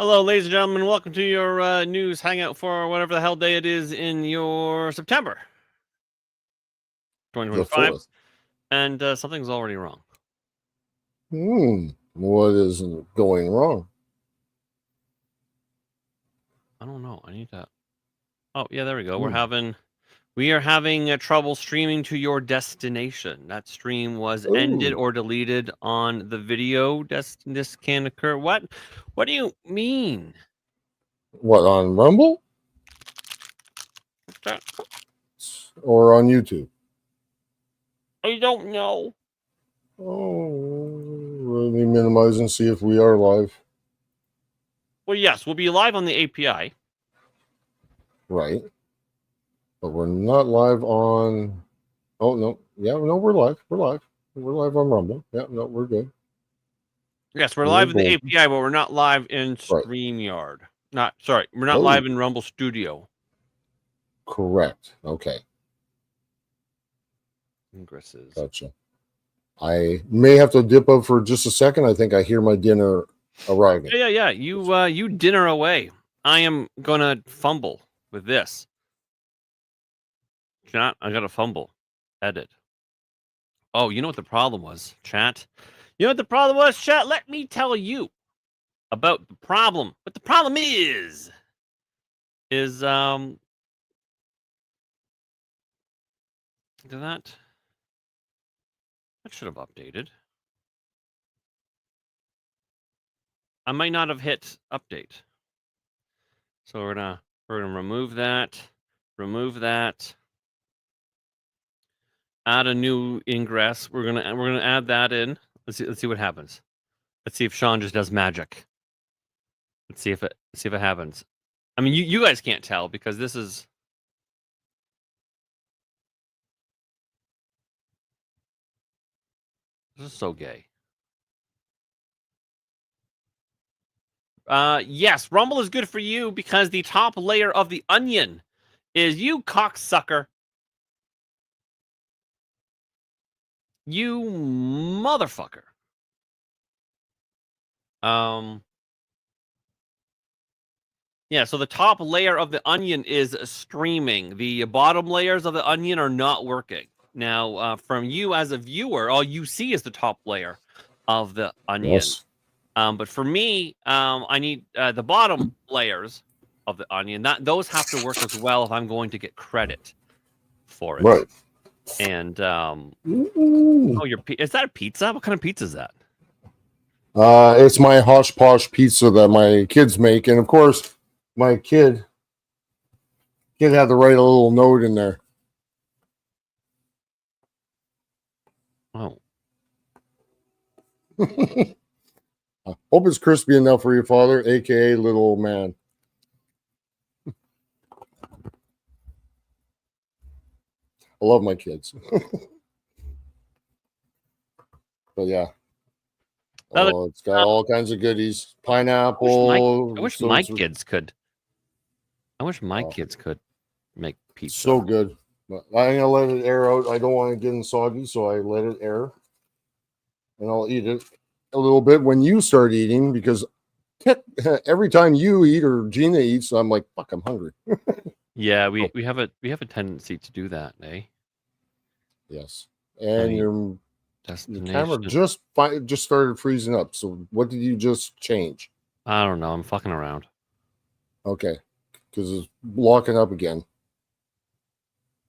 Hello, ladies and gentlemen. Welcome to your news hangout for whatever the hell day it is in your September The 2025. 4th. And something's already wrong. What is going wrong? I don't know. I need to. Oh, yeah, there we go. We are having trouble streaming to your destination. That stream was ended or deleted on the video. This can occur. What? What do you mean? What, on Rumble? What's that? Or on YouTube? I don't know. Let me minimize and see if we are live. Well, yes, we'll be live on the API. Right. But we're not live on... Oh, no. Yeah, no, we're live. We're live. We're live on Rumble. Yeah, no, we're good. Yes, we're live in the API, but we're not live in StreamYard. We're not live in Rumble Studio. Correct. Okay. Ingresses. Gotcha. I may have to dip out for just a second. I think I hear my dinner arriving. Yeah. You dinner away. I am gonna fumble with this. Chat, I gotta fumble. Edit. Oh, you know what the problem was, chat? You know what the problem was, chat? Let me tell you about the problem. What the problem is that should have updated. I might not have hit update. So we're gonna remove that. Add a new ingress. We're gonna add that in. Let's see what happens. Let's see if Sean just does magic. Let's see if it happens. I mean, you guys can't tell because this is so gay. Yes, Rumble is good for you because the top layer of the onion is you cocksucker. You motherfucker. Yeah, so the top layer of the onion is streaming. The bottom layers of the onion are not working. Now, from you as a viewer, all you see is the top layer of the onion. Yes. But for me, I need the bottom layers of the onion. Those have to work as well if I'm going to get credit for it. Right. And is that a pizza? What kind of pizza is that? It's my Hosh Posh pizza that my kids make, and of course, my kid had to write a little note in there. Oh. I hope it's crispy enough for your father, aka little man. I love my kids. But yeah. It's got all kinds of goodies. Pineapple. I wish my kids could make pizza. So good. But I'm gonna let it air out. I don't want it getting soggy, so I let it air. And I'll eat it a little bit when you start eating, because every time you eat or Gina eats, I'm like, fuck, I'm hungry. Yeah, we have a tendency to do that, eh? Yes. And your camera just started freezing up. So what did you just change? I don't know. I'm fucking around. Okay, because it's locking up again.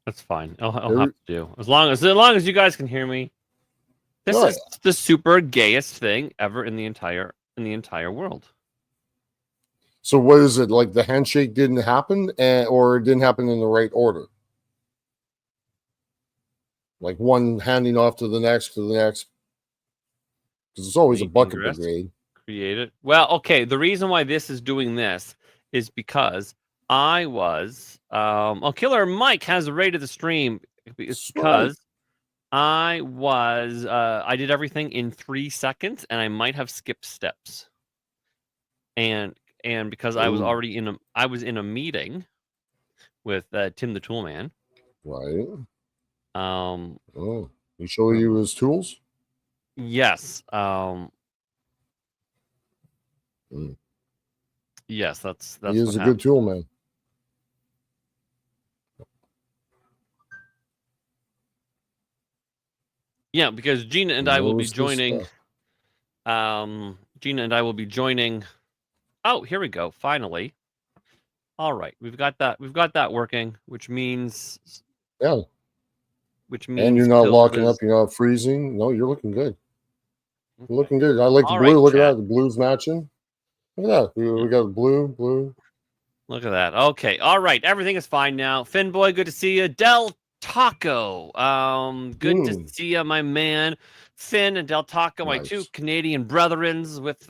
That's fine. I'll have to do as long as you guys can hear me. This is the super gayest thing ever in the entire world. So what is it, like the handshake didn't happen, or it didn't happen in the right order? Like one handing off to the next, because it's always a bucket brigade. Create it. Well, okay. The reason why this is doing this is because I was Killer Mike has rated the stream because I did everything in 3 seconds and I might have skipped steps. And because I was already in a meeting with Tim the Toolman. Right. He showed you his tools? Yes. Yes, that's He is what a happened. good tool, man. Yeah, because Gina and He I will be knows his joining. stuff. Gina and I will be joining. Oh, here we go. Finally. All right, we've got that. We've got that working, which means Yeah. which And you're means not locking Tilda's. up. You're not freezing. No, you're looking good. Okay. You're looking good. I like the All blue. right, Look at chat. that. The blue's matching. Look at that. We got blue. Look at that. Okay. All right. Everything is fine now. Finn boy, good to see you. Del Taco. Good to see you, my man. Finn and Del Taco, my two Nice. Canadian brethrens with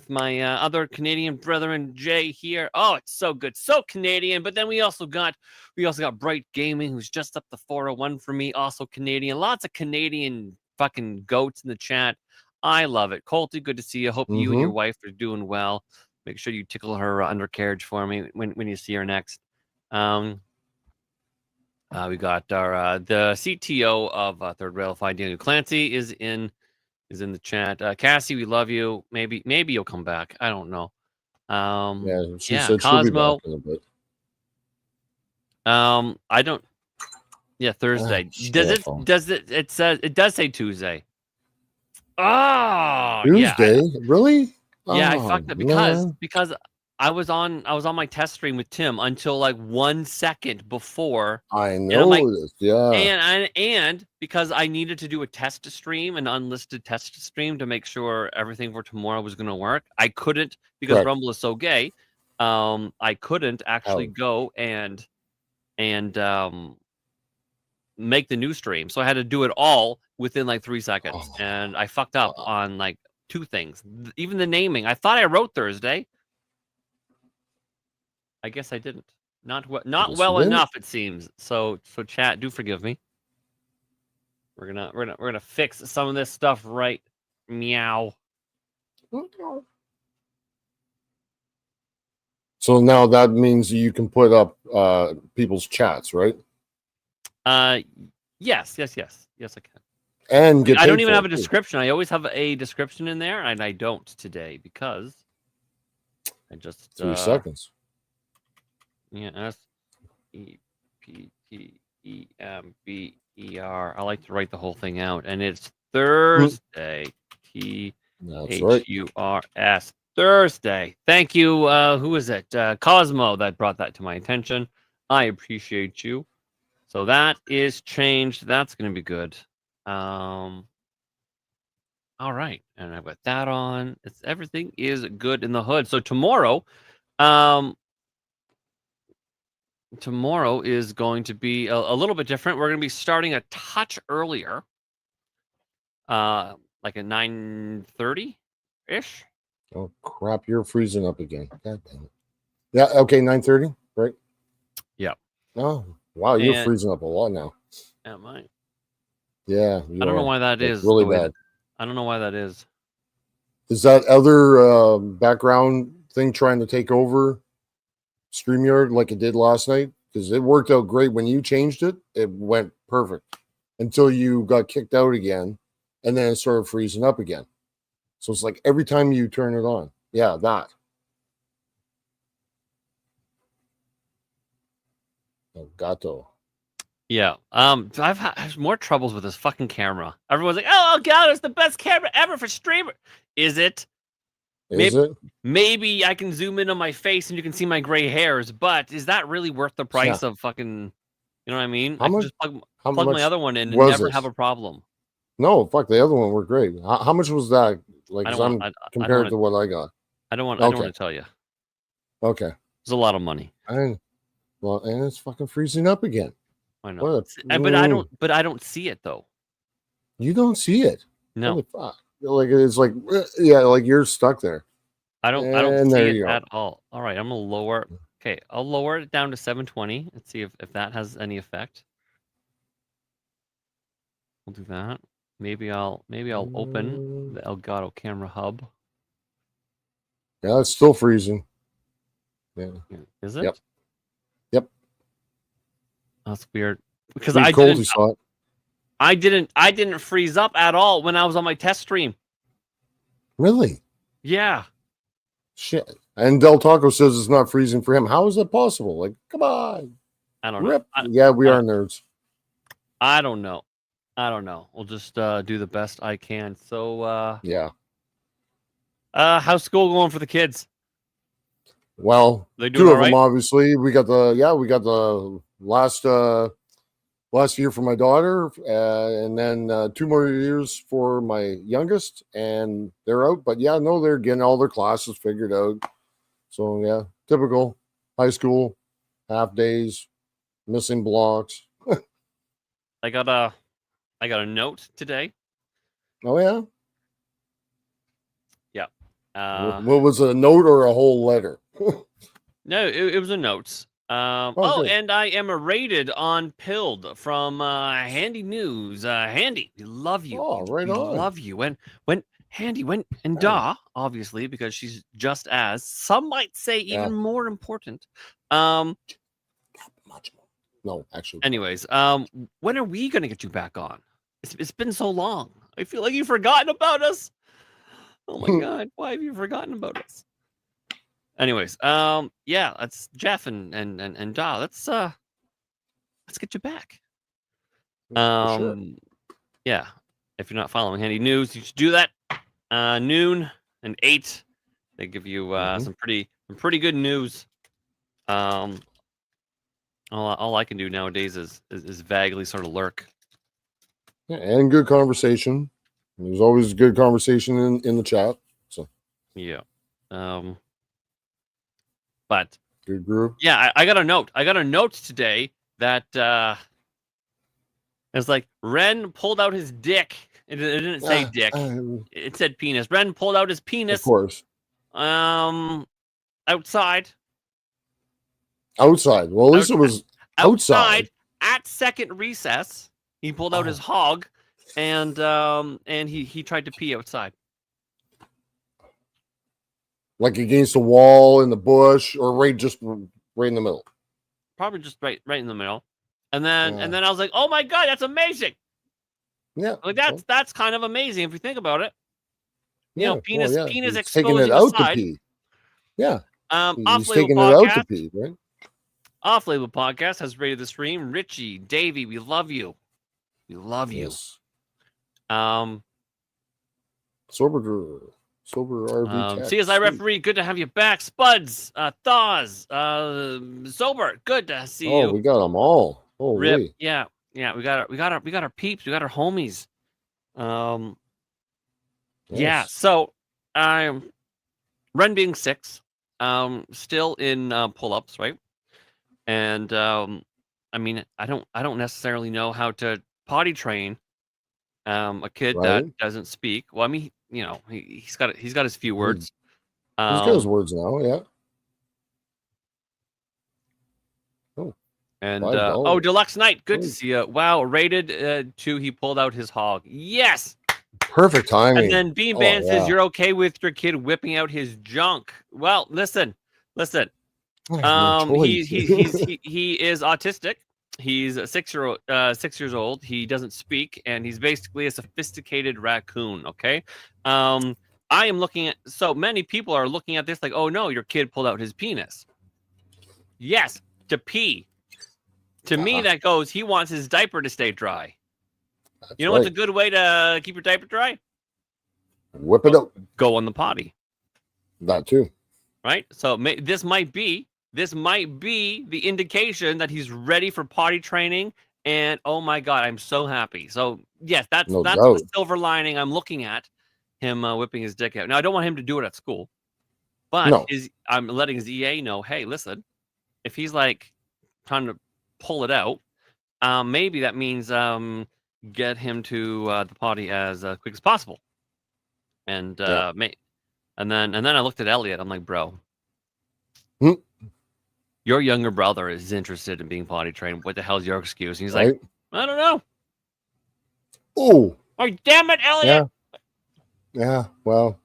my other Canadian brethren, Jay here. Oh, it's so good. So Canadian. But then we also got Bright Gaming, who's just up the 401 for me, also Canadian. Lots of Canadian fucking goats in the chat. I love it. Colty, good to see you. Hope you and your wife are doing well. Make sure you tickle her undercarriage for me when you see her next. We got our the CTO of Third Rail, Daniel Clancy, is in the chat. Cassie, we love you. Maybe you'll come back. I don't know. Yeah, she said Cosmo. she'll be back in a bit. I don't. Yeah, Thursday. Does it? It says it does say Tuesday. Oh, Tuesday? Really? Yeah, I Oh, fucked up man. because I was on my test stream with Tim until like 1 second before, I and I'm like, know this. Yeah. and because I needed to do a test stream, an unlisted test stream to make sure everything for tomorrow was going to work. I couldn't because Correct. Rumble is so gay. I couldn't actually go and make the new stream, so I had to do it all within like 3 seconds, and I fucked up on like 2 things. Even the naming. I thought I wrote Thursday. I guess I didn't. Not well enough, it seems. So chat, do forgive me. We're gonna fix some of this stuff right. Meow. So now that means you can put up people's chats, right? Yes, I can. And get I don't paid even for have a it, too. description. I always have a description in there, and I don't today because I just 3 seconds. Yeah, SEPTEMBER. I like to write the whole thing out, and it's Thursday. THURS. Thursday. Thank you. Who is it? Cosmo that brought that to my attention. I appreciate you. So that is changed. That's going to be good. All right, and I've got that on. Everything is good in the hood. So tomorrow, tomorrow is going to be a little bit different. We're going to be starting a touch earlier, like at 9:30 ish. Oh crap! You're freezing up again. God damn it. Yeah. Okay. 9:30. Right. Yeah. Oh wow! You're freezing up a lot now. Am I? Yeah. I don't know why that is really bad. I don't know why that is. Is that other background thing trying to take over StreamYard like it did last night? Because it worked out great when you changed it. It went perfect until you got kicked out again, and then it started freezing up again. So it's like every time you turn it on. Yeah, that. El gato. Yeah. I've had more troubles with this fucking camera. Everyone's like, "Oh god, it's the best camera ever for streamer." Is it? Maybe I can zoom in on my face and you can see my gray hairs, but is that really worth the price of fucking? You know what I mean? I can just plug my other one in and never have a problem. No, fuck, the other one were great. How much was that? Like, compared to what I got. I don't want to tell you. Okay. It's a lot of money. And it's fucking freezing up again. I know. But I don't see it though. You don't see it. No. Holy fuck. Like it's like like you're stuck there. I don't see it at all. All right, I'm gonna lower. Okay, I'll lower it down to 720 and see if that has any effect. We'll do that. Maybe I'll open the Elgato camera hub. Yeah, it's still freezing. Yeah. Is it? Yep. That's weird because I didn't freeze up at all when I was on my test stream. Really? Yeah. Shit. And Del Taco says it's not freezing for him. How is that possible? Like, come on. I don't know. Rip. Yeah, we are nerds. I don't know. We'll just do the best I can. So Yeah. how's school going for the kids? Well, They doing two all of them, right? obviously. We got the last year for my daughter, and then 2 more years for my youngest, and they're out. But yeah, no, they're getting all their classes figured out. So yeah, typical high school, half days, missing blocks. I got a note today. Oh yeah. Yeah. What was a note or a whole letter? No, it was a note. Good. And I am rated on Pilled from Handy News. Handy, we love you. Oh, right we on. love you. When Handy went and Yeah. Da, obviously, because she's just as some might say even more important. Much more. No, actually. Anyways, when are we gonna get you back on? It's been so long. I feel like you've forgotten about us. Oh my god, why have you forgotten about us? Anyways, yeah, that's Jeff and Da. Let's get you back. Sure. Yeah. If you're not following Handy News, you should do that. Noon and 8. They give you some pretty good news. All I can do nowadays is vaguely sort of lurk. Yeah, and good conversation. There's always good conversation in the chat. So Yeah. But good group. yeah, I got a note. I got a note today that it's like Ren pulled out his dick. It didn't say dick. It said penis. Ren pulled out his penis. Of course. Outside. Outside. Well, at least it was outside. At second recess. He pulled out his hog, and he tried to pee outside. Like against the wall in the bush, or right in the middle. Probably just right in the middle. And then I was like, oh my god, that's amazing. Yeah. Like that's kind of amazing if you think about it. You know, penis He's exposing taking it out the side. to pee. Yeah. He's taking it out to pee, right? Off Label Podcast has rated the stream. Richie, Davey, we love you. We love you. Yes. Sober RV. CSI referee, good to have you back. Spuds, Thaws, Sober, good to see you. Oh, we got them all. Oh, Rip, yeah, we got our peeps, we got our homies. Yeah. So, Ren being 6, still in pull-ups, right? And I mean, I don't necessarily know how to potty train a kid that doesn't speak. Well, I mean, you know, he's got his few words. He's got his words now, yeah. Oh. And Deluxe Knight, good to see you. Wow, rated 2, he pulled out his hog. Yes. Perfect timing. And then Bean Band says you're okay with your kid whipping out his junk. Well, listen. He is autistic. He's a 6 years old. He doesn't speak, and he's basically a sophisticated raccoon. Okay. I am looking at, so many people are looking at this like, oh no, your kid pulled out his penis. Yes, to pee. To me, that goes, he wants his diaper to stay dry. You know what's a good way to keep your diaper dry? Whip it up. Go on the potty. That too. Right? So this might be the indication that he's ready for potty training. And oh my god, I'm so happy. So yes, that's the silver lining I'm looking at, him whipping his dick out. Now I don't want him to do it at school, but I'm letting his EA know, hey, listen, if he's like trying to pull it out, maybe that means get him to the potty as quick as possible. And and then I looked at Elliot. I'm like, bro, your younger brother is interested in being potty trained. What the hell's your excuse? And he's like, I don't know. Oh, damn it, Elliot. Yeah. Well.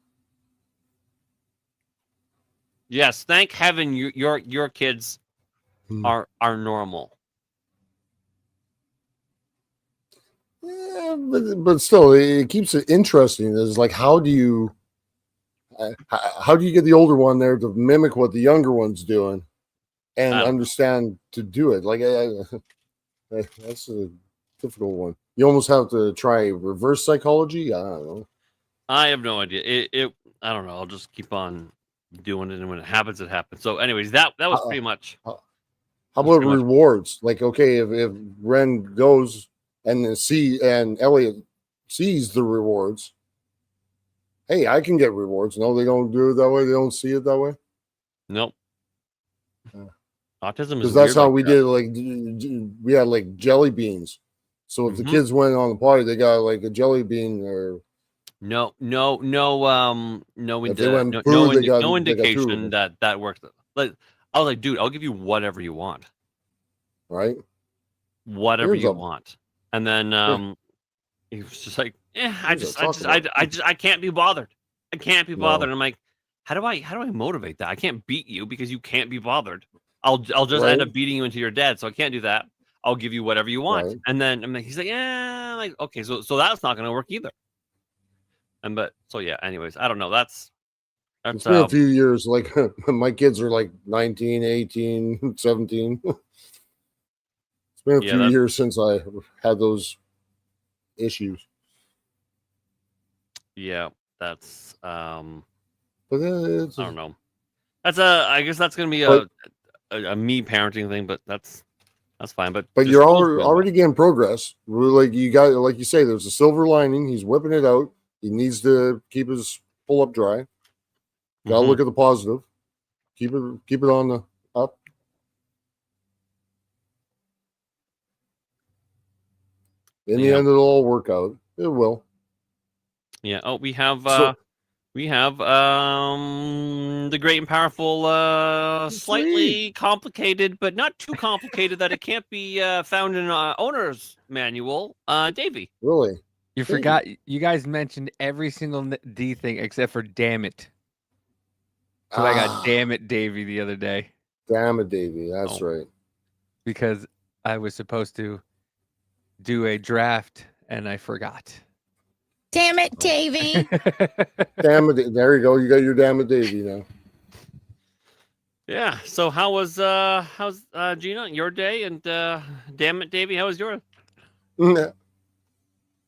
Yes. Thank heaven your kids are normal. Yeah, but still, it keeps it interesting. It's like, how do you how do you get the older one there to mimic what the younger one's doing and I don't understand to do it? Like, that's a difficult one. You almost have to try reverse psychology. I don't know. I have no idea. I don't know. I'll just keep on doing it, and when it happens, it happens. So, anyways, that was pretty much. How about rewards? Like, okay, if Ren goes and Elliot sees the rewards, hey, I can get rewards. No, they don't do it that way. They don't see it that way. Nope. Autism is because that's weird how like we that. did it. Like we had like jelly beans. So if the kids went on the party, they got like a jelly bean or no if they went food, they got indication that works. Like I was like, dude, I'll give you whatever you want. Right. Whatever you want. And then he was just like, I can't be bothered. I can't be bothered. And I'm like, how do I motivate that? I can't beat you because you can't be bothered. I'll just end up beating you until you're dead. So I can't do that. I'll give you whatever you want. Right. And then I'm like, he's like, yeah, like, okay, so that's not gonna work either. And anyways, I don't know. That's it's been a few years. Like my kids are like 19, 18, 17. It's been a few years since I had those issues. Yeah, that's but I don't know. That's I guess that's gonna be a me parenting thing, but that's fine. But you're already getting progress. Like you got, like you say, there's a silver lining. He's whipping it out. He needs to keep his pull up dry. Gotta look at the positive. Keep it on the up. In the end, it'll all work out. It will. Yeah. Oh, we have the great and powerful, slightly complicated, but not too complicated that it can't be found in an owner's manual. Davey. Really? You forgot. You guys mentioned every single D thing except for "damn it." So I got "damn it, Davey" the other day. Damn it, Davey. That's right. Because I was supposed to do a draft and I forgot. Damn it, Davey. Damn it. There you go. You got your damn it, Davey now. Yeah. So how's Gina, your day? And damn it, Davey, how was yours?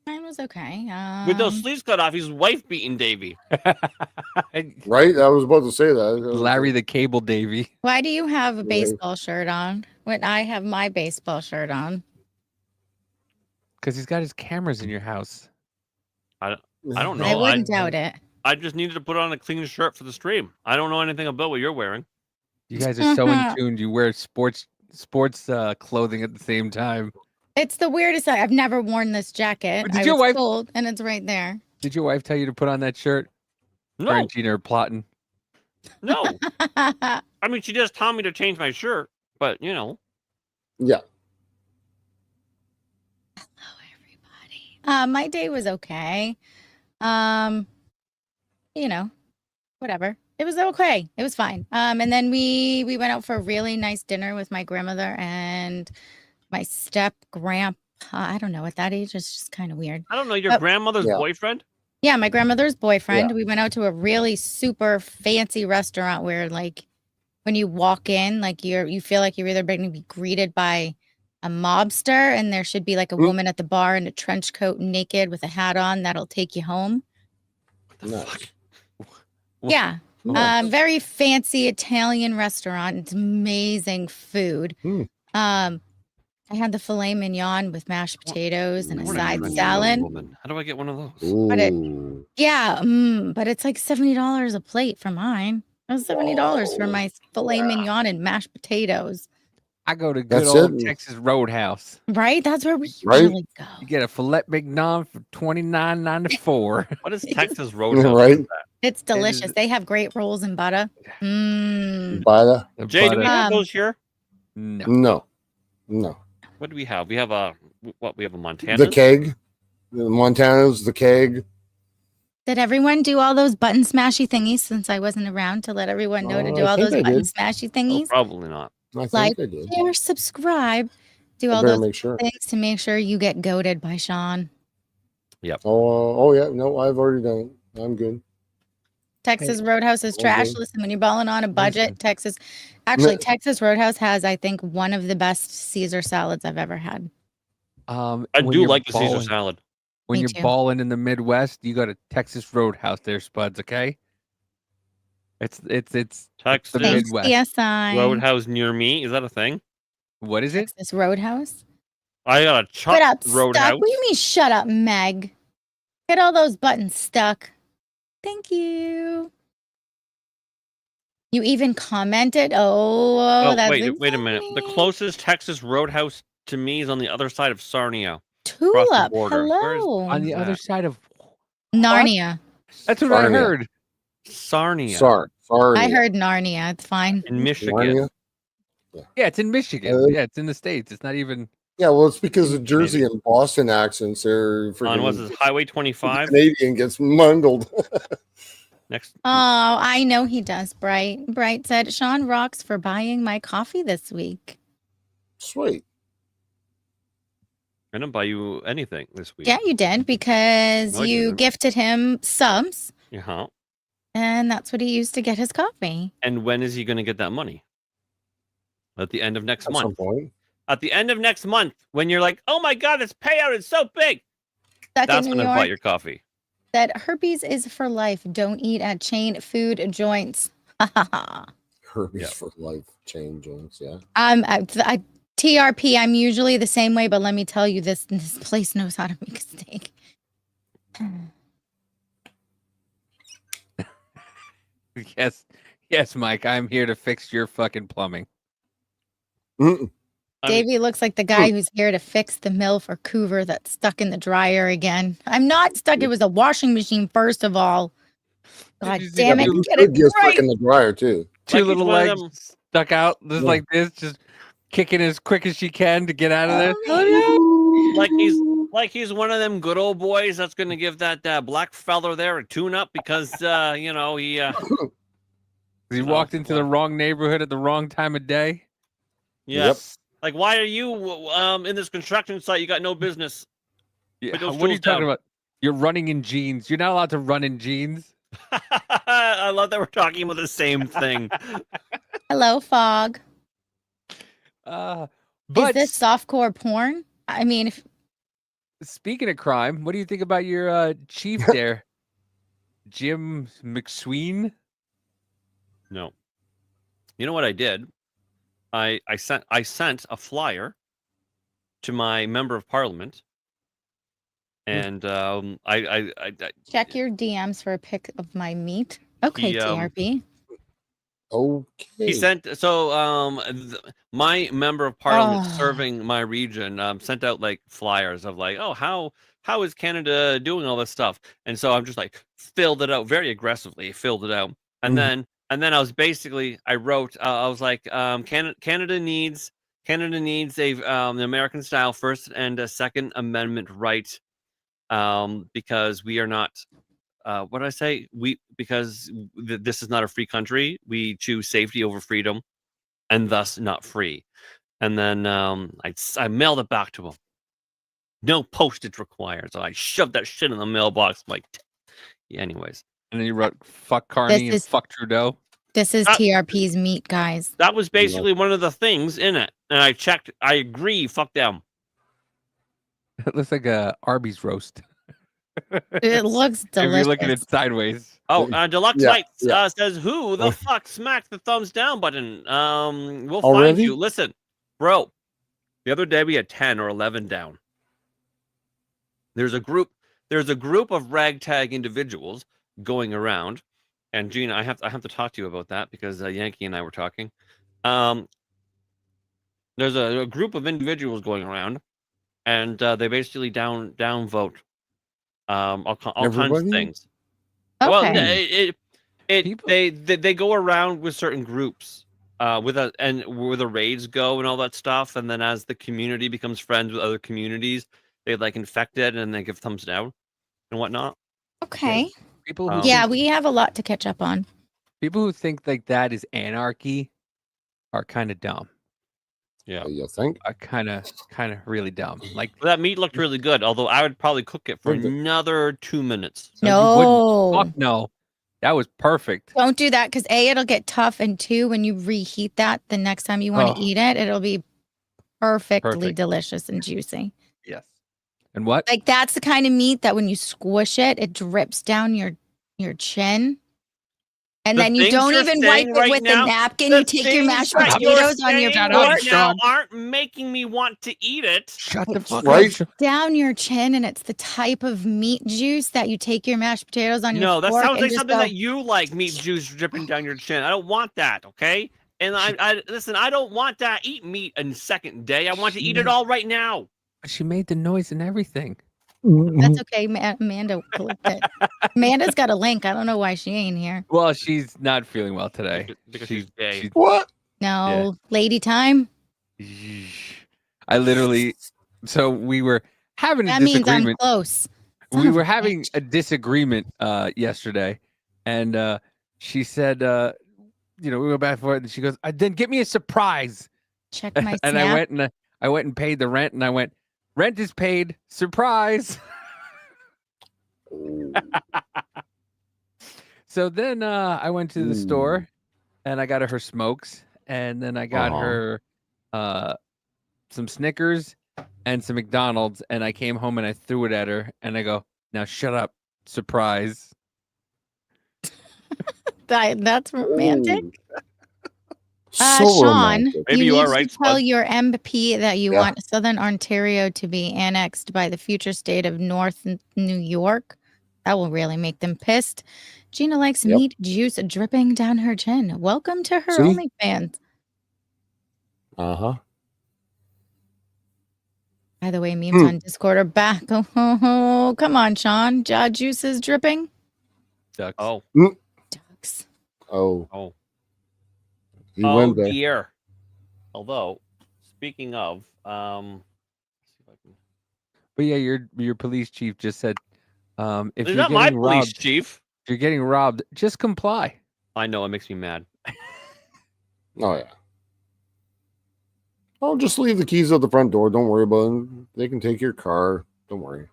Mine was okay. With those sleeves cut off, he's wife beating Davey. Right? I was about to say that. Larry the Cable Davey. Why do you have a baseball shirt on when I have my baseball shirt on? Because he's got his cameras in your house. I don't know. I wouldn't doubt it. I just needed to put on a clean shirt for the stream. I don't know anything about what you're wearing. You guys are so in tune. You wear sports clothing at the same time. It's the weirdest. I've never worn this jacket. Did your wife told, and it's right there. Did your wife tell you to put on that shirt? No. Her and Gina are plotting. No. I mean, she just told me to change my shirt, but you know. Yeah. Hello, everybody. My day was okay. You know, whatever. It was okay. It was fine. And then we went out for a really nice dinner with my grandmother and my step grandpa. I don't know at that age. It's just kind of weird. I don't know. Your grandmother's boyfriend? Yeah, my grandmother's boyfriend. Yeah. We went out to a really super fancy restaurant where, like, when you walk in, like you feel like you're either going to be greeted by a mobster, and there should be like a woman at the bar in a trench coat, naked with a hat on, that'll take you home. What the fuck? Yeah. Very fancy Italian restaurant. It's amazing food. I had the filet mignon with mashed potatoes and a side salad. How do I get one of those? But it's like $70 a plate for mine. It was $70 for my filet mignon and mashed potatoes. I go to good old Texas Roadhouse. Right? That's where we usually go. You get a filet mignon for $29.94. What is Texas Roadhouse? Right? It's delicious. They have great rolls and butter. Butter? Jay, do we have those here? No. What do we have? We have a Montana. The keg. The Montana's, the keg. Did everyone do all those button smashy thingies since I wasn't around to let everyone know to do all those button smashy thingies? Oh, probably not. Like, share, subscribe, do all those things to make sure you get goated by Sean. Yep. Oh yeah. No, I've already done it. I'm good. Texas Roadhouse is trash. Okay. Listen, when you're balling on a budget, Texas Roadhouse has, I think, one of the best Caesar salads I've ever had. I when do you're like the Caesar balling- salad. When Me you're too. balling in the Midwest, you go to Texas Roadhouse there, Spuds, okay? It's the Texas Thanks, Midwest. CSI. Roadhouse near me. Is that a thing? What is it? Texas Roadhouse. I got a Chuck Shut up, Roadhouse. stuck. What do you mean, shut up, Meg? Get all those buttons stuck. Thank you. You even commented. Oh, that's wait a minute. The exciting. closest Texas Roadhouse to me is on the other side of Sarnia. across the Tulip. border. Where is- Hello. On the other that? side of Narnia. That's what I Sarnia. heard. Sarnia Sorry. I heard Narnia. It's fine. in Michigan. Narnia? Yeah, it's in Michigan. Uh, Yeah, it's in the States. It's not even. Yeah, well, it's because of Jersey and Boston accents. They're On what's freaking this, Highway 25? Canadian gets mungled. Next. Oh, I know he does, Bright. Bright said, Sean rocks for buying my coffee this week. Sweet. I didn't buy you anything this week. Yeah, you did because No, I you didn't. gifted him subs, Uh-huh. and that's what he used to get his coffee. And when is he going to get that money? At the end of next At some month. point. At the end of next month, when you're like, oh my God, this payout is so big. Stuck That's in when New I buy York your coffee. said herpes is for life. Don't eat at chain food joints. Herpes Yeah. for life changes. Yeah. TRP. I'm usually the same way, but let me tell you, this place knows how to make a steak. Yes, Mike. I'm here to fix your fucking plumbing. Mm-mm. I mean- Davey looks like the guy who's here to fix the MILF or Coover that's stuck in the dryer again. I'm not stuck. It was a washing machine, first of all. God you see damn that it. You Get could it get stuck right. in the dryer too. Two Like he's little one of legs them- stuck out, just Yeah. like this, just kicking as quick as she can to get out of there. Like he's one of them good old boys that's going to give that black feller there a tune-up because, you know, he... He No, walked into the well. wrong neighborhood at the wrong time of day. Yes. Like, why are you in this construction site? You got no business. Yeah, Put those what are you tools talking down. about? You're running in jeans. You're not allowed to run in jeans. I love that we're talking about the same thing. Hello, Fog. But Is this softcore porn? I mean, speaking of crime, what do you think about your chief there, Jim McSween? No. You know what I did? I sent a flyer to my member of parliament, and I check your DMs for a pic of my meat. Okay, He, TRP. Okay. he sent my member of parliament Oh. serving my region sent out like flyers of like, oh, how is Canada doing all this stuff? And so I'm just like filled it out very aggressively, filled it out, and Mhm. then I was basically I wrote I was like Canada needs a an American style First and a Second Amendment right, because we are not what did I say? Because this is not a free country. We choose safety over freedom, and thus not free. And then I mailed it back to him. No postage required. So I shoved that shit in the mailbox. Like, yeah, anyways, And then you wrote "fuck Carney" and is- "fuck Trudeau." This is Ah. TRP's meat, guys. that was basically one of the things in it. And I checked. I agree. Fuck them. It looks like a Arby's roast. It looks If you're delicious. looking at it sideways. Oh, Deluxe Yeah, Knights yeah. says, "Who the fuck smacked the thumbs down button?" We'll find Already? you. Listen, bro. The other day we had 10 or 11 down. There's a group of ragtag individuals going around, and Gina, I have to talk to you about that because Yankee and I were talking. There's a group of individuals going around, and they basically down vote all kinds of Everybody? things. Okay. Well, People- they go around with certain groups, with where the raids go and all that stuff, and then as the community becomes friends with other communities, they like infect it and they give thumbs down and whatnot. Okay. People who Yeah, think, we have a lot to catch up on. people who think like that is anarchy are kind of dumb. Yeah, You think? Are kind of really dumb. Like well, that meat looked really good. Although I would probably cook it for Looked it- another 2 minutes. you wouldn't. No. Fuck no. That was perfect. Don't do that because A, it'll get tough, and two, when you reheat that the next time you want to eat it, it'll be perfectly delicious and juicy. Yes. And what? Like that's the kind of meat that when you squish it, it drips down your chin. And then you don't even wipe it with a napkin. You take your mashed potatoes on your fork. Now aren't making me want to eat it. Shut the fuck up. Down your chin, and it's the type of meat juice that you take your mashed potatoes on your fork. No, that sounds like something that you like, meat juice dripping down your chin. I don't want that, okay? And I listen, I don't want to eat meat in second day. I want to eat it all right now. She made the noise and everything. That's okay. Amanda clicked it. Amanda's got a link. I don't know why she ain't here. Well, she's not feeling well today. Because she's gay. What? No, lady time. I literally, so we were having a disagreement. That means I'm close. We were having a disagreement yesterday, and she said, we go back and forth, and she goes, "Then get me a surprise." Check my and snap. I went and paid the rent, and I went, "Rent is paid, surprise." So then I went to the store, and I got her smokes, and then I got her some Snickers and some McDonald's, and I came home and I threw it at her, and I go, "Now shut up, surprise." That's romantic. So Sean, romantic. Maybe you are right, to tell Spud. your MP that you want Southern Ontario to be annexed by the future state of North New York. That will really make them pissed. Gina likes meat juice dripping down her chin. Welcome to her OnlyFans. Uh-huh. By the way, memes on Discord are back. Oh, come on, Sean. Jaw juice is dripping. Ducks. Oh. Ducks. Oh. He went there. Dear. Although, speaking of, but yeah, your police chief just said, if you're not getting my robbed, police chief. if you're getting robbed, just comply. I know, it makes me mad. Oh yeah. Oh, just leave the keys at the front door. Don't worry about them. They can take your car. Don't worry.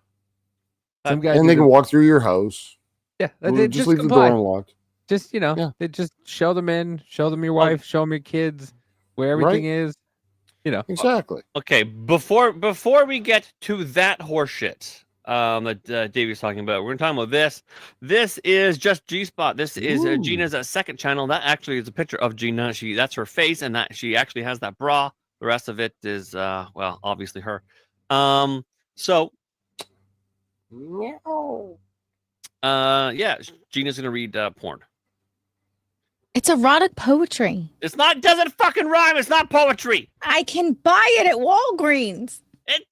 Some guys And they can walk through your house. Yeah, They just leave comply. the door unlocked. Just they just show them in, show them your wife, show them your kids, where everything is. Exactly. Okay, before we get to that horseshit that Davey was talking about, we're talking about this. This is just G-Spot. This is Gina's second channel. That actually is a picture of Gina. That's her face, and that she actually has that bra. The rest of it is obviously her. So Gina's gonna read porn. It's erotic poetry. It's not. It doesn't fucking rhyme. It's not poetry. I can buy it at Walgreens.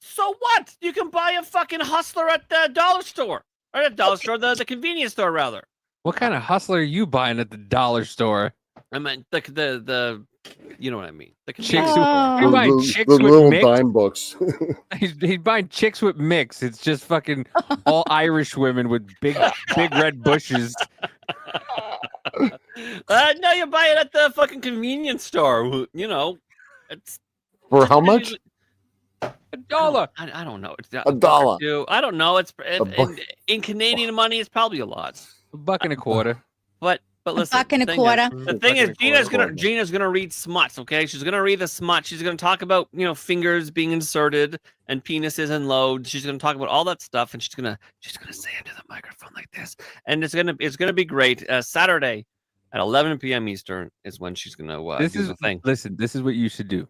So what? You can buy a fucking Hustler at the dollar store. Or at the dollar store, the convenience store, rather. What kind of Hustler are you buying at the dollar store? I mean, the you know what I mean. The Chicks. convenience You're buying chicks the with little mix. dime books. He's buying chicks with mix. It's just fucking all Irish women with big red bushes. No, you buy it at the fucking convenience store. You know, it's For how much? $1. I don't know. It's $1. I don't know. It's in Canadian money, it's probably a lot. $1.25. But listen, $1.25. the thing is, Gina's gonna read smuts. Okay, she's gonna read the smut. She's gonna talk about fingers being inserted and penises and loads. She's gonna talk about all that stuff, and she's gonna say into the microphone like this, and it's gonna be great. Saturday at 11 p.m. Eastern is when she's gonna do the thing. Listen, this is what you should do.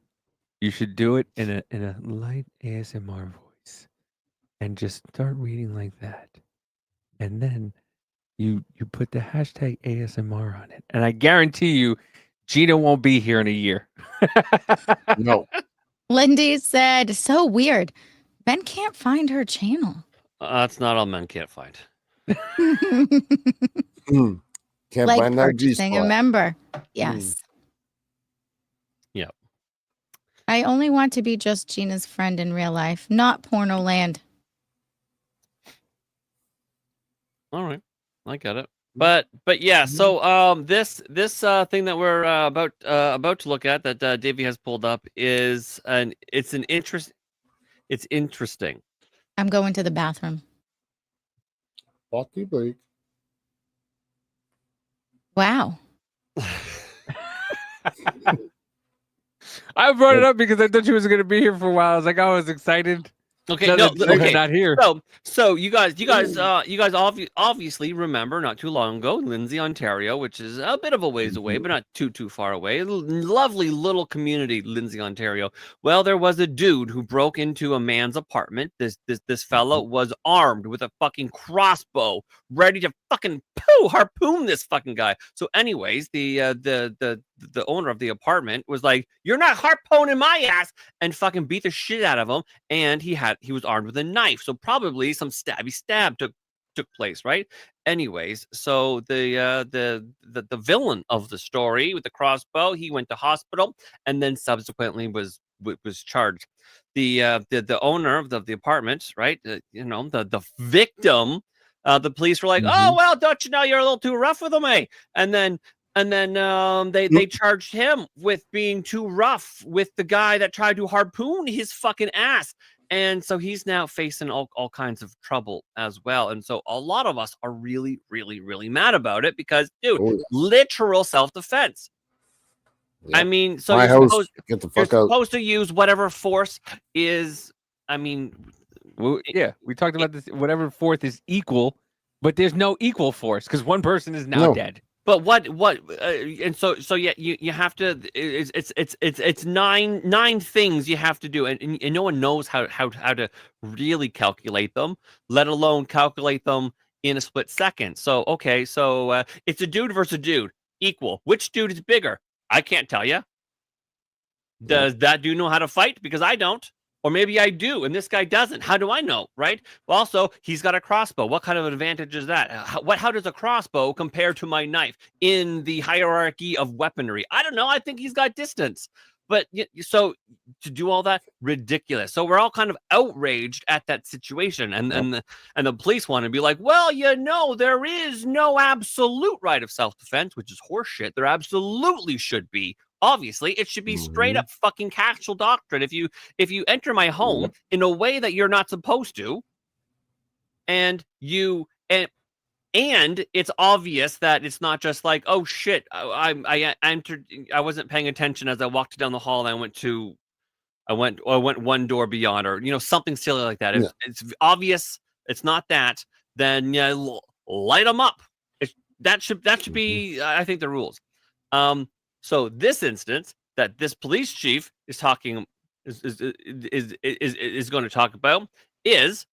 You should do it in a light ASMR voice, and just start reading like that, and then you put the hashtag ASMR on it, and I guarantee you, Gina won't be here in a year. No. Lindy said, "So weird. Ben can't find her channel." That's not all men can't find. Can't Like find that purchasing G-spot. a member. Yes. Yep. I only want to be just Gina's friend in real life, not porno land. All right, I get it. But yeah, so this thing that we're about to look at that Davey has pulled up is it's interesting. I'm going to the bathroom. Lucky Blake. Wow. I brought it up because I thought she was going to be here for a while. I was like, I was excited. Okay, Now no, that she's okay. not here. So you guys obviously remember not too long ago, Lindsay, Ontario, which is a bit of a ways away, but not too far away. Lovely little community, Lindsay, Ontario. Well, there was a dude who broke into a man's apartment. This fellow was armed with a fucking crossbow, ready to fucking harpoon this fucking guy. So, anyways, the owner of the apartment was like, "You're not harpooning my ass," and fucking beat the shit out of him. And he was armed with a knife, so probably some stab took place, right? Anyways, so the villain of the story with the crossbow, he went to hospital and then subsequently was charged. The owner of the apartment, right? The victim. The police were like, "Oh well, don't you know you're a little too rough with him, eh?" And then they charged him with being too rough with the guy that tried to harpoon his fucking ass. And so he's now facing all kinds of trouble as well. And so a lot of us are really, really, really mad about it because, dude, literal self-defense. Yep. I mean, so Get the fuck out. supposed to use whatever force is, I mean... Well, yeah, we talked about this, whatever force is equal, but there's no equal force because one person is now dead. But what and so yeah, you have to, it's nine things you have to do, and no one knows how to really calculate them, let alone calculate them in a split second. So okay, so it's a dude versus a dude, equal. Which dude is bigger? I can't tell you. Does that dude know how to fight? Because I don't. Or maybe I do, and this guy doesn't. How do I know, right? Well, also, he's got a crossbow. What kind of advantage is that? How does a crossbow compare to my knife in the hierarchy of weaponry? I don't know. I think he's got distance. But so to do all that, ridiculous. So we're all kind of outraged at that situation, and the police want to be like, well, there is no absolute right of self-defense, which is horseshit. There absolutely should be. Obviously, it should be straight up fucking castle doctrine. If you enter my home in a way that you're not supposed to, and it's obvious that it's not just like, oh shit, I entered, I wasn't paying attention as I walked down the hall and I went one door beyond, or something silly like that. If it's obvious, it's not that, then light them up. That should be, I think, the rules. So this instance that this police chief is talking is going to talk about is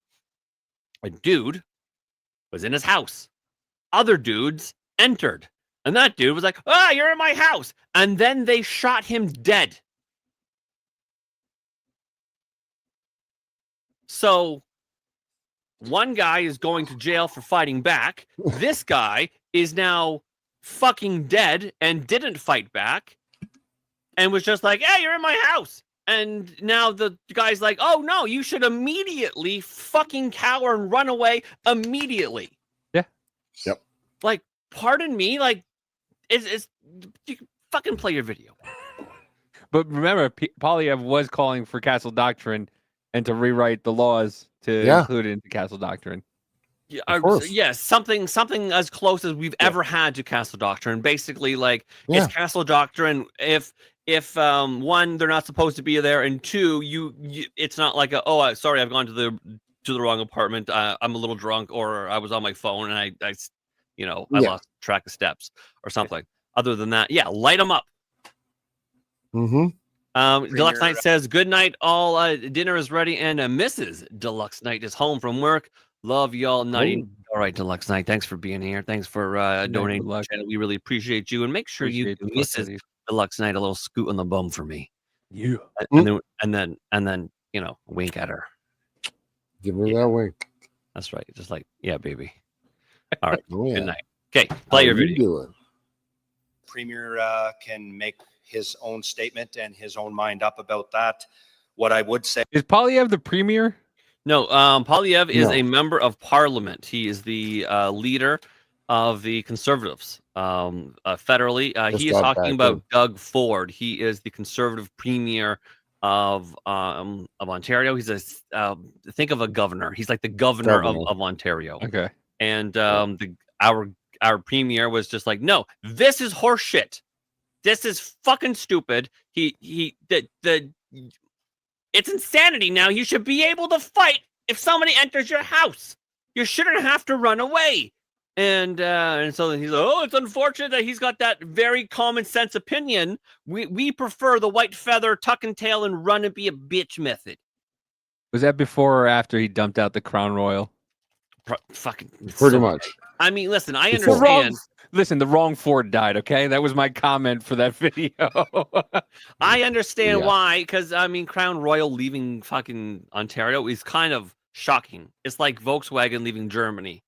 a dude was in his house. Other dudes entered, and that dude was like, "Ah, you're in my house," and then they shot him dead. So one guy is going to jail for fighting back. This guy is now fucking dead and didn't fight back and was just like, "Hey, you're in my house." And now the guy's like, "Oh no, you should immediately fucking cower and run away immediately." Yeah. Yep. Like, pardon me, like, is you can fucking play your video. But remember, Polyev was calling for castle doctrine and to rewrite the laws to include it into castle doctrine. Yeah, something as close as we've ever had to castle doctrine. Basically, like, it's castle doctrine if one, they're not supposed to be there, and two, you it's not like sorry, I've gone to the wrong apartment. I'm a little drunk, or I was on my phone and I lost track of steps or something. Other than that, light them up. Deluxe Knight says, "Good night, all. Dinner is ready, and Mrs. Deluxe Knight is home from work. Love y'all, nighty." All right, Deluxe Knight, thanks for being here. Thanks for donating to the channel. We really appreciate you, and make sure you give Mrs. Deluxe Knight a little scoot on the bum for me. Yeah, and then wink at her. Give her that wink. That's right. Just like, yeah, baby. All right. Oh, yeah. Good night. Okay, play your video. Doing? Premier can make his own statement and his own mind up about that. What I would say is Polyev the premier? No, Polyev is a member of parliament. He is the leader of the Conservatives federally. He is talking about Doug Ford. He is the Conservative premier of Ontario. He's think of a governor. He's like the governor. Of Ontario. Okay. And our our premier was just like, no, this is horseshit. This is fucking stupid. It's insanity now. You should be able to fight if somebody enters your house. You shouldn't have to run away. And so he's like, oh, it's unfortunate that he's got that very common sense opinion. We prefer the white feather, tuck and tail, and run and be a bitch method. Was that before or after he dumped out the Crown Royal? Fucking Pretty much. I mean, listen, I Before. understand. Listen, the wrong Ford died, okay? That was my comment for that video. I understand Yeah. why, because I mean, Crown Royal leaving fucking Ontario is kind of shocking. It's like Volkswagen leaving Germany.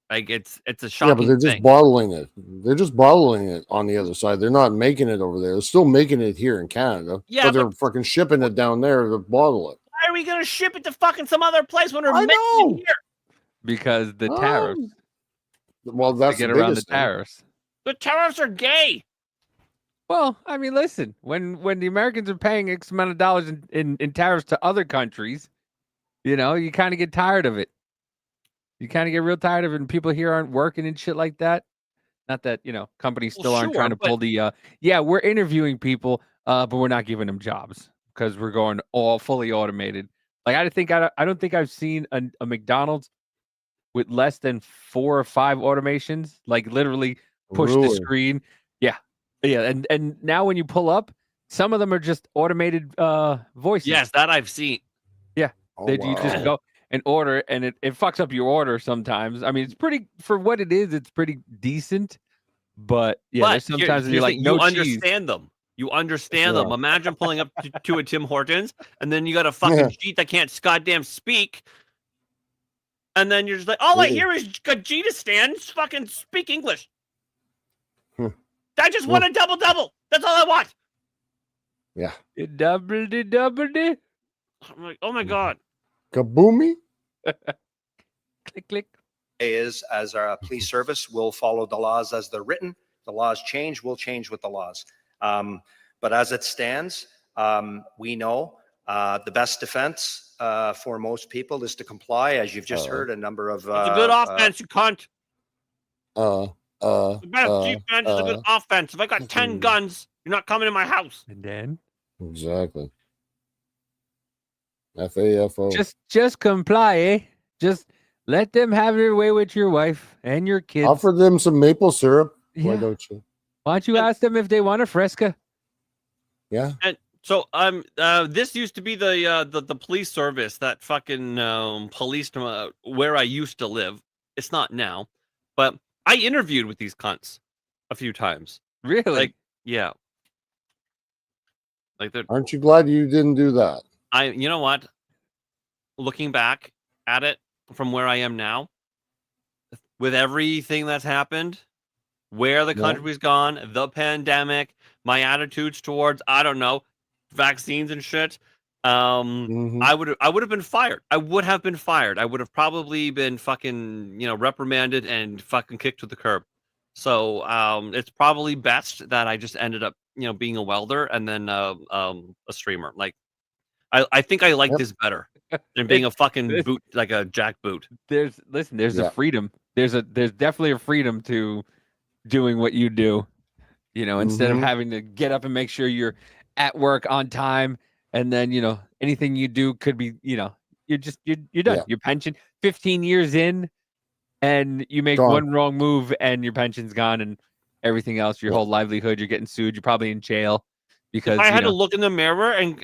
Like it's a shocking Yeah, but they're just thing. bottling it. They're just bottling it on the other side. They're not making it over there. They're still making it here in Canada. Yeah, but they're fucking shipping it down there to bottle it. Why are we gonna ship it to fucking some other place when we're I making know. it here? Because the tariffs. Well, To that's get the around the biggest thing. tariffs. The tariffs are gay. Well, I mean, listen, when the Americans are paying X amount of dollars in tariffs to other countries, you know, you kind of get tired of it. You kind of get real tired of it, and people here aren't working and shit like that. Not that, you know, companies still aren't trying to pull the, yeah, we're interviewing people, but we're not giving them jobs because we're going all fully automated. Like, I don't think I've seen a McDonald's with less than 4 or 5 automations, like literally push the Really? screen. Yeah. And now when you pull up, some of them are just automated voices. Yes, that I've seen. Oh, That you just wow. go and order, and it fucks up your order sometimes. I mean, it's pretty, for what it is, it's pretty decent. But yeah, there's But sometimes you're like, you no cheese. understand them. You understand them. Yeah. Imagine pulling up to a Tim Hortons, and then you got a fucking Yeah. Jeet that can't goddamn speak. And then you're just like, all I hear is Gajitistan fucking speak English. Hmm. I just want a double. That's all I want. Yeah. Double. I'm like, oh my God. Kaboomy? Click. Is as our police service will follow the laws as they're written. The laws change, we'll change with the laws. But as it stands, we know the best defense for most people is to comply, as you've just heard a number of. It's a good offense, you cunt. The best defense is a good offense. If I got 10 guns, you're not coming in my house. And then Exactly. FAFO. just comply, eh? Just let them have their way with your wife and your kids. Offer them some maple syrup. Why Yeah. don't you? Why don't you ask them if they want a fresca? Yeah. And so this used to be the police service that fucking policed where I used to live. It's not now, but I interviewed with these cunts a few times. Really? Like, yeah. Like Aren't you glad you didn't do that? you know what? Looking back at it from where I am now, with everything that's happened, where the Yeah. country's gone, the pandemic, my attitudes towards, I don't know, vaccines and shit. Mhm. I would have been fired. I would have been fired. I would have probably been fucking, reprimanded and fucking kicked to the curb. So it's probably best that I just ended up, being a welder and then a streamer. Like I think I like Yep. this better than being a fucking boot, like a jack boot. There's Yeah. a freedom. There's definitely a freedom to doing what you do. Instead of Mhm. having to get up and make sure you're at work on time, and then anything you do could be you're done. Yeah. Your pension 15 years in, and you make Gone. one wrong move and your pension's gone, and everything else, your Yeah. whole livelihood, you're getting sued. You're probably in jail because If I had to look in the mirror and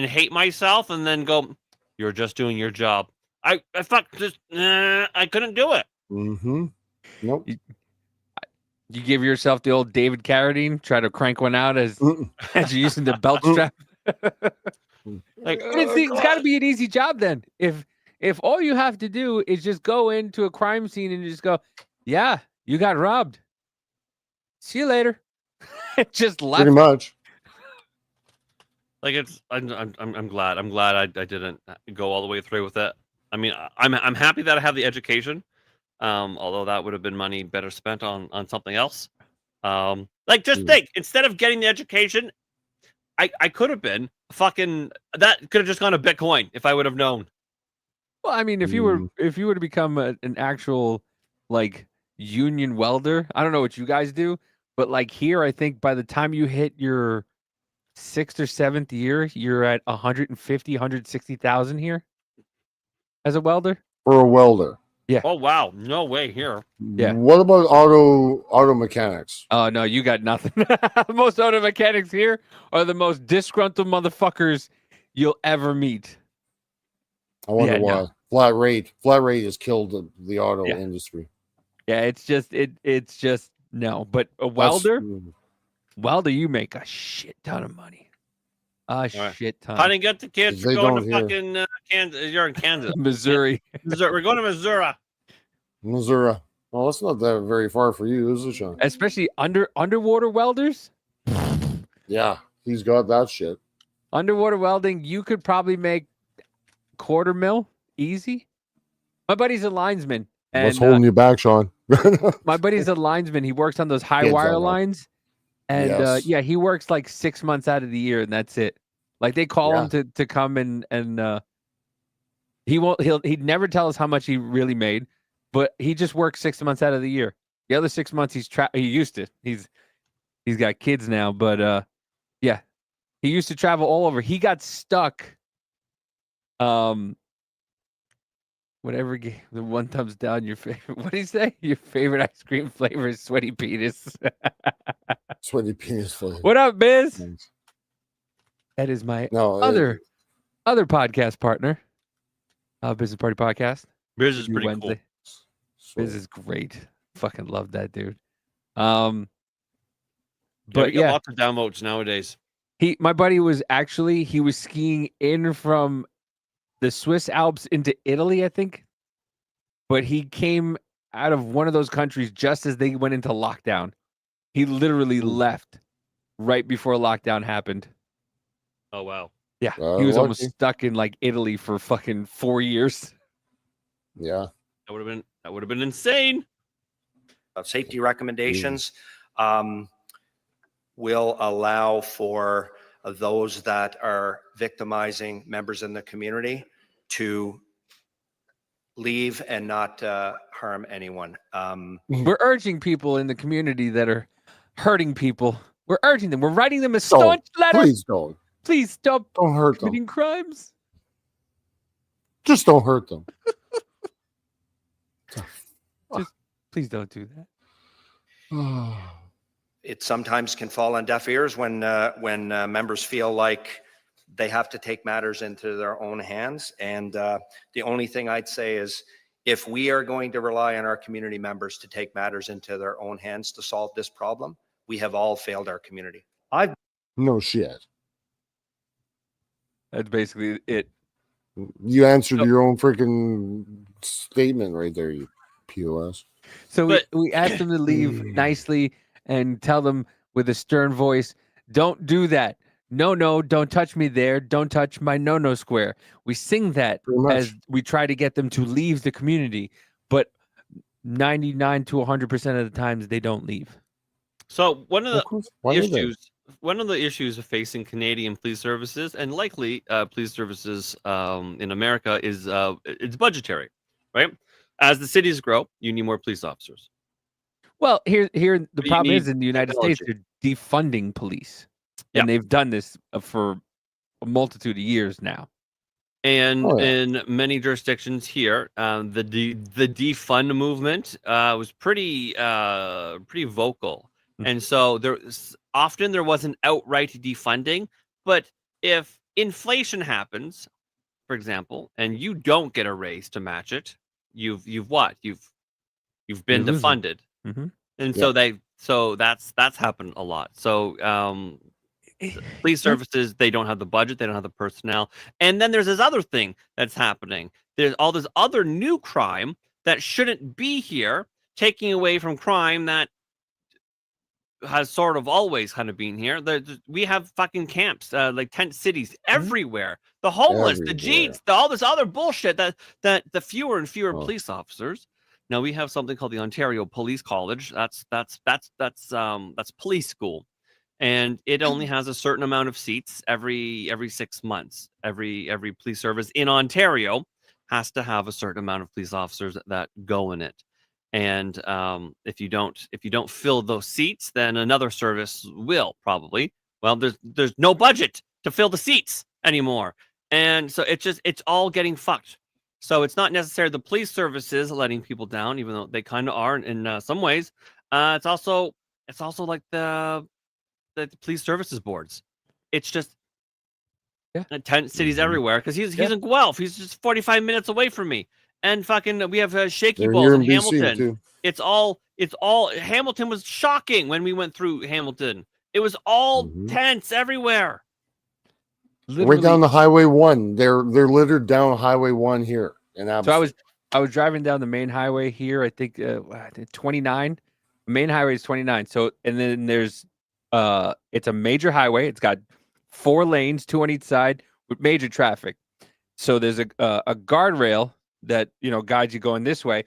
hate myself and then go, "You're just doing your job." I fuck this. I couldn't do it. Mm-hmm. Nope. you give yourself the old David Carradine, try to crank one out as Mm-mm. as you're using the belt strap. Like, It's got to be an easy job then. If all you have to do is just go into a crime scene and just go, yeah, you got robbed. See you later. Just left. Pretty much. like I'm glad. I'm glad I didn't go all the way through with it. I mean, I'm happy that I have the education. Although that would have been money better spent on something else. Like just think, instead of getting the education, I could have been fucking that could have just gone to Bitcoin if I would have known. Well, I mean, if you were to become an actual like union welder. I don't know what you guys do, but like here, I think by the time you hit your 6th or 7th year, you're at 150, 160,000 here as a welder. For a welder. Oh wow, no way here. Yeah. What about auto mechanics? Oh no, you got nothing. Most auto mechanics here are the most disgruntled motherfuckers you'll ever meet. I wonder Yeah, why. no. Flat rate has killed the auto Yeah. industry. Yeah, it's just no. But a welder, you make a shit ton of money. A shit ton. How do you get the kids? They We're going don't to hear. fucking Kansas. You're in Kansas. Missouri. We're going to Missouri. Missouri. Well, that's not that very far for you, is it, Sean? Especially underwater welders. Yeah, he's got that shit. Underwater welding, you could probably make $250,000 easy. My buddy's a linesman. And What's holding you back, Sean? my buddy's a linesman. He works on those high Kids, I wire know. lines. And Yes. yeah, he works like 6 months out of the year, and that's it. Like they call him to come and he'd never tell us how much he really made, but he just works 6 months out of the year. The other 6 months he used to. He's got kids now, but yeah. He used to travel all over. He got stuck. Whatever the one thumbs down your favorite. What do you say? Your favorite ice cream flavor is sweaty penis. Sweaty penis flavor. What up, Biz? Thanks. That is my No, other podcast partner. Business Party Podcast. Biz is Every pretty Wednesday. cool. Biz is great. Fucking love that dude. Yeah, we But get yeah, lots of downvotes nowadays. my buddy was skiing in from the Swiss Alps into Italy, I think. But he came out of one of those countries just as they went into lockdown. He literally left right before lockdown happened. Oh wow. Yeah, he was almost lucky. stuck in like Italy for fucking 4 years. Yeah. That would have been insane. Safety recommendations will allow for those that are victimizing members in the community to leave and not harm anyone. We're urging people in the community that are hurting people. We're urging them. We're writing them a staunch letter. Please don't. Please stop Don't hurt them. committing crimes. Just don't hurt them. Please don't do that. It sometimes can fall on deaf ears when members feel like they have to take matters into their own hands. And the only thing I'd say is, if we are going to rely on our community members to take matters into their own hands to solve this problem, we have all failed our community. No shit. That's basically it. You answered your own freaking statement right there, you POS. So But- we asked them to leave nicely and tell them with a stern voice, don't do that. No, don't touch me there. Don't touch my no square. We sing that Pretty much. as we try to get them to leave the community, but 99 to 100% of the times they don't leave. So one of the Of course. Why would they? one of the issues of facing Canadian police services and likely police services in America is it's budgetary, right? As the cities grow, you need more police officers. Well, here the But you problem is need in the United States, technology. they're defunding police. Yeah. And they've done this for a multitude of years now. And Oh, yeah. in many jurisdictions here, the defund movement was pretty vocal, and so there wasn't outright defunding. But if inflation happens, for example, and you don't get a raise to match it, you've been You're losing. defunded, Mhm. and Yeah. so that's happened a lot. So police services, they don't have the budget, they don't have the personnel, and then there's this other thing that's happening. There's all this other new crime that shouldn't be here, taking away from crime that has sort of always kind of been here. We have fucking camps, like tent cities everywhere. The homeless, the Everywhere. Jeets, all this other bullshit. That the fewer and fewer Oh. police officers. Now we have something called the Ontario Police College. That's police school, and it only has a certain amount of seats every 6 months. Every police service in Ontario has to have a certain amount of police officers that go in it. And if you don't fill those seats, then another service will probably. Well, there's no budget to fill the seats anymore, and so it's all getting fucked. So it's not necessarily the police services letting people down, even though they kind of are in some ways. It's also like the police services boards. It's just tent cities everywhere because he's in Guelph. He's just 45 minutes away from me, and fucking we have shaky They're balls here in in BC Hamilton. too. It's all Hamilton was shocking when we went through Hamilton. It was all tents everywhere. Right down the Highway 1. They're littered down Highway 1 here. And So I was driving down the main highway here. I think 29. Main highway is 29. So and then there's it's a major highway. It's got 4 lanes, 2 on each side with major traffic. So there's a guardrail that guides you going this way,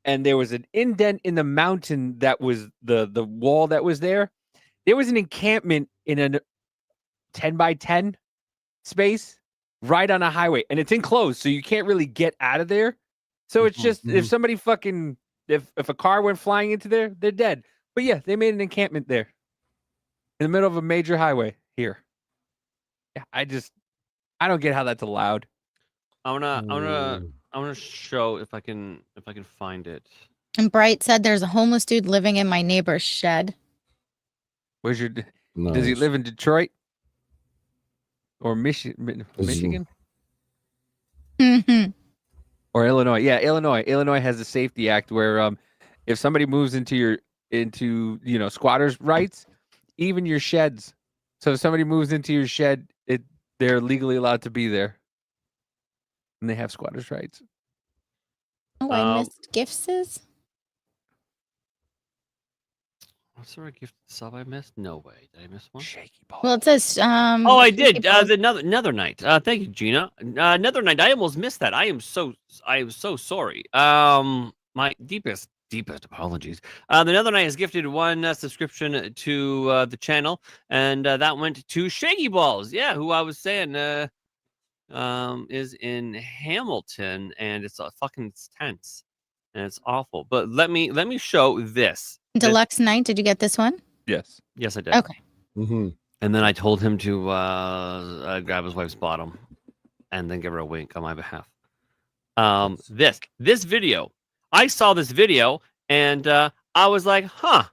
and there was an indent in the mountain that was the wall that was there. There was an encampment in a 10 by 10 space right on a highway, and it's enclosed, so you can't really get out of there. So it's just if somebody fucking if a car went flying into there, they're dead. But yeah, they made an encampment there in the middle of a major highway here. Yeah, I don't get how that's allowed. I wanna show if I can find it. And Bright said there's a homeless dude living in my neighbor's shed. Where's your? Does he live in Detroit or Michigan? Or Illinois? Yeah, Illinois. Illinois has a safety act where if somebody moves into squatters' rights, even your sheds. So if somebody moves into your shed, they're legally allowed to be there, and they have squatters' rights. Oh, I missed gifts. What sort of gift sub I missed? No way. Did I miss one? Shaky ball. Well, it says Oh, I did. The Nether Knight. Thank you, Gina. Nether Knight. I almost missed that. I am so sorry. My deepest apologies. The Nether Knight has gifted 1 subscription to the channel, and that went to Shaky Balls. Yeah, who I was saying is in Hamilton, and it's tense, and it's awful. But let me show this. Deluxe Night. Did you get this one? Yes, I did. Okay. And then I told him to grab his wife's bottom, and then give her a wink on my behalf. This video, I saw this video, and I was like, huh,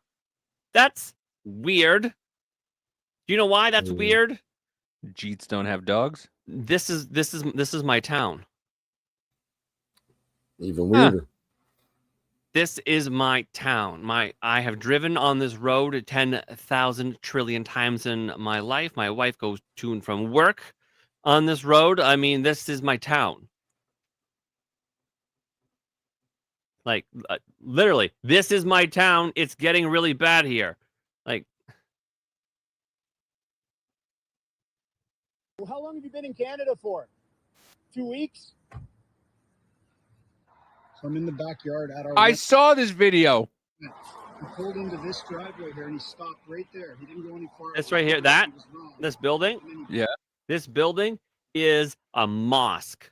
that's weird. Do you know why that's weird? Jeets don't have dogs. This is my town. Even weirder. This is my town. I have driven on this road 10,000 trillion times in my life. My wife goes to and from work on this road. I mean, this is my town. Like, literally, this is my town. It's getting really bad here. Like, how long have you been in Canada for? 2 weeks? So I'm in the backyard at our. I saw this video. He pulled into this driveway here and he stopped right there. He didn't go any farther. this right here, this building, Yeah. This building is a mosque.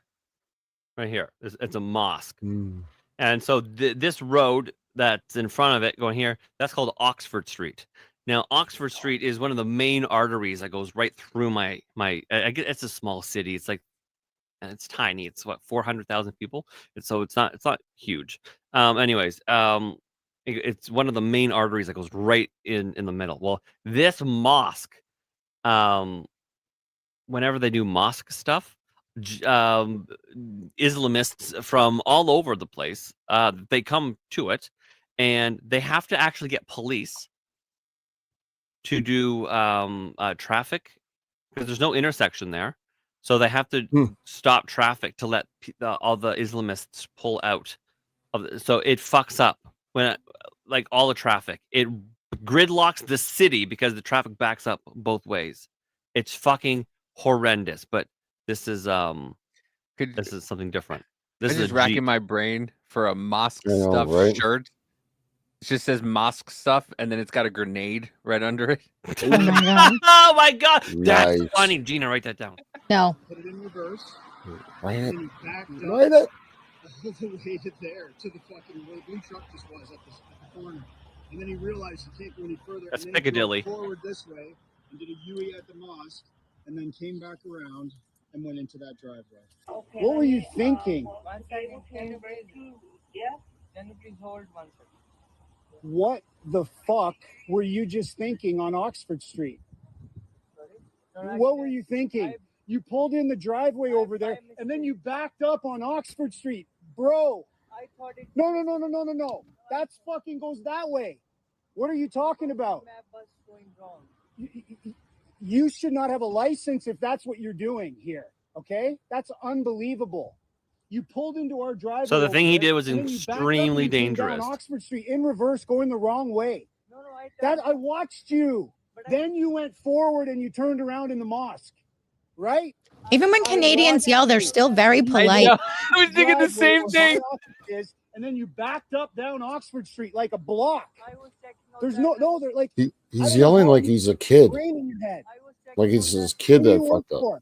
Right here, it's a mosque. And so this road that's in front of it going here, that's called Oxford Street. Now, Oxford Street is one of the main arteries that goes right through my. It's a small city. It's like, and it's tiny. It's what 400,000 people. So it's not huge. Anyways, it's one of the main arteries that goes right in the middle. Well, this mosque, whenever they do mosque stuff, Islamists from all over the place, they come to it, and they have to actually get police to do traffic because there's no intersection there. So they have to stop traffic to let all the Islamists pull out of it. So it fucks up when like all the traffic. It gridlocks the city because the traffic backs up both ways. It's fucking horrendous. But this is something different. This I'm is just racking my brain for a mosque I know, stuff right? shirt. It just says mosque stuff, and then it's got a grenade right under it. Oh my god. Oh my god, that's Nice. funny. Gina, write that down. No. Put it in reverse. Right And it. then he backed up. Right it. all the way to there, to the fucking where the blue truck just was at the corner. And then he realized he can't go any further. That's and then Piccadilly. He drove forward this way and did a U-E at the mosque, and then came back around and went into that driveway. Okay, what were you thinking? One second. Can you please hold 1 second? What the fuck were you just thinking on Oxford Street? What were you thinking? You pulled in the driveway over there, and then you backed up on Oxford Street, bro. I thought it. No. That's fucking goes that way. What are you talking about? Map was going wrong. You should not have a license if that's what you're doing here. Okay, that's unbelievable. You pulled into our driveway. So the thing he over there, did was and then you backed up extremely and you came dangerous. Down Oxford Street in reverse, going the wrong way. No, I watched you. Then you went forward and you turned around in the mosque, right? Even when Canadians yell, they're still very polite. I was thinking the same thing. And then you backed up down Oxford Street like a block. I was checking out There's that no, they're like He's yelling like he's a kid, brain in your head. I was checking like out it's that- his kid Who do that you work fucked up. for?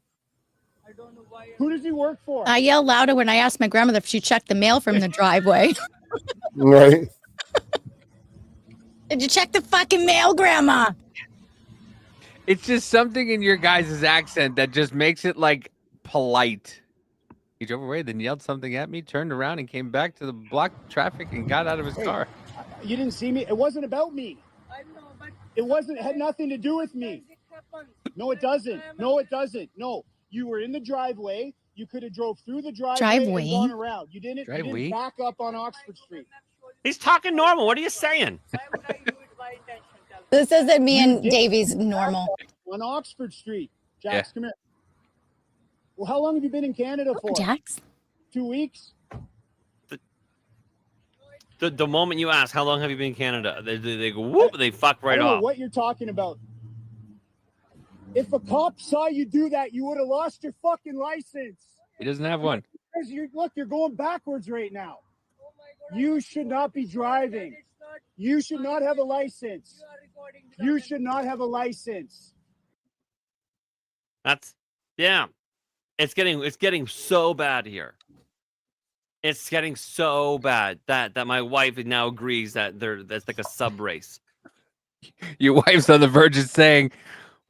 I don't know why. Who does he work for? I yell louder when I ask my grandmother if she checked the mail from the driveway. Right? Did you check the fucking mail, Grandma? It's just something in your guys' accent that just makes it like polite. He drove away, then yelled something at me, turned around, and came back to the blocked traffic and got out of his car. You didn't see me. It wasn't about me. I know, but It had nothing to do with me. it happens. No, it doesn't. No, it doesn't. No, you were in the driveway. You could have drove through the driveway Driveway? and gone around. You didn't Driveway? back up on Oxford Street. He's talking normal. What are you saying? Why would I do it by intention? Tell me. This isn't me and did. Davey's normal. On Oxford Street. Jax, come here. Well, how long have you been in Canada for? Jax? 2 weeks? The moment you ask, how long have you been in Canada? They go, whoop, they fuck I right don't know off. what you're talking about. If a cop saw you do that, you would have lost your fucking license. He doesn't have one. Because you're going backwards right now. Oh my God, You should not be driving. it's not. You should not have a license. You are recording. You without should not have a license. That's It's getting so bad here. It's getting so bad that my wife now agrees that that's like a sub race. Your wife's on the verge of saying,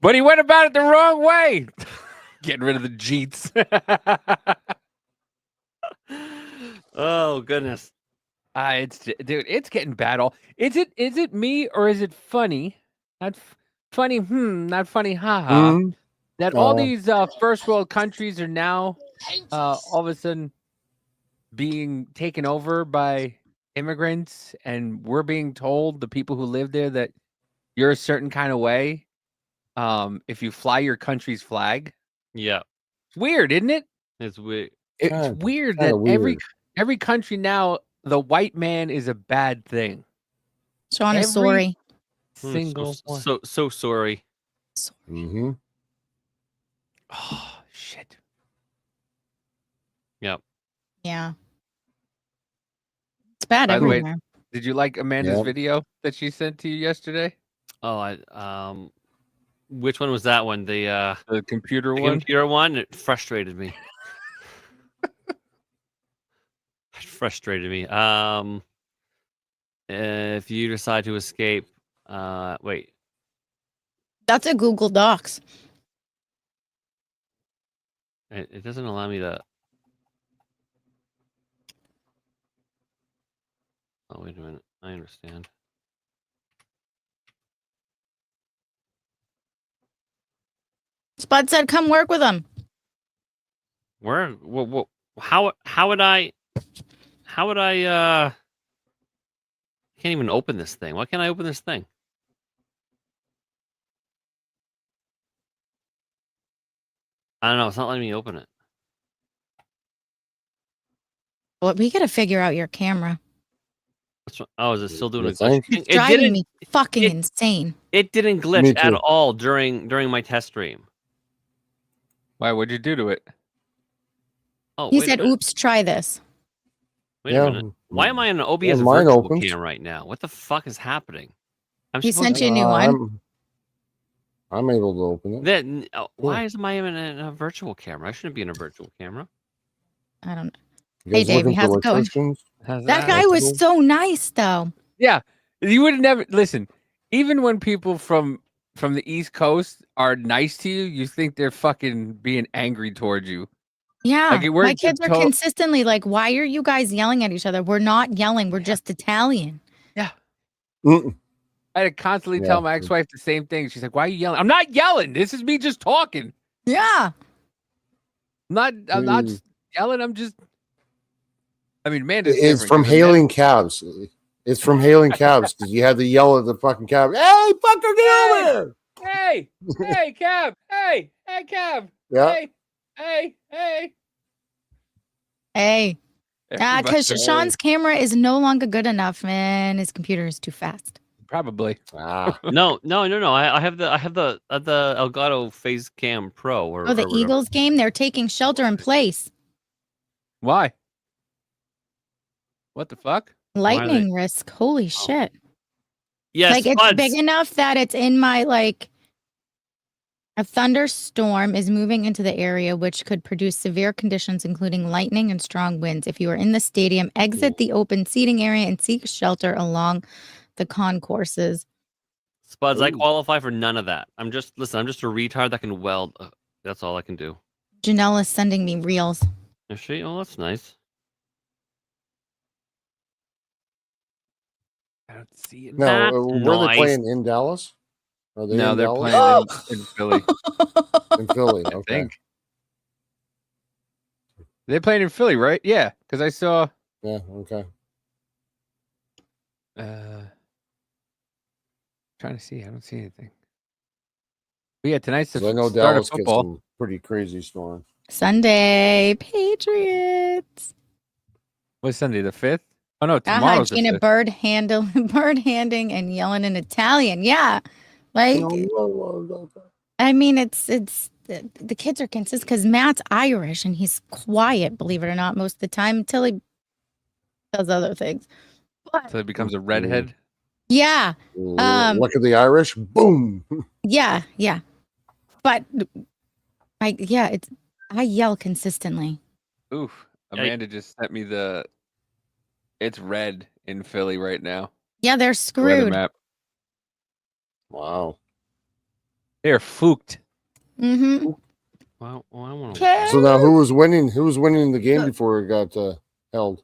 but he went about it the wrong way. Getting rid of the Jeets. Oh goodness. It's getting bad. Is it me or is it funny? Not funny. Not funny. Haha. Mhm. That all Oh. these first world countries are now all of a sudden being taken over by immigrants, and we're being told, the people who live there, that you're a certain kind of way if you fly your country's flag. Yeah, It's weird, isn't it? it's weird. It's Yeah, weird kinda that weird. every country now, the white man is a bad thing. Sean is Every- sorry. Single one. So sorry. Mm-hmm. Oh shit. Yep. Yeah. It's bad By the way, everywhere. Did you like Amanda's Yep. video that she sent to you yesterday? Oh, which one was that one? The The the one? computer one? It frustrated me. It frustrated me. If you decide to escape, wait. That's a Google Docs. It doesn't allow me to. Oh, wait a minute. I understand. Spud said, come work with him. Where? How would I? Can't even open this thing. Why can't I open this thing? I don't know. It's not letting me open it. Well, we got to figure out your camera. Oh, is it still doing You a glitch? think? It's It driving didn't. me fucking it- insane. It didn't Me glitch at too. all during my test stream. Why? What'd you do to it? Oh, He wait a said, minute. oops, try this. Wait a minute. Why am I in an OBS mine virtual opens. cam right now? What the fuck is happening? I'm He supposed sent to- you a new one. I'm able to open it. Why is I in a virtual camera? I shouldn't be in a virtual camera. I don't know. You Hey, guys Davey, looking for how's it going? electricians? How's That guy That's was cool. so nice, though. Yeah, you would never listen. Even when people from the East Coast are nice to you, you think they're fucking being angry towards you. Yeah. Like, My kids are to- consistently like, why are you guys yelling at each other? We're not yelling. We're just Italian. Yeah. Mm-mm. I had to constantly Yeah. tell my ex-wife the same thing. She's like, "Why are you yelling?" I'm not yelling. This is me just talking. Yeah. I'm not yelling. I'm just. I mean, Amanda's It's different. from 'cause Amanda- hailing cabs. It's from hailing cabs because you had to yell at the fucking cab. Hey, fucker, get over here! Hey, hey, cab. Hey, cab. Yeah. Hey. Hey. Everybody- Because Sean's camera is no longer good enough, man. His computer is too fast. Probably. Ah, No. I have the Elgato Phase Cam Pro. Or, Oh, the or whatever. Eagles game? They're taking shelter in place. Why? What the fuck? Lightning risk. Holy shit. Yes, Like, it's Spuds. big enough that it's in my, like, a thunderstorm is moving into the area, which could produce severe conditions, including lightning and strong winds. If you are in the stadium, exit the open seating area and seek shelter along the concourses. Spuds, I Ooh. qualify for none of that. I'm just a retard that can weld. That's all I can do. Janelle is sending me reels. Is she? Oh, that's nice. I don't see it. now, That's were they nice. playing in Dallas? Are they No, in they're Dallas? playing in Philly. In Philly. I Okay. think they're playing in Philly, right? Yeah, because I saw. Yeah. Okay. Trying to see. I don't see anything. But yeah, tonight's the 'Cause I know start Dallas of gets football. some pretty crazy storm. Sunday, Patriots. What's Sunday, the 5th? Oh no, Aha, tomorrow's the Gina 5th. bird handing and yelling in Italian. Yeah. Like, I mean, it's the kids are consistent because Matt's Irish and he's quiet, believe it or not, most of the time until he does other things. But So it becomes a redhead. yeah, Look at the Irish. Boom. yeah. But I yell consistently. Oof. Yeah. Amanda just sent me the. It's red in Philly right now. Yeah, they're The weather screwed. map. Wow. They're fooked. Mm-hmm. Well, I want Okay. So now, who was winning? Who was winning the game before it got held?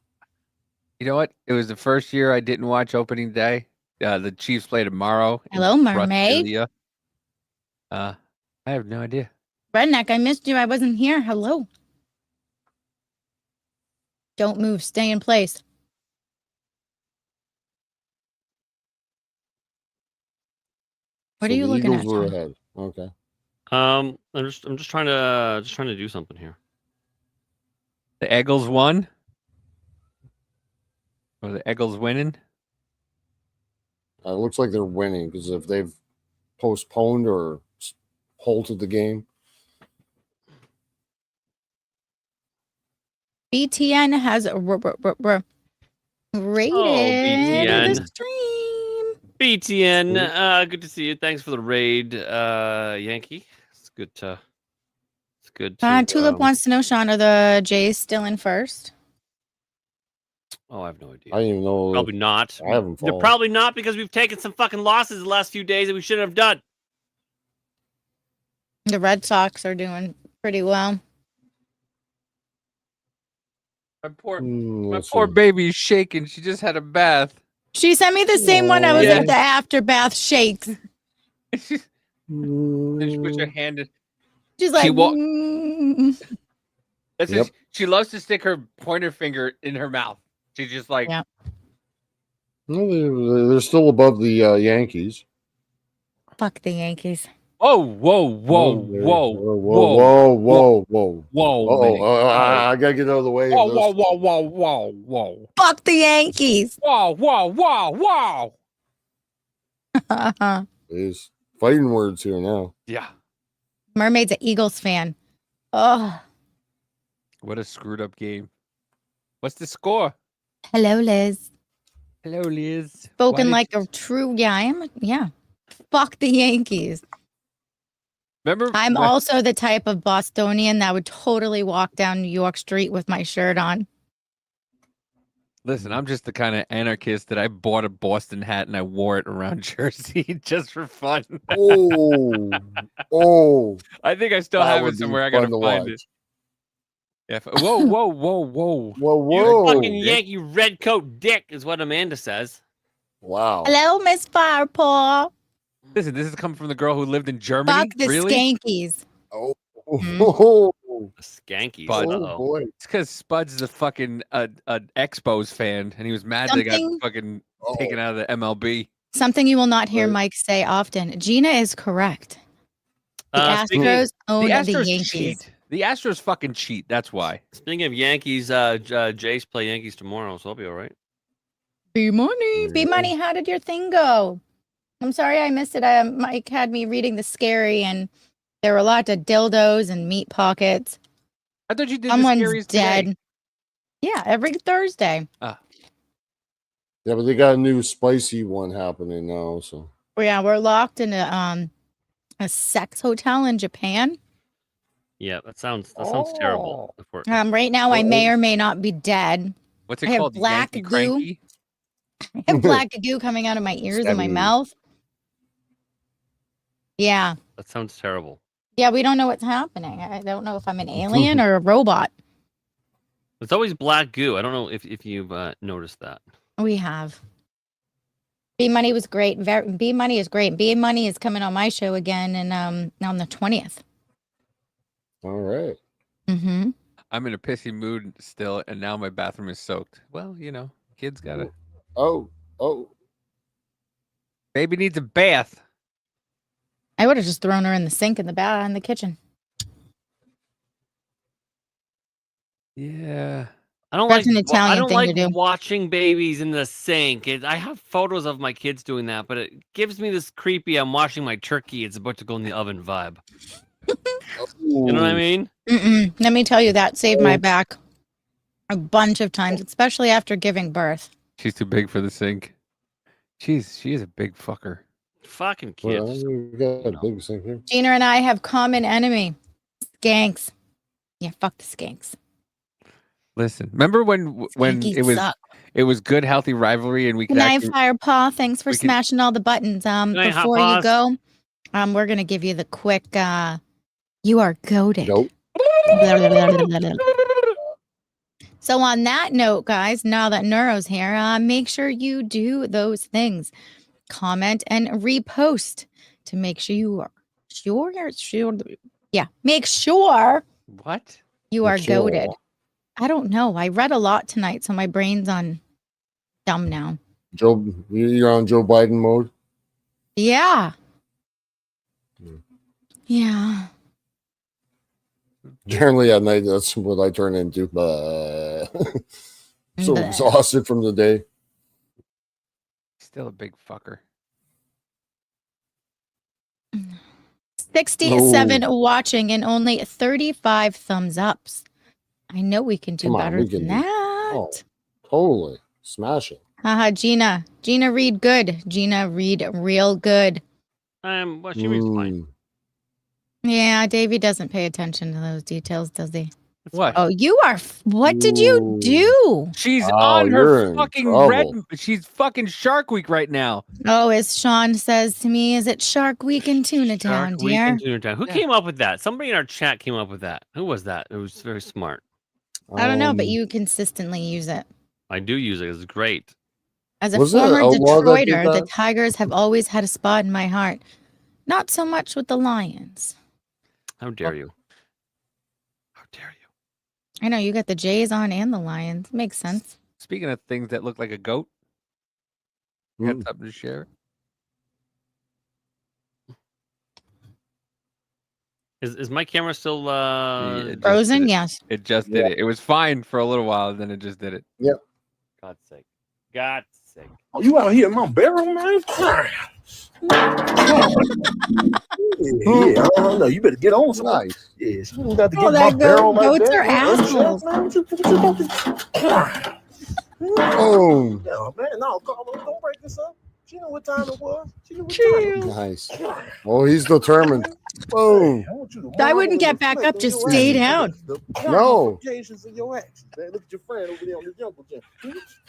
You know what? It was the first year I didn't watch opening day. The Chiefs play tomorrow. in Hello, mermaid. Brasilia. I have no idea. Redneck, I missed you. I wasn't here. Hello. Don't move. Stay in place. What So are you the looking Eagles at, were Sean? ahead. Okay. I'm just trying to do something here. The Eagles won. Or the Eagles winning? It looks like they're winning because if they've postponed or halted the game, BTN has rated BTN. the stream. BTN, good to see you. Thanks for the raid, Yankee. It's good to. Tulip wants to know, Sean, are the Jays still in first? Oh, I have no idea. I didn't even know. Probably not. I haven't They're followed. probably not because we've taken some fucking losses the last few days that we shouldn't have done. The Red Sox are doing pretty well. My poor Let's poor see. baby is shaking. She just had a bath. She sent me the same one. I was Yeah. like, the afterbath shakes. And she puts her hand in. She's like, She wa- "Mm." That's Yep. She loves to stick her pointer finger in her mouth. She's just like, Yeah. No, they're still above the Yankees. Fuck the Yankees. whoa, whoa, whoa, Oh, whoa, whoa, whoa, whoa, whoa. whoa, Oh, Minnie. I gotta get out of the way. Whoa, of whoa, this. whoa, whoa, whoa, whoa, Fuck the Yankees. whoa, whoa, whoa, whoa. There's fighting words here now. Yeah. Mermaid's an Eagles fan. Oh, What a screwed up game. What's the score? hello, Liz. Hello, Liz. Spoken like a true. Yeah, I am. Yeah. Fuck the Yankees. Remember? I'm also the type of Bostonian that would totally walk down New York Street with my shirt on. Listen, I'm just the kind of anarchist that I bought a Boston hat and I wore it around Jersey just for fun. Oh, I think I still that have it would be somewhere. I gotta fun to find watch. it. Yeah. Whoa. Whoa, You whoa! fucking Yankee red coat dick is what Amanda says. Wow. Hello, Miss Firepaw. Listen, this is coming from the girl who lived in Germany. Fuck the Really? skankies. Oh, Hmm? The skankies. Bud. oh Uh-oh. boy. It's because Spud's a fucking Expos fan, and he was mad they got Something- fucking Oh. taken out of the MLB. Something you will not hear Right. Mike say often. Gina is correct. The Speaking- Astros own The the Astros Yankees. cheat. The Astros fucking cheat. That's why. Speaking of Yankees, Jace play Yankees tomorrow, so I'll be all right. B Money. B Yeah. Money, how did your thing go? I'm sorry I missed it. Mike had me reading the scary, and there were lots of dildos and meat pockets. I thought you did Someone's the series dead. today. Yeah, every Thursday. Yeah, but they got a new spicy one happening now. So Yeah, we're locked in a sex hotel in Japan. Yeah, that sounds terrible. If we're- Right now, I Oh, may oh. or may not be dead. What's it I have called? black Yankee goo. Cranky? I have black goo coming out of my ears and my Stabby. mouth. Yeah. that sounds terrible. Yeah, we don't know what's happening. I don't know if I'm an alien or a robot. It's always black goo. I don't know if you've noticed that. We have. B Money was great. B Money is great. B Money is coming on my show again and on the 20th. all right. Mm-hmm. I'm in a pissy mood still, and now my bathroom is soaked. Well, kids gotta. Oh, Baby needs a bath. I would have just thrown her in the sink in the kitchen. Yeah. I don't That's like. an Italian I don't thing to like do. watching babies in the sink. I have photos of my kids doing that, but it gives me this creepy. I'm washing my turkey. It's about to go in the oven vibe. You know what I mean? Let me tell you, that saved my back a bunch of times, especially after giving birth. She's too big for the sink. She is a big fucker. Fucking Well, kids. we got a No. big thing here. Gina and I have common enemy. Skanks. Yeah, fuck the skanks. Listen, remember when Skankies suck. it was good, healthy rivalry, and we Good could night, actually, Firepaw. Thanks for we could- smashing all the buttons. night, Hot Before you Paws. go, we're gonna give you the quick. You are goated. Nope. So on that note, guys, now that Neuro's here, make sure you do those things. Comment and repost to make sure you are sure. Yeah, make sure what? you are Sure. goated. I don't know. I read a lot tonight, so my brain's on dumb now. You're on Joe Biden mode. Yeah. Hmm. Yeah. Generally at night, that's what I turn into. So Bleh. exhausted from the day. Still a big fucker. 67 watching and only 35 thumbs ups. I know we can do Come on, better we can than do- that. Oh, totally. Smash it. Haha, Gina. Gina read good. Gina read real good. Well, she reads fine. Mm. Yeah, Davey doesn't pay attention to those details, does he? What? Oh, you are. What did you Ooh. do? She's Oh, on you're her in fucking trouble. She's fucking Shark Week right now. Oh, as Sean says to me, is it Shark Week in Tuna Town, Shark Week dear? in Tuna Town. Who Yeah. came up with that? Somebody in our chat came up with that. Who was that? It was very smart. I don't know, but Um, you consistently use it. I do use it. It's great. As a Was it former Outlaw that did Detroiter, the that? Tigers have always had a spot in my heart. Not so much with the Lions. How dare you? How dare you? I know you got the Jays on and the Lions. Makes sense. Speaking of things that look like a goat, you got Mm. something to share? Is my camera still Yeah, it just Frozen, did it. yes. It just did it. It was fine for a little while, and then it just did it. God's sake. God's sake. Oh, you out here in Mount Barrow, man? Yeah, I don't know. You better get on some. Nice. Yeah, you got to Oh, get that Mount Barrow like goats that. are assholes. Oh, Yeah, man, no, don't break this up. She knew what time it was. She knew what time it was. Nice. Oh, he's determined. Boom. I wouldn't get back up, just stay down. No. Ramifications of your actions, man. Look at your friend over there on the jungle gym.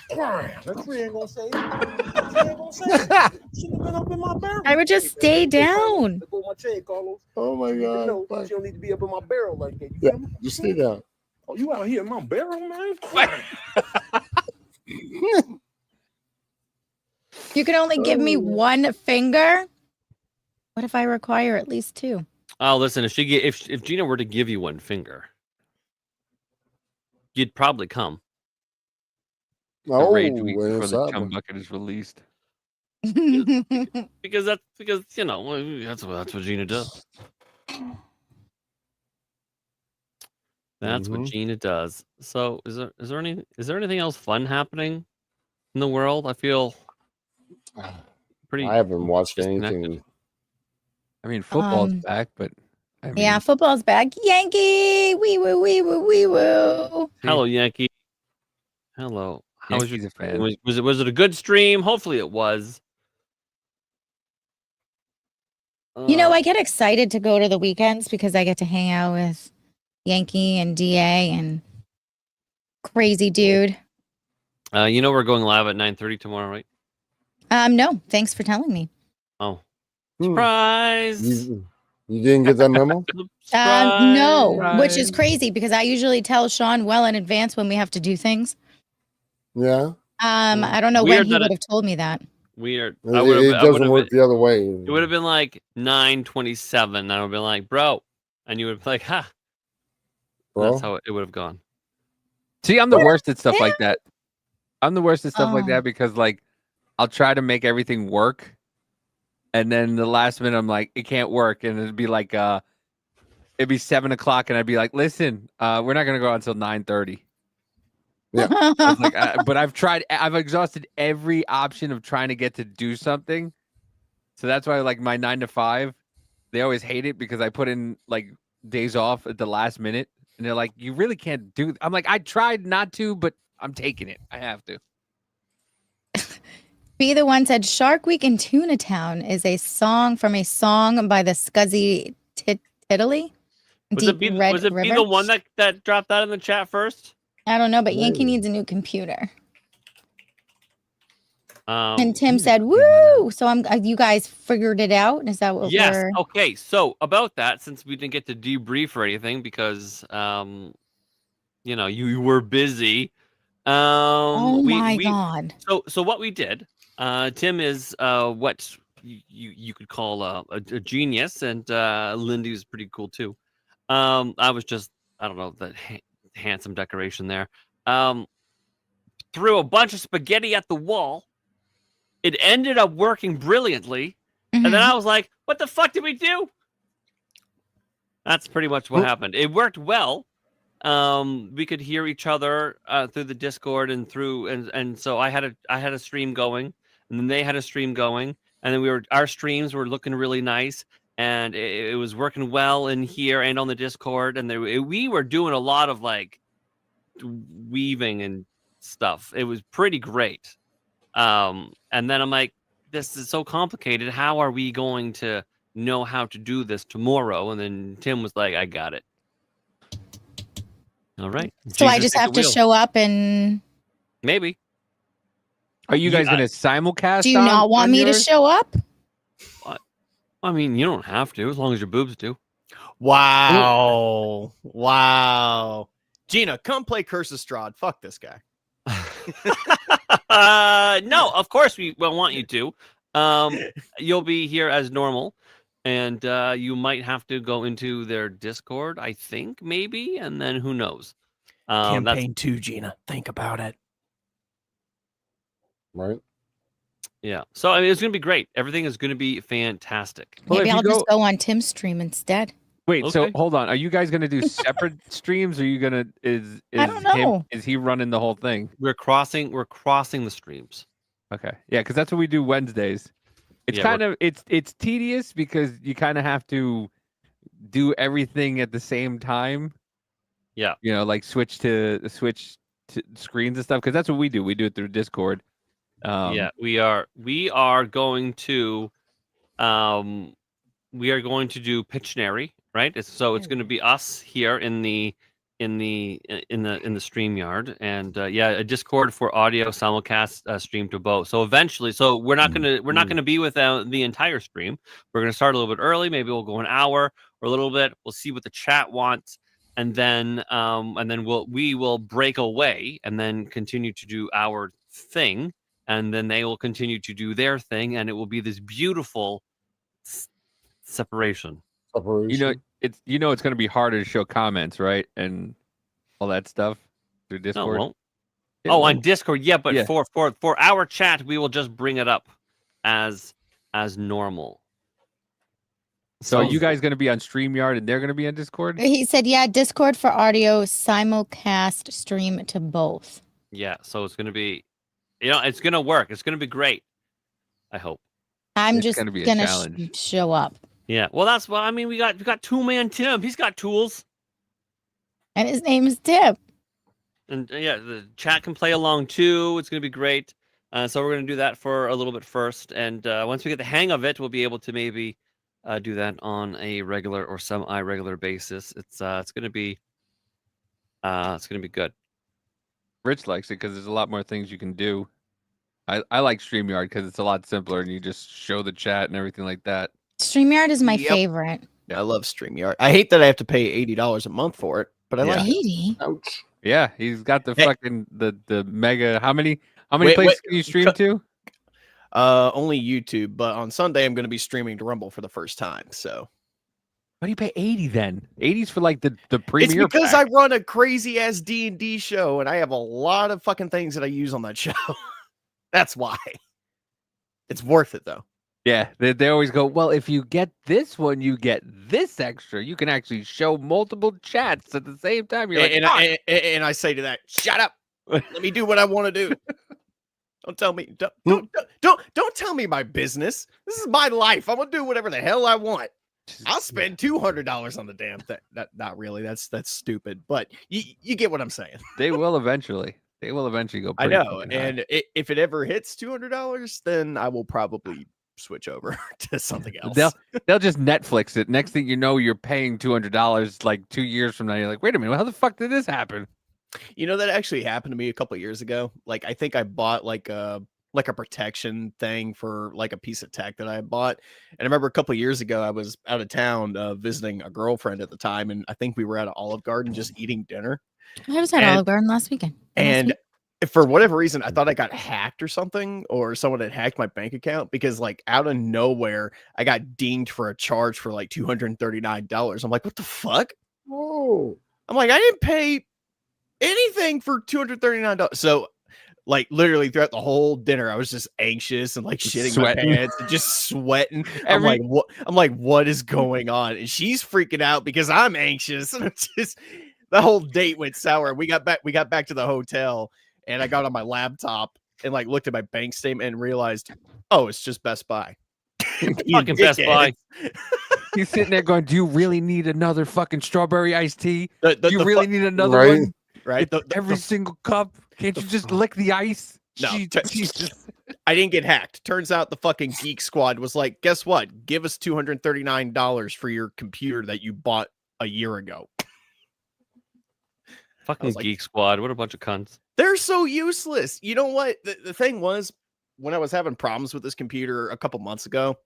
That tree ain't gonna say it. That tree ain't gonna say it. She have been up in my barrel. I would just stay down. Let go of my chain, Carlos. Oh my God. No, Fuck. she don't need to be up in my barrel like that. You Yeah, feel me? just stay down. Oh, you out here in my barrel, man? You can only give me one finger. What if I require at least two? Oh, listen, if Gina were to give you one finger, you'd probably come. The Oh, rage week when before it's the up. chum bucket is released. Because you know that's what Gina does. That's what Mhm. Gina does. So is there anything else fun happening in the world? I feel pretty. I haven't watched disconnected. anything. I mean, football's back, but I mean, Yeah, football's back. Yankee, wee woo, wee woo, wee woo. Hello, Yankee. Hello. How was your? Yankees a fan. Was it a good stream? Hopefully, it was. You know, I get excited to go to the weekends because I get to hang out with Yankee and DA and crazy dude. You know we're going live at 9:30 tomorrow, right? No, thanks for telling me. Oh, Hmm. surprise! You didn't get that memo? No, which is crazy because I usually tell Sean well in advance when we have to do things. Yeah. I don't know Weird when he that would have told me that. Weird. It doesn't work the other way. It would have been like 9:27. And I would have been like, bro. And you would be like, ha. Bro? That's how it would have gone. See, I'm the worst at stuff like that. I'm the worst at stuff like Oh. that because, like, I'll try to make everything work, and then the last minute I'm like, it can't work, and it'd be like, it'd be 7 o'clock, and I'd be like, listen, we're not gonna go out until 9:30. Yeah. I was like, but I've exhausted every option of trying to get to do something, so that's why, like, my 9 to 5, they always hate it because I put in like days off at the last minute, and they're like, you really can't do. I'm like, I tried not to, but I'm taking it. I have to. Be the One said Shark Week in Tuna Town is a song by the Scuzzy Tiddly. Was it be the one that dropped that in the chat first? I don't know, but Yankee Ooh. needs a new computer. Hmm. And Tim said, "Woo!" So you guys figured it out. Is that what Yes. we're? Okay. So about that, since we didn't get to debrief or anything because you know, you were busy. Oh my God. So what we did, Tim is what you could call a genius, and Lindy was pretty cool too. I was just, I don't know, the handsome decoration there. Threw a bunch of spaghetti at the wall. It ended up working brilliantly. And then I was like, what the fuck did we do? That's pretty much what happened. It worked well. We could hear each other through the Discord and through, and so I had a stream going, and then they had a stream going, and then our streams were looking really nice, and it was working well in here and on the Discord, and we were doing a lot of like weaving and stuff. It was pretty great. And then I'm like, this is so complicated. How are we going to know how to do this tomorrow? And then Tim was like, I got it. All right. So I just have to show up and maybe. Are you guys going to simulcast? Do you not want me to show up? I mean, you don't have to, as long as your boobs do. Wow. Wow. Gina, come play Curse of Strahd. Fuck this guy. No, of course we will want you to. You'll be here as normal, and you might have to go into their Discord, I think, maybe, and then who knows. Campaign 2, Gina. Think about it. Right. Yeah. So I mean, it's going to be great. Everything is going to be fantastic. Maybe I'll just go on Tim's stream instead. Wait, so hold on. Are you guys going to do separate streams? Or are you going to I don't know. Is he running the whole thing? We're crossing the streams. Okay. Yeah, because that's what we do Wednesdays. It's kind of it's tedious because you kind of have to do everything at the same time. Yeah. You know, like switch to screens and stuff, because that's what we do. We do it through Discord. Yeah, we are going to do Pictionary, right? It's going to be us here in the StreamYard, and a Discord for audio simulcast stream to both. So eventually, we're not gonna be with the entire stream. We're gonna start a little bit early. Maybe we'll go an hour or a little bit. We'll see what the chat wants, and then we will break away and then continue to do our thing, and then they will continue to do their thing, and it will be this beautiful separation. It's it's going to be harder to show comments, right, and all that stuff through Discord. No, it won't. It On won't. Discord, yeah, but for our chat, we will just bring it up as normal. So are you guys going to be on StreamYard and they're going to be on Discord? He said, yeah, Discord for audio simulcast stream to both. Yeah, so it's going to be, it's going to work. It's going to be great. I hope. I'm It's just gonna be a going to challenge. show up. Yeah, well, that's what I mean. We got 2-man Tim. He's got tools, And his name is Tip. and the chat can play along too. It's going to be great. So we're going to do that for a little bit first, and once we get the hang of it, we'll be able to maybe do that on a regular or semi-regular basis. It's going to be good. Rich likes it because there's a lot more things you can do. I like StreamYard because it's a lot simpler and you just show the chat and everything like that. StreamYard is my favorite. I love StreamYard. I hate that I have to pay $80 a month for it, but I like it. 80? Ouch. Yeah, he's got the Hey. fucking the mega. How many Wait, places wait, can you stream to? Only YouTube, but on Sunday I'm going to be streaming to Rumble for the first time. So Why do you pay 80 then? 80's for like the it's premiere. because pack. I run a crazy ass D&D show, and I have a lot of fucking things that I use on that show. That's why. It's worth it though. Yeah, they always go, well, if you get this one, you get this extra. You can actually show multiple chats at the same time. You're like, And I say to that, shut up. Let me do what I want to do. Don't tell me. Don't tell me my business. This is my life. I'm gonna do whatever the hell I want. I'll spend $200 on the damn thing. Not really. That's stupid. But you get what I'm saying. They will eventually. They will eventually go. I pretty know. fucking high. And if it ever hits $200, then I will probably switch over to something else. They'll just Netflix it. Next thing you know, you're paying $200 like 2 years from now. You're like, wait a minute, how the fuck did this happen? You know, that actually happened to me a couple of years ago. Like, I think I bought like a protection thing for like a piece of tech that I had bought. And I remember a couple of years ago, I was out of town visiting a girlfriend at the time. And I think we were at an Olive Garden just eating dinner. I was at Olive Garden last weekend. And for whatever reason, I thought I got hacked or something, or someone had hacked my bank account, because like out of nowhere, I got dinged for a charge for like $239. I'm like, what the fuck? Oh. I'm like, I didn't pay anything for $239. So like literally throughout the whole dinner, I was just anxious and like shitting Sweating. my pants and just sweating. I'm like, what is going on? And she's freaking out because I'm anxious. And it's just, the whole date went sour. We got back to the hotel, and I got on my laptop and like looked at my bank statement and realized, oh, it's just Best Buy. Fucking Best Buy. He's sitting there going, do you really need another fucking strawberry iced tea? Do you really need another Right. one? Right? Every single cup? Can't you just lick the ice? No, Jesus. I didn't get hacked. Turns out the fucking Geek Squad was like, guess what? Give us $239 for your computer that you bought a year ago. Fucking like, Geek Squad. What a bunch of cunts. They're so useless. You know what? The thing was, when I was having problems with this computer a couple months ago,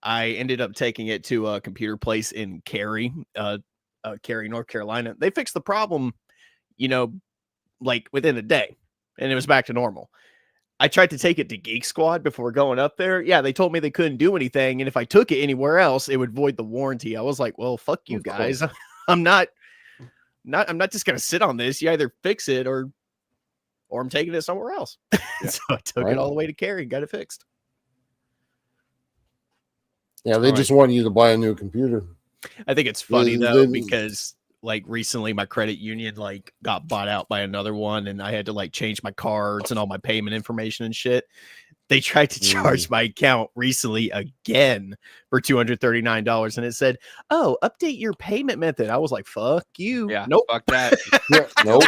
I ended up taking it to a computer place in Cary, North Carolina. They fixed the problem, like within a day, and it was back to normal. I tried to take it to Geek Squad before going up there. Yeah, they told me they couldn't do anything, and if I took it anywhere else, it would void the warranty. I was like, well, fuck you guys. I'm not just gonna sit on this. You either fix it or I'm taking it somewhere else. Yeah. So I took it all the way to Cary and got it fixed. Yeah, they just want you to buy a new computer. I think it's funny though, because like recently my credit union like got bought out by another one, and I had to like change my cards and all my payment information and shit. They tried to charge my account recently again for $239, and it said, "Oh, update your payment method." I was like, "Fuck you!" Yeah, nope, fuck that. Yeah, nope.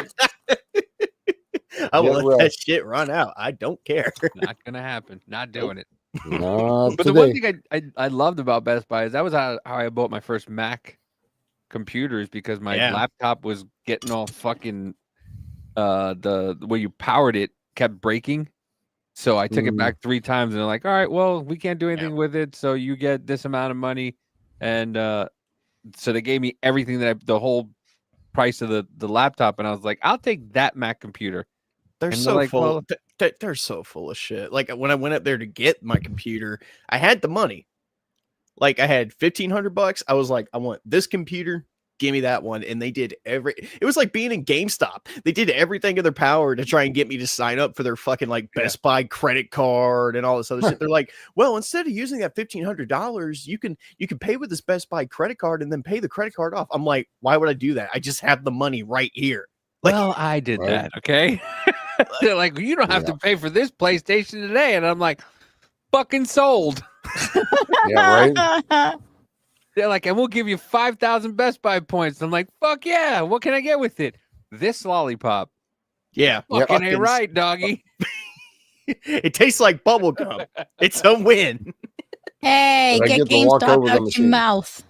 I will Get let that wrecked. shit run out. I don't care. Not gonna happen. Not doing it. Not But the one today. thing I loved about Best Buy is that was how I bought my first Mac computers, because my Yeah. laptop was getting all fucking the way you powered it kept breaking. So I took it back 3 times and they're like, all right, well, we can't do anything with it, so you get this amount of money. And so they gave me everything the whole price of the laptop, and I was like, I'll take that Mac computer. They're And they're so like, full. well, They're so full of shit. Like when I went up there to get my computer, I had the money. Like I had $1,500. I was like, I want this computer. Give me that one. And they did it was like being in GameStop. They did everything in their power to try and get me to sign up for their fucking like Best Buy credit card and all this other shit. They're like, well, instead of using that $1,500, you can pay with this Best Buy credit card and then pay the credit card off. I'm like, why would I do that? I just have the money right here. Like, well, I did Right. that, okay? They're like, you don't have to pay for this PlayStation today. And I'm like, fucking sold. Yeah, right. They're like, and we'll give you 5,000 Best Buy points. I'm like, fuck yeah. What can I get with it? This lollipop. yeah, Fucking ain't right, doggy. It tastes like bubble gum. It's a win. Hey, But I get get to walk GameStop over the out your machine. mouth.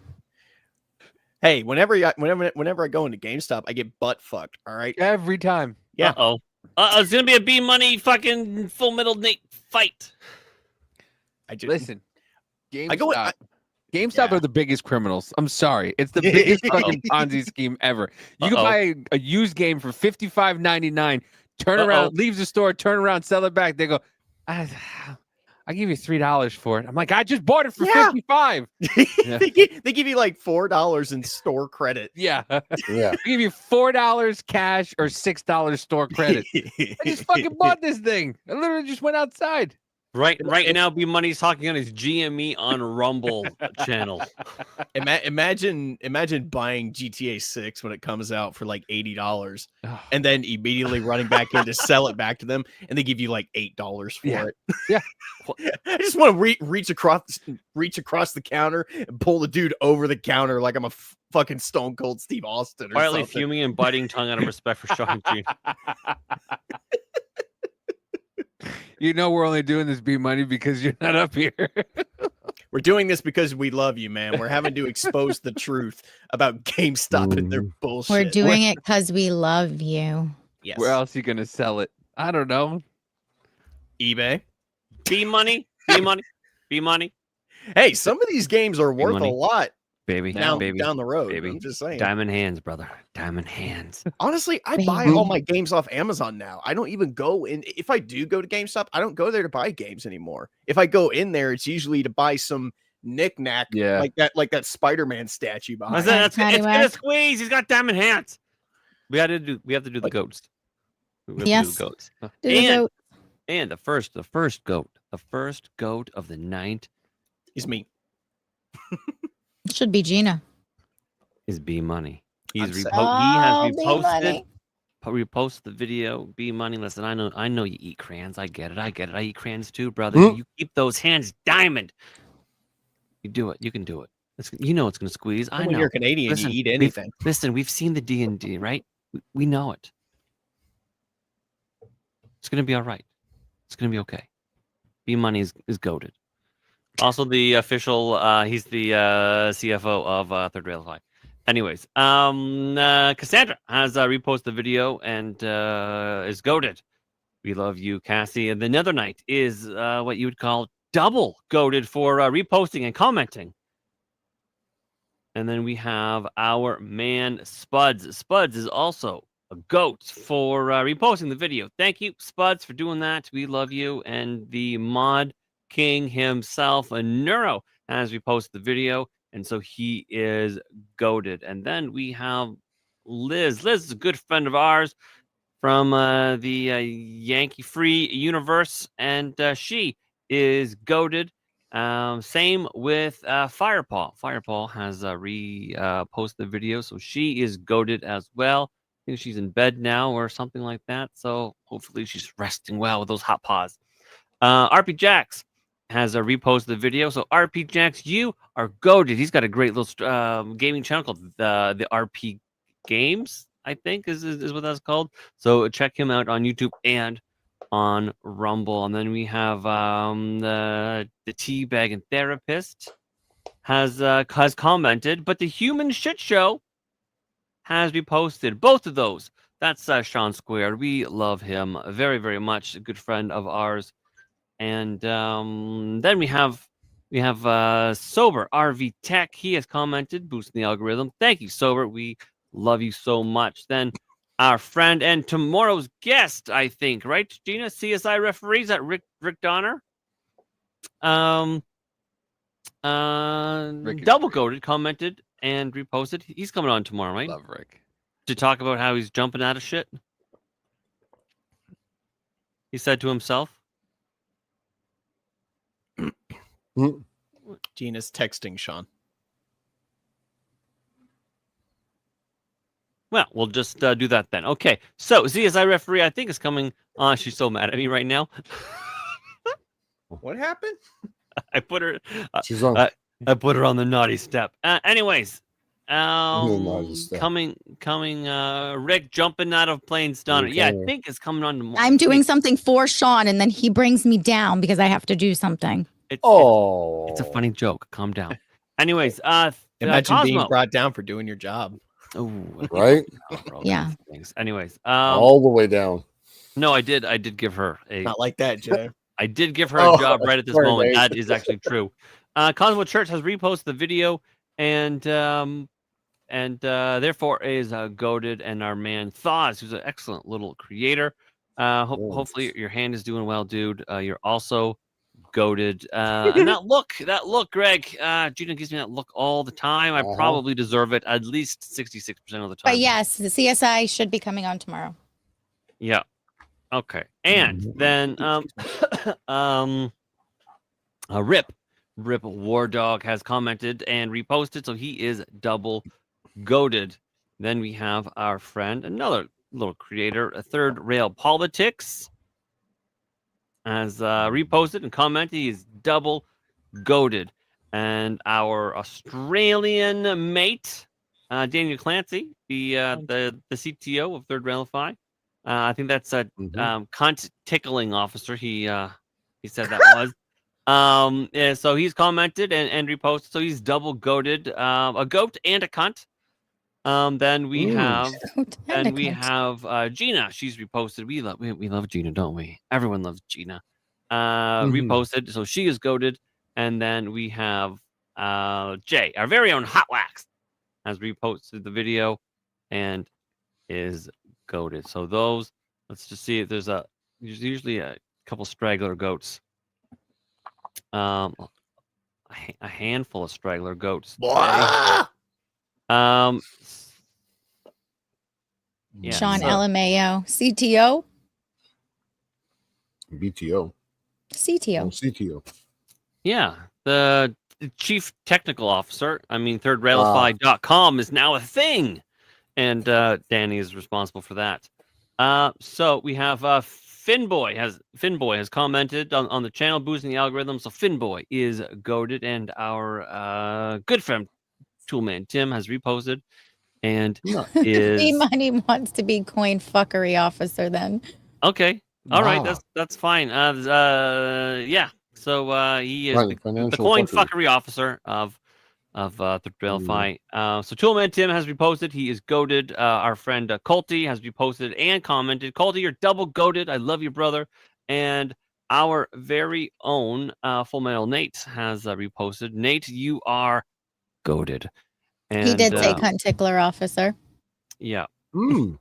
Hey, whenever I go into GameStop, I get butt fucked. All right. Every time. Yeah. Uh-oh. It's going to be a B Money fucking Full Metal Nate fight. I just Listen, GameStop. I go. GameStop Yeah. are the biggest criminals. I'm sorry. It's the biggest fucking Ponzi scheme ever. You can buy a used game for $55.99, turn around, leaves the store, turn around, sell it back. They go, I'll give you $3 for it. I'm like, I just bought it for $55. Yeah. they give you like $4 in store credit. Yeah. Yeah. I give you $4 cash or $6 store credit. I just fucking bought this thing. I literally just went outside. Right now, B Money's talking on his GME on Rumble channel. Imagine buying GTA 6 when it comes out for like $80 and then immediately running back in to sell it back to them, and they give you like $8 for it. Yeah. I just want to reach across the counter and pull the dude over the counter like I'm a fucking Stone Cold Steve Austin or Quietly something. fuming and biting tongue out of respect for Sean G. You know we're only doing this, B Money, because you're not up here. We're doing this because we love you, man. We're having to expose the truth about GameStop and their bullshit. We're doing it because we love you. Yes. Where else are you gonna sell it? I don't know. eBay. B Money, B Money, B Money. Hey, some of these games are worth money. a lot Baby, down baby, the road. baby. I'm just saying. Diamond hands, brother. Diamond hands. Honestly, I buy all my games off Amazon now. I don't even go in. If I do go to GameStop, I don't go there to buy games anymore. If I go in there, it's usually to buy some knick-knack, like that Spider-Man statue behind. It's gonna squeeze. He's got diamond hands. We have to do the goats. We have to do the goats. And the first goat of the night is me. It should be Gina. Is B Money. He has B-Money. reposted the video. B Money. Listen, I know you eat crayons. I get it. I eat crayons too, brother. You keep those hands diamond. You do it. You can do it. It's going to squeeze. I know. When you're Canadian, Listen, you eat anything. We've seen the D&D, right? We know it. It's going to be all right. It's going to be okay. B Money is goated. Also, the official, he's the CFO of Third Rail High. Anyways, Cassandra has reposted the video and is goated. We love you, Cassie. And the Nether Knight is what you would call double goated for reposting and commenting. And then we have our man Spuds. Spuds is also a goat for reposting the video. Thank you, Spuds, for doing that. We love you. And the mod king himself, a Neuro, has reposted the video, and so he is goated. And then we have Liz. Liz is a good friend of ours from the Yankee Free universe, and she is goated. Same with Firepaw. Firepaw has reposted the video, so she is goated as well. I think she's in bed now or something like that, so hopefully she's resting well with those hot paws. RP Jax has reposted the video. So RP Jax, you are goated. He's got a great little gaming channel called the RP Games. I think is what that's called. So check him out on YouTube and on Rumble. And then we have the Teabag and Therapist has commented, but the Human Shit Show has reposted both of those. That's Sean Squared. We love him very, very much. A good friend of ours. And then we have Sober RV Tech. He has commented, boosting the algorithm. Thank you, Sober. We love you so much. Then our friend and tomorrow's guest, I think, right, Gina? CSI referees at Rick Donner. Double Goated commented and reposted. He's coming on tomorrow, right? Love Rick. To talk about how he's jumping out of shit. He said to himself. Gina's texting Sean. Well, we'll just do that then. Okay, so CSI referee, I think, is coming on. She's so mad at me right now. What happened? I put her. She's on. I put her on the naughty step. Anyways, naughty step. coming. Rick jumping out of planes. Donna. Yeah, I think it's coming on tomorrow. I'm doing something for Sean, and then he brings me down because I have to do something. It's a funny joke. Calm down. Anyways, imagine being Cosmo. brought down for doing your job. Oh, Right? Yeah. Anyways, All the way down. no, I did give her a. Not like that, Jay. I did give her a job right at this sorry, moment. mate. That is actually true. Cosmo Church has reposted the video and therefore is goated, and our man Thawes, who's an excellent little creator. Hopefully your hand is doing well, dude. You're also goated. And that look, Greg. Gina gives me that look all the time. I probably deserve it at least 66% of the time. But yes, the CSI should be coming on tomorrow. Yeah. Okay. And then Rip War Dog has commented and reposted, so he is double goated. Then we have our friend, another little creator, a Third Rail Politics, has reposted and commented. He is double goated. And our Australian mate, Daniel Clancy, the CTO of Third Railify. I think that's a cunt tickling officer. He said that was. Yeah, so he's commented and reposted. So he's double goated, a goat and a cunt. Then we have Gina. She's reposted. We love Gina, don't we? Everyone loves Gina. Reposted. So she is goated. And then we have Jay, our very own Hot Wax, has reposted the video and is goated. So those, let's just see if there's usually a couple straggler goats. A handful of straggler goats. Sean so, LMAO. CTO? BTO. CTO. CTO. Yeah. The chief technical officer. I mean, thirdrailify.com is now a thing. And Danny is responsible for that. So we have Finboy has commented on the channel, boosting the algorithm. So Finboy is goated, and our good friend Toolman Tim has reposted and is E-Money wants to be coin fuckery officer then. okay. All right, that's fine. Yeah. So he is the coin fuckery officer of the Railify. So Toolman Tim has reposted. He is goated. Our friend Colty has reposted and commented. Colty, you're double goated. I love you, brother. And our very own Full Metal Nate has reposted. Nate, you are goated. And, he did say cunt tickler officer. Yeah. You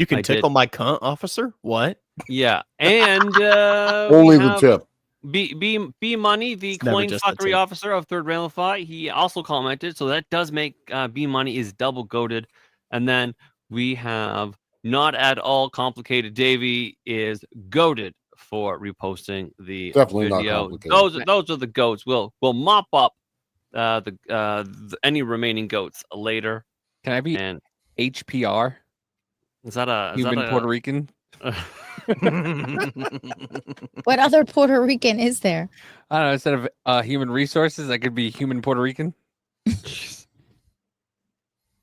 can tickle my cunt, officer? What? Yeah. And only the tip. B Money, the coin fuckery officer of Third Railify, he also commented. So that does make B Money is double goated. And then we have Not At All Complicated Davey is goated for reposting the Definitely video. not complicated. Those are the goats. We'll mop up any remaining goats later. Can I be HPR? Is that a human Puerto Rican? What other Puerto Rican is there? I don't know. Instead of human resources, I could be human Puerto Rican.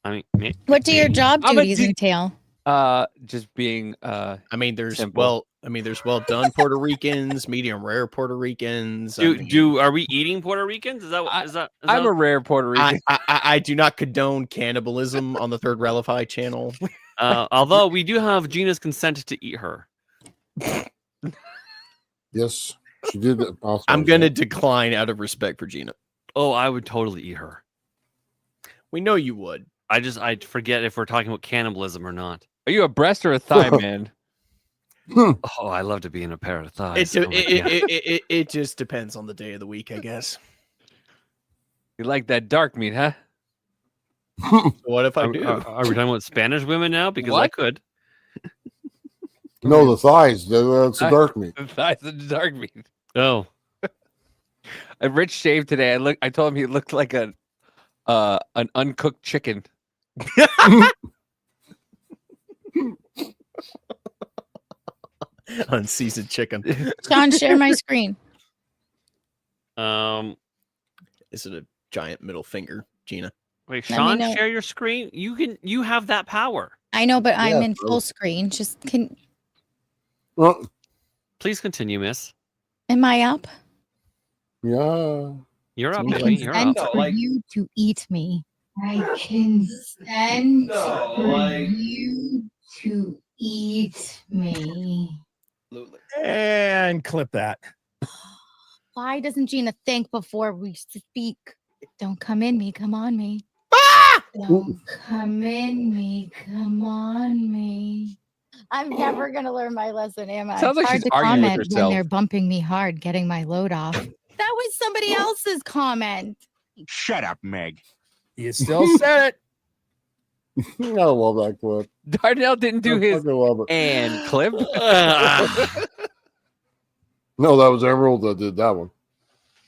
I mean, What do your job I'm a duties D- entail? Just being I mean, there's Simple. there's well done Puerto Ricans, medium rare Puerto Ricans. I mean, are we eating Puerto Ricans? Is that I'm a rare Puerto Rican. I do not condone cannibalism on the Third Relify channel. although we do have Gina's consent to eat her. Yes, she did. I'm gonna decline out of respect for Gina. Oh, I would totally eat her. We know you would. I forget if we're talking about cannibalism or not. Are you a breast or a thigh man? Oh, I love to be in a pair of thighs. It just depends on the day of the week, I guess. You like that dark meat, huh? So what if I do? Are we talking about Spanish women now? Because I What? could. No, the thighs. That's the dark meat. The thighs and the dark meat. Oh, And Rich shaved today. I told him he looked like an uncooked chicken. Unseasoned chicken. Sean, share my screen. Is it a giant middle finger, Gina? wait, Let me Sean, know. share your screen. You have that power. I know, but I'm Yeah, in bro. full screen. Just can Well, Please continue, Miss. am I up? yeah. You're up, Seems baby. like- You're Consent up. for you to eat me. I consent for you to eat me. And clip that. Why doesn't Gina think before we speak? Don't come in me, come on me. Don't come in me, come on me. I'm never gonna learn my lesson, am I? Sounds like It's hard she's to arguing with comment when herself. they're bumping me hard, getting my load off. That was somebody else's comment. Shut up, Meg. You still said it. I love that clip. Darnell didn't do I his fucking love it. and clip. No, that was Emerald that did that one.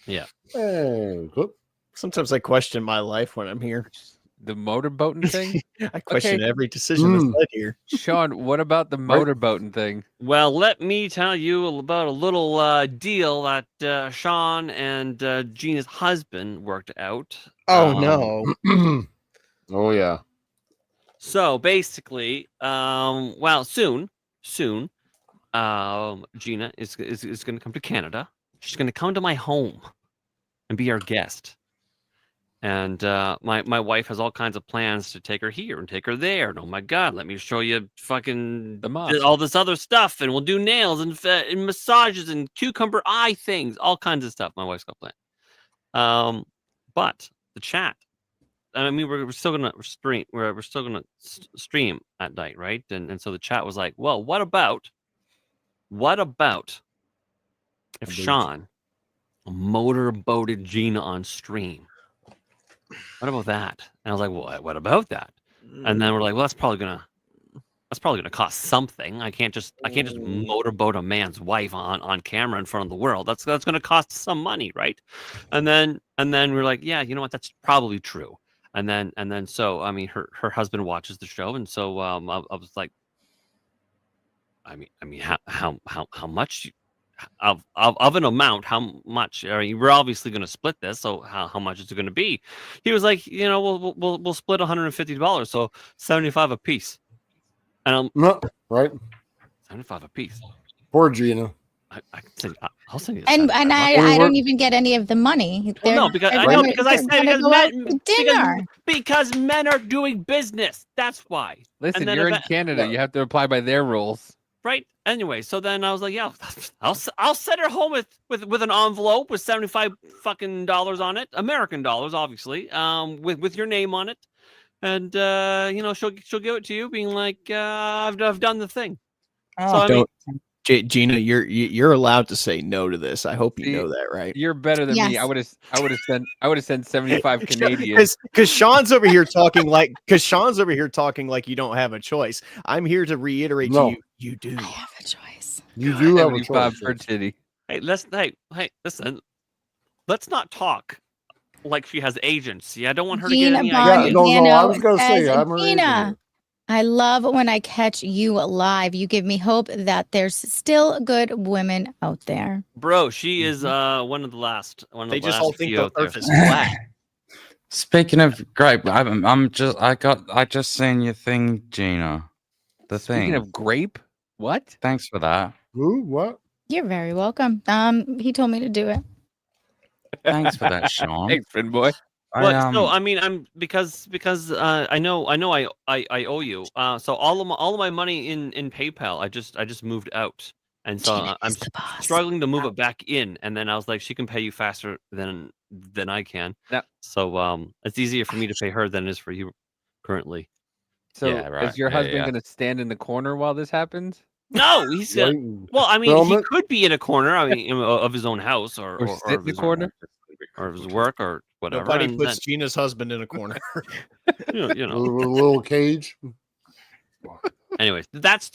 Yeah. Hey, clip. Sometimes I question my life when I'm here. The motorboating thing. I question Okay. every decision that's led here. Sean, what about the motorboating thing? Well, let me tell you about a little deal that Sean and Gina's husband worked out. Oh no. Oh yeah. So basically, well, soon, Gina is going to come to Canada. She's going to come to my home and be our guest. And my wife has all kinds of plans to take her here and take her there. And oh my God, let me show you fucking The mosque. all this other stuff. And we'll do nails and massages and cucumber eye things, all kinds of stuff. My wife's got planned. But the chat. I mean, we're still gonna stream. We're still gonna stream at night, right? And so the chat was like, "Well, what about if Sean motorboated Gina on stream? What about that?" And I was like, "Well, what about that?" And then we're like, "Well, that's probably gonna cost something. I can't just motorboat a man's wife on camera in front of the world. That's gonna cost some money, right?" And then we're like, "Yeah, you know what? That's probably true." And then so I mean, her husband watches the show, and so I was like, I mean, how much of an amount? How much? I mean, we're obviously going to split this, so how much is it going to be? He was like, you know, we'll split $150, so 75 a piece. And I'm No, right. 75 a piece. Poor Gina. I'll send you. And I don't even get any of the money. Well, no, because I know because I said dinner. because men are doing business. That's why. Listen, then you're in eva- Canada. You have to apply by their rules. Right. Anyway, so then I was like, yeah, I'll send her home with an envelope with 75 fucking dollars on it, American dollars, obviously, with your name on it, and you know, she'll give it to you, being like, I've done the thing. So I mean, Gina, you're allowed to say no to this. I hope you know that, right? You're better than me. Yes. I would have sent 75 Canadian. Because Sean's over here talking like you don't have a choice. I'm here to reiterate to you, you do. I have a choice. You do have a 75 choice. per titty. hey, listen, let's not talk like she has agency. I don't want her to get Gina any Yeah, ideas. no, I Bongano was gonna say, says, I'm already Gina, doing I love when I catch you live. You give me hope that there's still good women out there. Bro, she is one of the last. They just all think the few out there. earth is flat. Speaking of grape, I just seen your thing, Gina. The Speaking thing. of grape, what? Thanks for that. Who? What? You're very welcome. He told me to do it. Thanks for that, Sean. Thanks, friend boy. So I mean, I'm because I know I owe you. So all of my money in PayPal, I just moved out, and so Gina I'm is the boss. struggling to move it back in. And then I was like, she can pay you faster than I can. No. So it's easier for me to pay her than it is for you currently. So Yeah, right. is your Yeah, husband yeah. going to stand in the corner while this happens? No, he's Right? well. I mean, Film he it. could be in a corner. I mean, of his own house or Sit in of the his corner? or of his work or whatever. Nobody and puts Gina's husband in a corner. then, you know. A little cage. Anyways,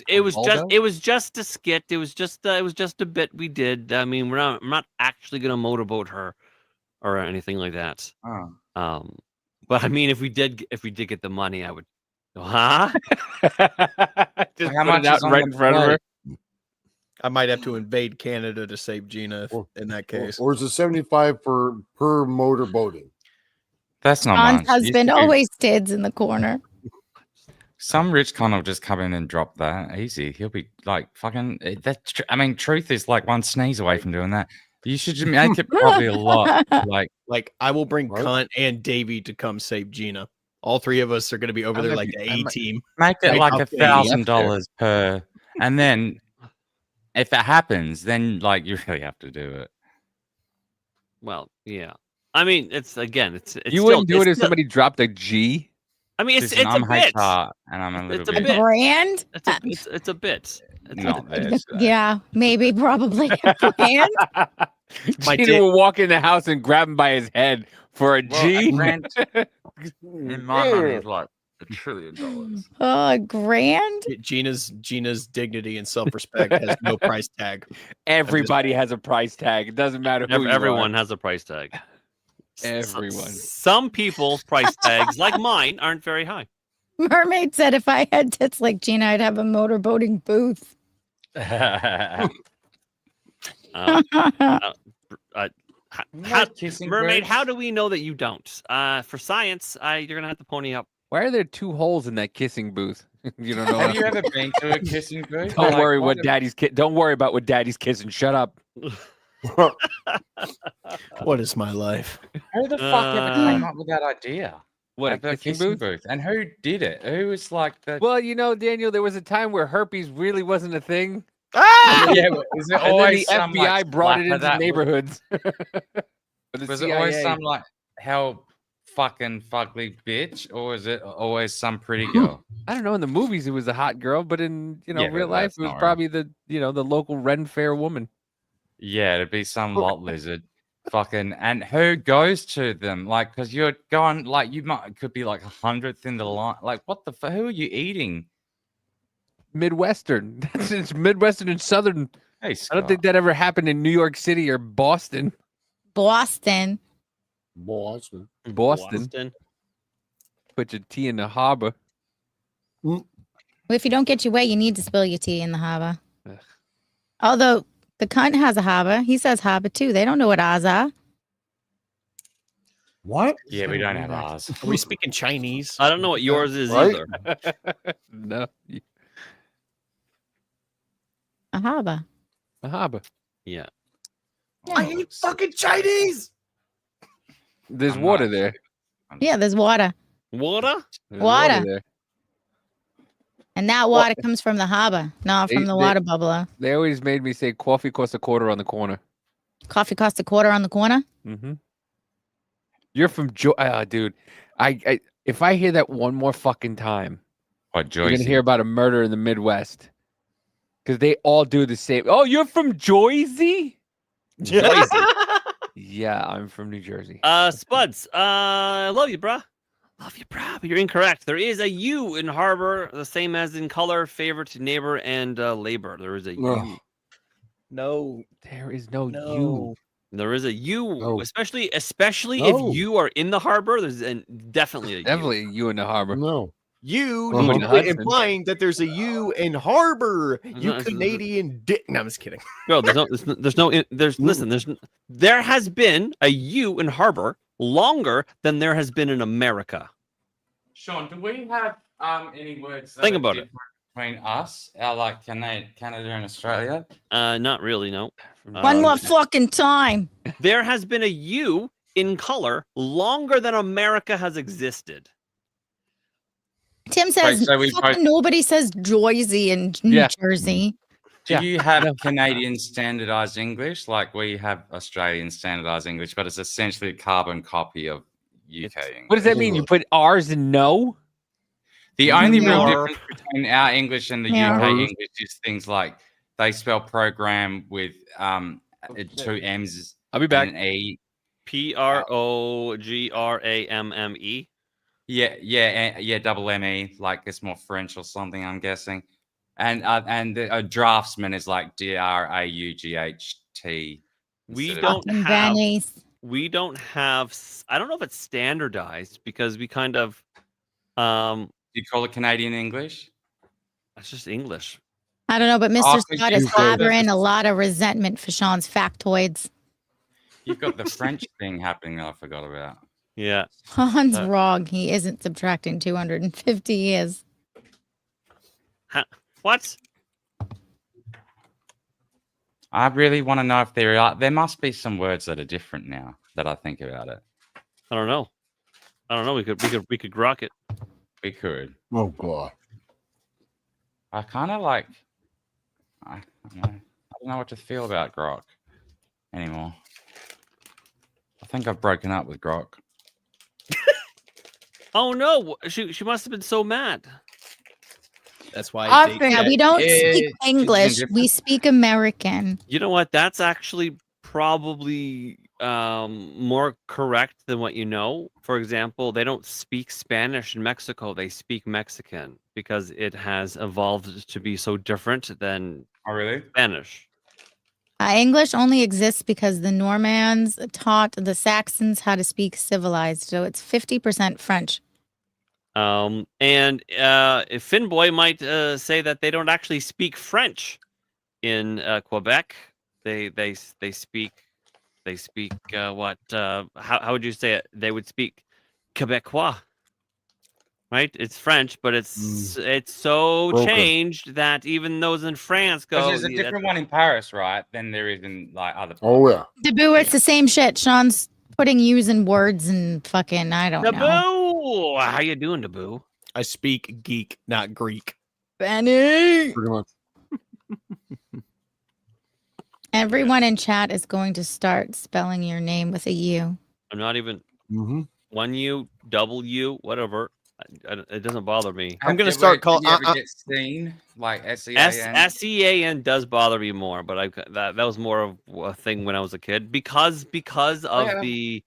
it was Waldo? just a skit. It was just a bit we did. I mean, I'm not actually gonna motorboat her or anything like that. Oh. But I mean, if we did get the money, I would. Huh? Just How put much it out is on right the in front of her. I might have to invade Canada to save Gina in that case. Or is it 75 per motor boating? That's not John's much. husband always stands in the corner. Some rich con will just come in and drop that easy. He'll be like fucking. I mean, truth is like one sneeze away from doing that. You should just make it probably a lot. Like I will bring Right. Cunt and Davey to come save Gina. All three of us are going to be over there like the A team. Make it Right, like I'll pay $1,000 per, and then if it happens, then like you really have to do it. Well, yeah. I mean, it's You wouldn't do it if somebody dropped a G. I mean, it's Listen, a I'm bit. HR and I'm a little It's a bit. bit. Brand? It's a bit. Not this. Yeah, maybe, probably. Brand? Gina will walk in the house and grab him by his head for a G. In my money is like $1 trillion. Oh, a grand? Gina's dignity and self-respect has no price tag. Everybody has a price tag. It doesn't matter who you Everyone are. has a price tag. Everyone. Some people's price tags, like mine, aren't very high. Mermaid said if I had tits like Gina, I'd have a motorboating booth. Mermaid, how do we know that you don't? For science, you're gonna have to pony up. Why are there 2 holes in that kissing booth? You don't know. Have you ever been to a kissing booth? Don't Like, worry what what daddy's Don't worry about what daddy's kissing. Shut up. What is my life? Who the fuck ever came up with that idea? What, Of a kissing booth? And who did it? Who was like the? Well, you know, Daniel, there was a time where herpes really wasn't a thing. Yeah, is it And then the always some, FBI like, brought it slapper into that neighborhoods. Or the was it always CIA. some like hell fucking fugly bitch, or was it always some pretty girl? I don't know. In the movies, it was a hot girl, but in Yeah, real but life, that's it was not real. probably the the local Ren Fair woman. Yeah, it'd be some lot lizard. Fucking, and who goes to them? Like, because you're going, like, could be like 100th in the line. Like, what the who are you eating? Midwestern. It's Midwestern and Southern. Hey, I don't think that ever happened in New York City or Boston. Boston. Boston. Boston. Put your tea in the harbor. Well, if you don't get your way, you need to spill your tea in the harbor. Ugh. Although the cunt has a harbor. He says harbor too. They don't know what ours are. What? Yeah, we don't have ours. Are we speaking Chinese? I don't know what yours is Right? either. No. A harbor. A harbor. Yeah. I hate fucking Chinese. There's I'm water not- there. Yeah, there's water. Water? There's Water. there. And that water comes from the harbor, not from the water bubbler. They always made me say coffee costs $0.25 on the corner. Coffee costs $0.25 on the corner. Mm-hmm. You're from dude. I if I hear that one more fucking time, What, you're gonna Joyce? hear about a murder in the Midwest. Because they all do the same. Oh, you're from Jersey? Yeah, I'm from New Jersey. Spuds. I love you, bruh. Love you, bruh. But you're incorrect. There is a U in harbor, the same as in color, favorite, neighbor, and labor. There is a U. Ugh. No, There is no no. you. There is a U, No. especially No. if you are in the harbor. There's definitely a U. Definitely a you in the harbor. No. You Uh-huh. need to quit Hudson. implying that there's a U in harbor. You Uh-huh. Canadian dick. No, I'm just kidding. No, listen, there has been a U in harbor longer than there has been in America. Sean, do we have any words that Think are about it. different between us, like Canada and Australia? Not really, no. One more fucking time. There has been a U in color longer than America has existed. Tim says so we fucking both- nobody says Jersey in New Yeah. Jersey. Do Yeah. you have Canadian standardized English? Like we have Australian standardized English, but it's essentially a carbon copy of UK English. What does that mean? You put R's in no? The only real Yeah. difference between our English and the Yeah. UK English is things like they spell program with two M's I'll be back. and an E. Programme. Yeah, double M-E, like it's more French or something, I'm guessing. And a draftsman is like DRAUGHT. We instead of- don't Fucking have. Bennies. We don't have. I don't know if it's standardized because we kind of. Do you call it Canadian English? It's just English. I don't know, but Mr. Oh, Scott is you said- harboring a lot of resentment for Sean's factoids. You've got the French thing happening that I forgot about. Yeah. Sean's wrong. He isn't subtracting 250 years. What? I really want to know if there must be some words that are different now that I think about it. I don't know. We could grok it. We could. Oh god. I kind of like. I don't know what to feel about Grok anymore. I think I've broken up with Grok. Oh no! She must have been so mad. That's why I they- think Yeah, we don't It's speak English. We different. speak American. You know what? That's actually probably more correct than what you know. For example, they don't speak Spanish in Mexico. They speak Mexican because it has evolved to be so different than Oh, really? Spanish. English only exists because the Normans taught the Saxons how to speak civilized. So it's 50% French. And Finboy might say that they don't actually speak French in Quebec. They speak what? How would you say it? They would speak Quebecois, right? It's French, but it's so Broken. changed that even those in France go. Because there's a different one in Paris, right? Than there is in like other. Oh yeah. Deboo, it's the same shit. Sean's putting U's in words and fucking, I don't know. Deboo, how you doing, Deboo? I speak geek, not Greek. Benny! Pretty much. Everyone in chat is going to start spelling your name with a U. I'm not even Mm-hmm. one U, double U, whatever. It doesn't bother me. I'm gonna start calling. Did you ever get seen like SEAN? SEAN does bother me more, but that was more of a thing when I was a kid because of the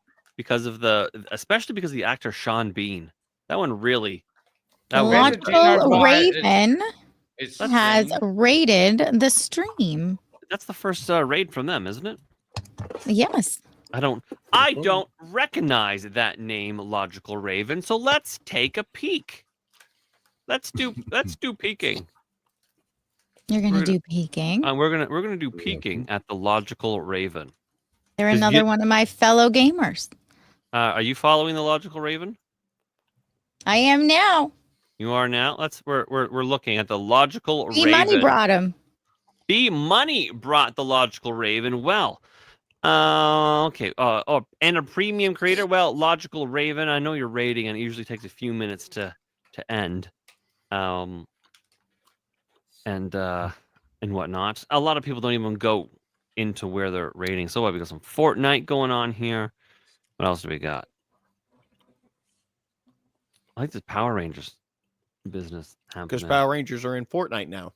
especially because of the actor Sean Bean. That one really. That one, Logical Raven It's has seen. rated the stream. that's the first raid from them, isn't it? Yes. I don't recognize that name, Logical Raven. So let's take a peek. Let's do peeking. You're going We're to do peeking. We're gonna do peeking at the Logical Raven. They're 'cause another you- one of my fellow gamers. Are you following the Logical Raven? I am now. You are now. We're looking at the Logical B Raven. Money brought him. B Money brought the Logical Raven. Well, okay. And a premium creator. Well, Logical Raven. I know you're rating, and it usually takes a few minutes to end. And whatnot. A lot of people don't even go into where they're rating. So what? We got some Fortnite going on here. What else do we got? I like this Power Rangers business happening. Because Power Rangers are in Fortnite now.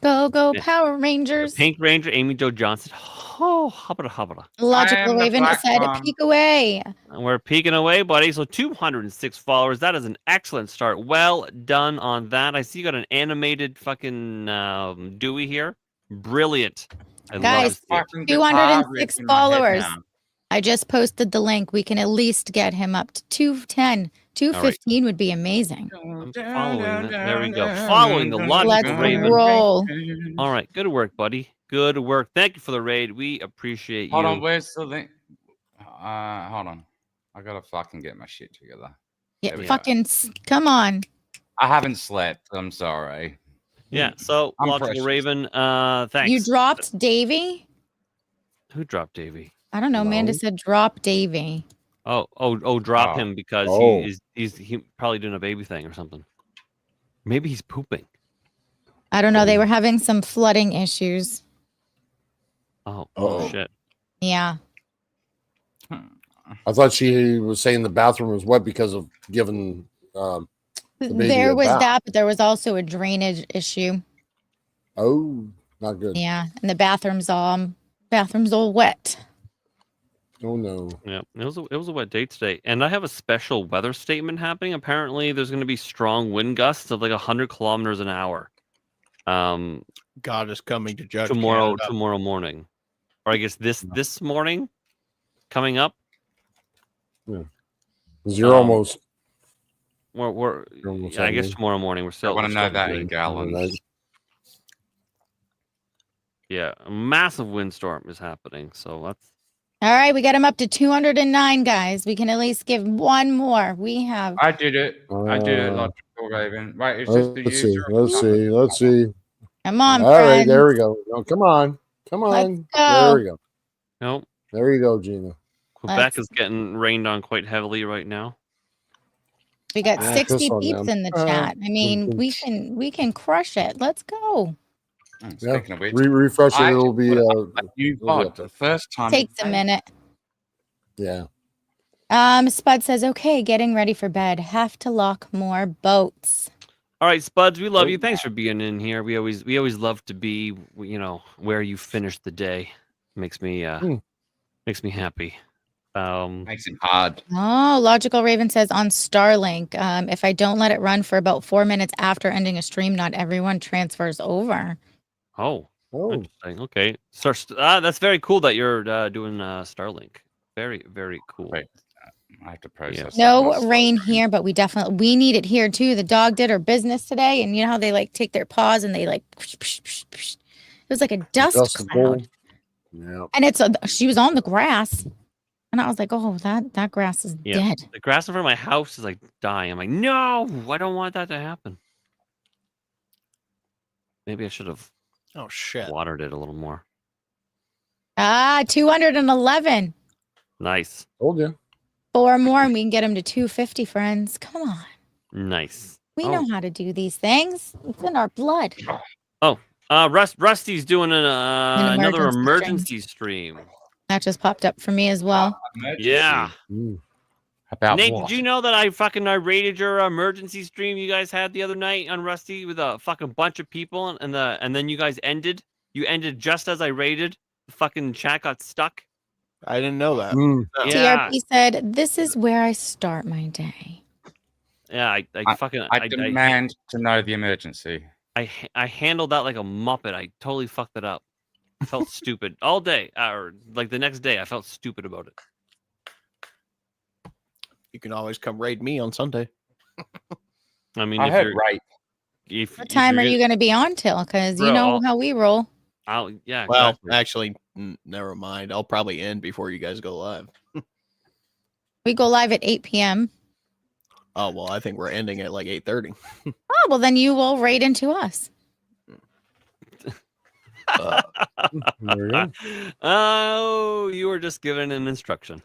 Go Yeah. Power The Rangers. Pink Ranger, Amy Jo Johnson. Oh, habba. Logical am the Raven black said, one. peek away. And we're peeking away, buddy. So 206 followers. That is an excellent start. Well done on that. I see you got an animated fucking Dewey here. Brilliant. I Guys, love to see it. 206 followers. I just posted the link. We can at least get him up to 210. 215 would be amazing. I'm following it. There we go. Following the Logical Let's Raven. roll. All right. Good work, buddy. Good work. Thank you for the raid. We appreciate Hold you. on, where's the link? Hold on. I gotta fucking get my shit together. Yeah, There we go. fucking come on. I haven't slept. I'm sorry. Yeah. So I'm Logical precious. Raven, thanks. You dropped Davy? Who dropped Davey? I don't know. Amanda No. said drop Davy. Drop Oh. him because Oh. he's probably doing a baby thing or something. Maybe he's pooping. I don't know. They were having some flooding issues. Oh Uh-oh. shit. Yeah. I thought she was saying the bathroom was wet because of giving the baby There a was bath. that, but there was also a drainage issue. Oh, not good. Yeah, and the bathroom's all wet. Oh no. Yeah, it was a wet day today, and I have a special weather statement happening. Apparently, there's going to be strong wind gusts of like 100 kilometers an hour. God is coming to judge tomorrow Canada. morning, or I guess this morning, coming up. Yeah. 'Cause you're almost. We're You're almost I guess happening. tomorrow morning we're still. I want to we're know still that in doing- gallons. Yeah, a massive windstorm is happening, so let's. All right, we got him up to 209, guys. We can at least give one more. We have. I did it. Logical Raven. Right, it's just the Let's see. user. Let's see. Come on, All right, friends. there we go. No, come on. Let's There go. we go. No, There you go, Gina. Quebec is getting rained on quite heavily right now. We got Yeah, 60 piss on peeps them. in the chat. I mean, we can crush it. Let's go. Yeah. Speaking of which, Refresh it. I It'll be. you it'll be got up the there. first time. Takes a minute. Yeah. Spud says, okay, getting ready for bed. Have to lock more boats. All right, Spuds, we love you. Thanks for being in here. We always love to be, where you finish the day. Makes me happy. Makes it hard. Oh, Logical Raven says on Starlink, if I don't let it run for about 4 minutes after ending a stream, not everyone transfers over. Oh, interesting. Okay, so that's very cool that you're doing Starlink. Very, very cool. Wait, I have to process. No rain here, but we need it here too. The dog did her business today, and you know how they like take their paws and they like it was like a dust cloud. Yeah. And she was on the grass. And I was like, oh, that grass is dead. The grass in front of my house is like dying. I'm like, no, I don't want that to happen. Maybe I should have watered it a little more. 211. Nice. Told you. 4 more and we can get him to 250, friends. Come on. Nice. We know how to do these things. It's in our blood. Oh, Rusty's doing another emergency stream. That just popped up for me as well. Yeah. About Nate, what? did you know that I rated your emergency stream you guys had the other night on Rusty with a fucking bunch of people, and then you guys ended? You ended just as I rated. The fucking chat got stuck. I didn't know that. Yeah. TRP said, "This is where I start my day." Yeah, I demand to know the emergency. I handled that like a muppet. I totally fucked it up. I felt stupid all day, or like the next day. I felt stupid about it. You can always come raid me on Sunday. I mean, I if heard you're right. What time are you going to be on till? Because you Bro, know how we roll. Yeah. Well, exactly. actually, never mind. I'll probably end before you guys go live. We go live at 8 p.m. Oh, well, I think we're ending at like 8:30. Oh, well, then you will raid into us. There you go. Oh, you were just given an instruction.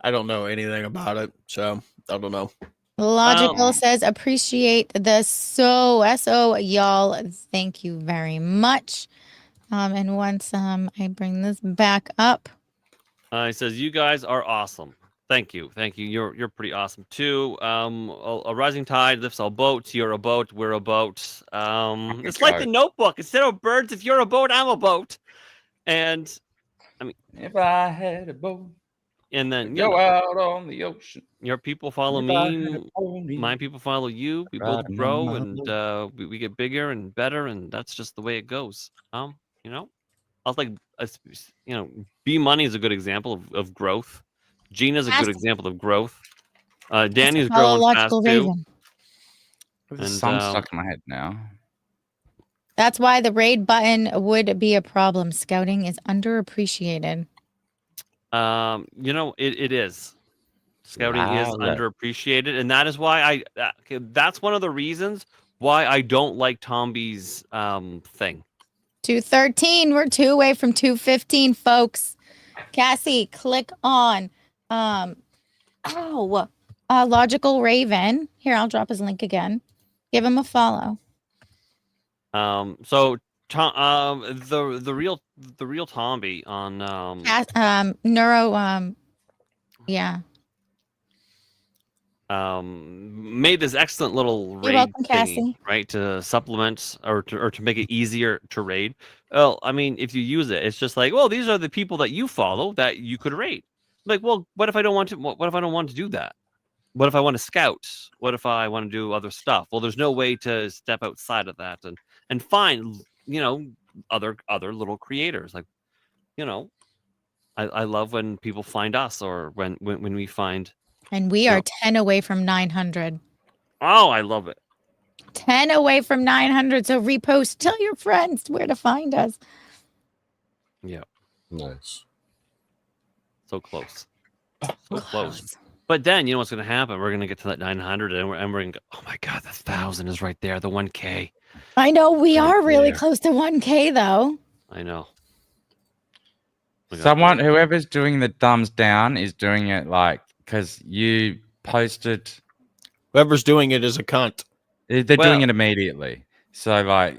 I don't know anything about it, so I don't know. Logical says, appreciate the SO y'all. Thank you very much. And once I bring this back up. He says, you guys are awesome. Thank you. You're pretty awesome too. A rising tide lifts all boats. You're a boat. We're a boat. It's like the Notebook. Instead of birds, if you're a boat, I'm a boat. And I mean, if I had a boat, and then go out on the ocean. Your people follow me. My people follow you. We both grow, and we get bigger and better, and that's just the way it goes. I was like, B Money is a good example of growth. Gina's a good example of growth. Danny's growing fast too. There's some stuck in my head now. That's why the raid button would be a problem. Scouting is underappreciated. It is. Scouting is Wow. underappreciated, and that is why that's one of the reasons why I don't like Tomby's thing. 213. We're 2 away from 215, folks. Cassie, click on Logical Raven. Here, I'll drop his link again. Give him a follow. So Tom, the real Tomby on Neuro made this excellent little raid welcome, thingy, Cassie. right, to supplement or to make it easier to raid. Well, I mean, if you use it, it's just like, well, these are the people that you follow that you could raid. Like, well, what if I don't want to? What if I don't want to do that? What if I want to scout? What if I want to do other stuff? Well, there's no way to step outside of that and find other little creators. Like, I love when people find us or when we find. And we are 10 away from 900. Oh, I love it. 10 away from 900. So repost. Tell your friends where to find us. Yeah. Nice. So close. So close. But then, you know what's going to happen? We're going to get to that 900 and we're going to go, oh my God, the 1,000 is right there. The 1K. I know. We are really close to 1K, though. I know. Whoever's doing the thumbs down is doing it because you posted. Whoever's doing it is a cunt. They're doing it immediately. So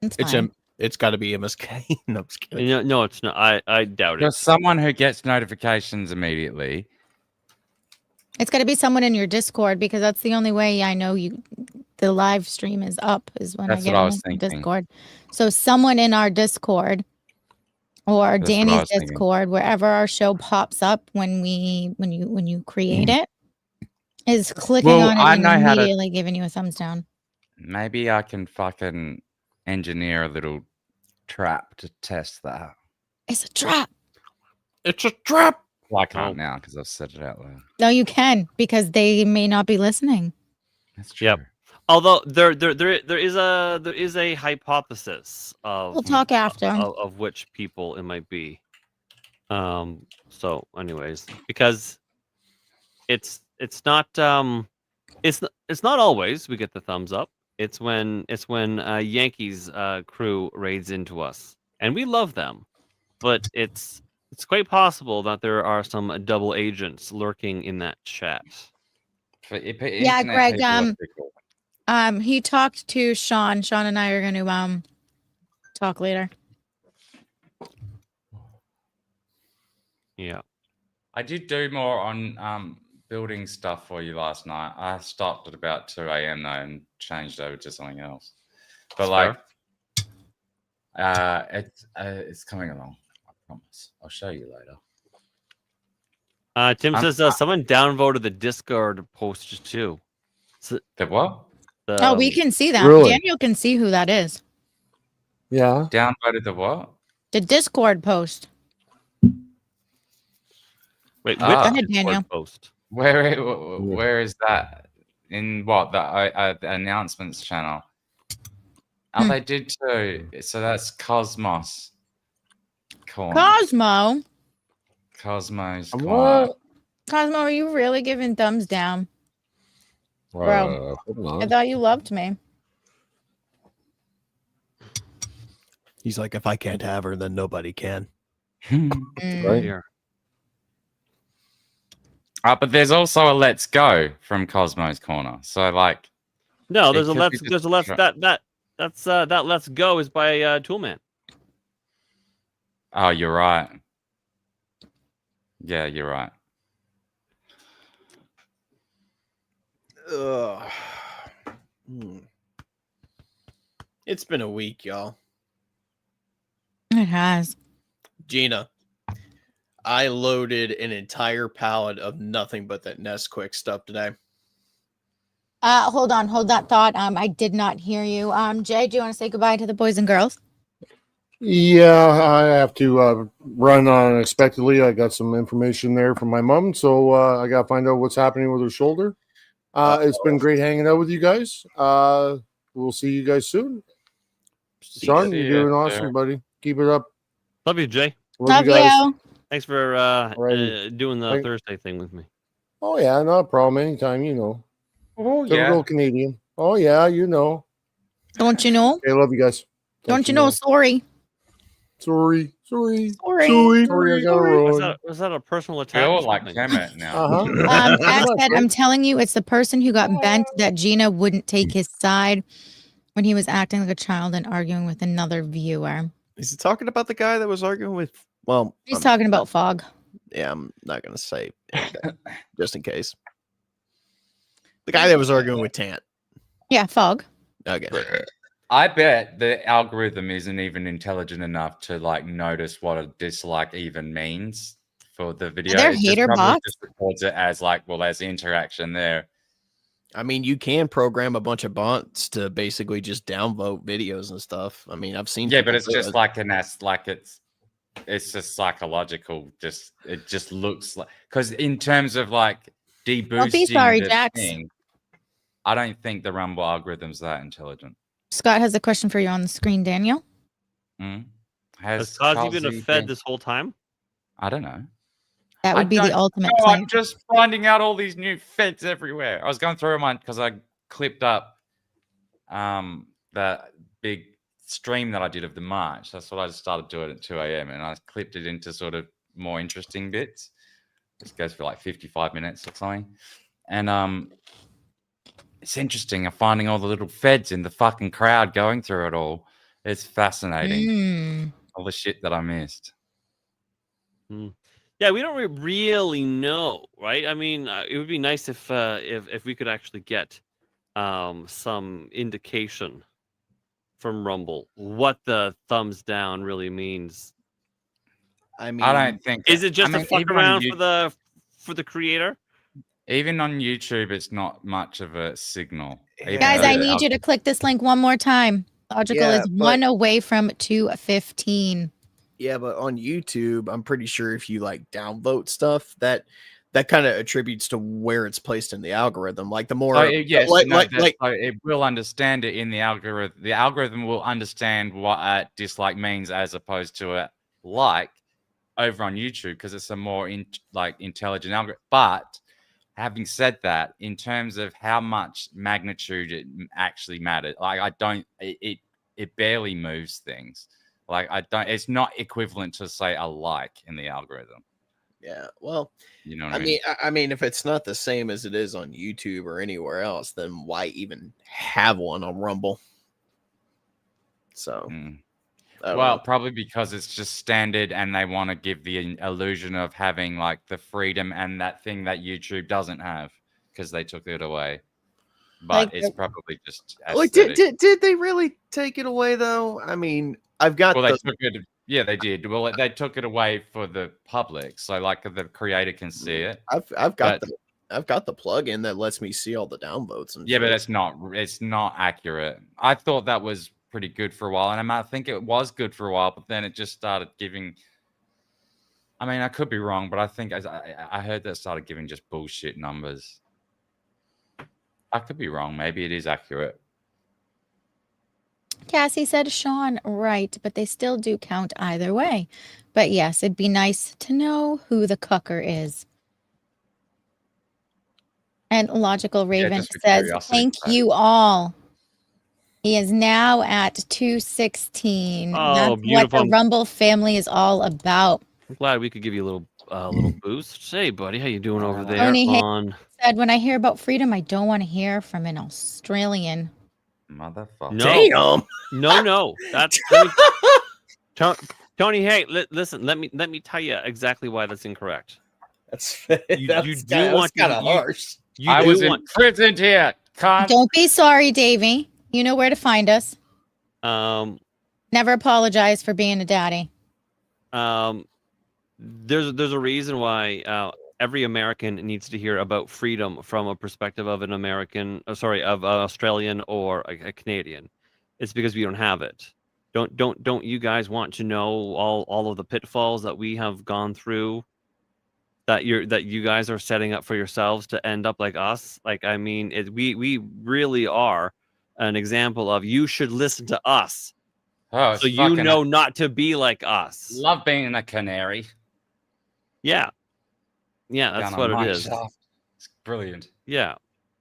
it's got to be MSK. No, I'm just kidding. No, it's not. I doubt it. There's someone who gets notifications immediately. It's got to be someone in your Discord because that's the only way I know the live stream is up is when I get on Discord. So someone in our Discord or Danny's Discord, wherever our show pops up when you create it, is clicking on it and immediately giving you a thumbs down. Maybe I can fucking engineer a little trap to test that. It's a trap. It's a trap. Well, I can't now because I've said it out loud. No, you can because they may not be listening. That's true. Yep. Although there is a hypothesis of we'll talk after of which people it might be. So anyways, because it's not always we get the thumbs up. It's when Yankees crew raids into us, and we love them, but it's quite possible that there are some double agents lurking in that chat. Yeah, Greg. He talked to Sean. Sean and I are going to talk later. Yeah, I did do more on building stuff for you last night. I stopped at about 2 a.m. though and changed over to something else. But it's coming along. I promise. I'll show you later. Tim says someone downvoted the Discord post too. So, the what? We can see that. Really? Daniel can see who that is. Yeah. Downvoted the what? The Discord post. Wait, which Daniel post? Where is that? In what? The announcements channel. Oh, they did too. So that's Cosmos. Cosmo. Cosmo's What? Cosmo, are you really giving thumbs down? Bro, I thought you loved me. He's like, if I can't have her, then nobody can. Right here. But there's also a Let's Go from Cosmo's Corner. So no, there's a Let's that Let's Go is by Toolman. Oh, you're right. Yeah, you're right. It's been a week, y'all. It has. Gina, I loaded an entire pallet of nothing but that Nesquik stuff today. Hold that thought. I did not hear you. Jay, do you want to say goodbye to the boys and girls? Yeah, I have to run unexpectedly. I got some information there from my mom, so I got to find out what's happening with her shoulder. It's been great hanging out with you guys. We'll see you guys soon. Sean, you're doing awesome, buddy. Keep it up. Love you, Jay. Love you. Thanks for Alrighty. doing the Thank- Thursday thing with me. Oh yeah, not a problem. Anytime, you know. Oh Typical Canadian. Oh yeah, you know. Don't you know? Hey, love you guys. Don't you know? Sorry. Sorry. Sorry. I gotta run. Was that a personal We attack? all like Kemet now. Cass said, I'm telling you, it's the person who got bent that Gina wouldn't take his side when he was acting like a child and arguing with another viewer. Is he talking about the guy that was arguing with? Well, He's talking about Fog. Yeah, I'm not gonna say anything, just in case. The guy that was arguing with Tant. Yeah, Fog. Okay. I bet the algorithm isn't even intelligent enough to like notice what a dislike even means for the video. They're It just hater probably bots? just records it as like, well, there's interaction there. I mean, you can program a bunch of bots to basically just downvote videos and stuff. I mean, I've seen. Yeah, but people it's do just it. like it's just psychological. Just it just looks like, because in terms of like Don't be deboosting sorry, the Jax. thing, I don't think the Rumble algorithm's that intelligent. Scott has a question for you on the screen, Daniel. Has Kazi been fed this whole time? I don't know. That would be the ultimate No, plan. I'm just finding out all these new feds everywhere. I was going through mine because I clipped up that big stream that I did of the march. That's what I just started doing at 2 a.m. and I clipped it into sort of more interesting bits. This goes for like 55 minutes or something. And it's interesting. I'm finding all the little feds in the fucking crowd going through it all. It's fascinating. All the shit that I missed. Yeah, we don't really know, right? I mean, it would be nice if we could actually get some indication from Rumble what the thumbs down really means. I mean, I don't think. Is it just I a mean, fuck even on around for the creator? Even on YouTube, it's not much of a signal. Even Guys, though I the need you to click this link one more time. Logical Yeah, is but- 1 away from 215. Yeah, but on YouTube, I'm pretty sure if you like downvote stuff, that kind of attributes to where it's placed in the algorithm. Like the more, So yes, like, no, like, that's- like, so it will understand it in the algorithm. The algorithm will understand what a dislike means as opposed to a like over on YouTube because it's a more intelligent algorithm. But having said that, in terms of how much magnitude it actually matters, like I don't, it barely moves things. Like I don't, it's not equivalent to say a like in the algorithm. yeah. Well, You know what I mean, if it's not the same as it is on YouTube or anywhere else, then why even have one on Rumble? So, I don't Well, know. probably because it's just standard and they want to give the illusion of having like the freedom and that thing that YouTube doesn't have because they took it away. But Like, it's probably just like, aesthetic. did they really take it away though? I mean, I've got Well, they took it. Yeah, they did. Well, they took it away for the public, so like the creator can see it. I've got the plugin that lets me see all the downvotes and Yeah, but shit. it's not accurate. I thought that was pretty good for a while, and I think it was good for a while, but then it just started giving. I mean, I could be wrong, but I think I heard that started giving just bullshit numbers. I could be wrong. Maybe it is accurate. Cassie said Sean, right, but they still do count either way. But yes, it'd be nice to know who the cucker is. And Logical Raven just for says, curiosity, thank right. you all. He is now at 216. Oh, That's what beautiful. the Rumble family is all about. I'm glad we could give you a little boost. Hey, buddy, how you doing over there Tony Hay on? said, when I hear about freedom, I don't want to hear from an Australian. Motherfucker. No, no. That's Tony. Hey, listen. Let me tell you exactly why that's incorrect. That's you do want kind of you- harsh. You I do was want, imprisoned here. Don't be sorry, Davey. You know where to find us. Never apologize for being a daddy. There's a reason why every American needs to hear about freedom from a perspective of an American, of an Australian or a Canadian. It's because we don't have it. Don't you guys want to know all of the pitfalls that we have gone through? That you guys are setting up for yourselves to end up like us. Like, I mean, we really are an example of you should listen to us. Oh, so you know not to be like us. Love being a canary. Yeah. Yeah, that's Down what on it night is. shaft. It's brilliant. Yeah.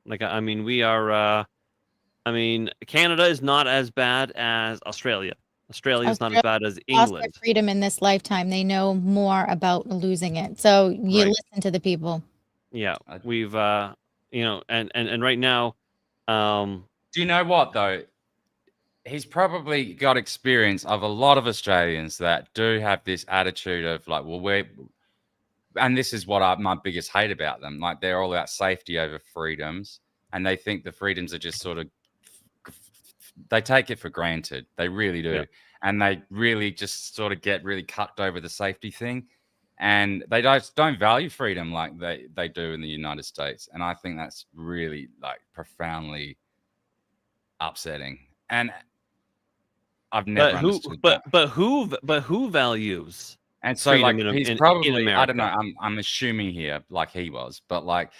Like, I mean, we are, I mean, Canada is not as bad as Australia. Australia is not as bad as Lost their England. freedom in this lifetime. They know more about losing it. So you Right. listen to the people. Yeah. We've, you know, and right now, Do you know what though? He's probably got experience of a lot of Australians that do have this attitude of like, well, and this is what my biggest hate about them. Like, they're all about safety over freedoms, and they think the freedoms are just sort of, they take it for granted. They really do. Yeah. And they really just sort of get really cucked over the safety thing. And they don't value freedom like they do in the United States. And I think that's really like profoundly upsetting. And I've never understood that. but who values? And so, freedom like, he's in probably, I don't know, America? I'm assuming here, like he was, but like,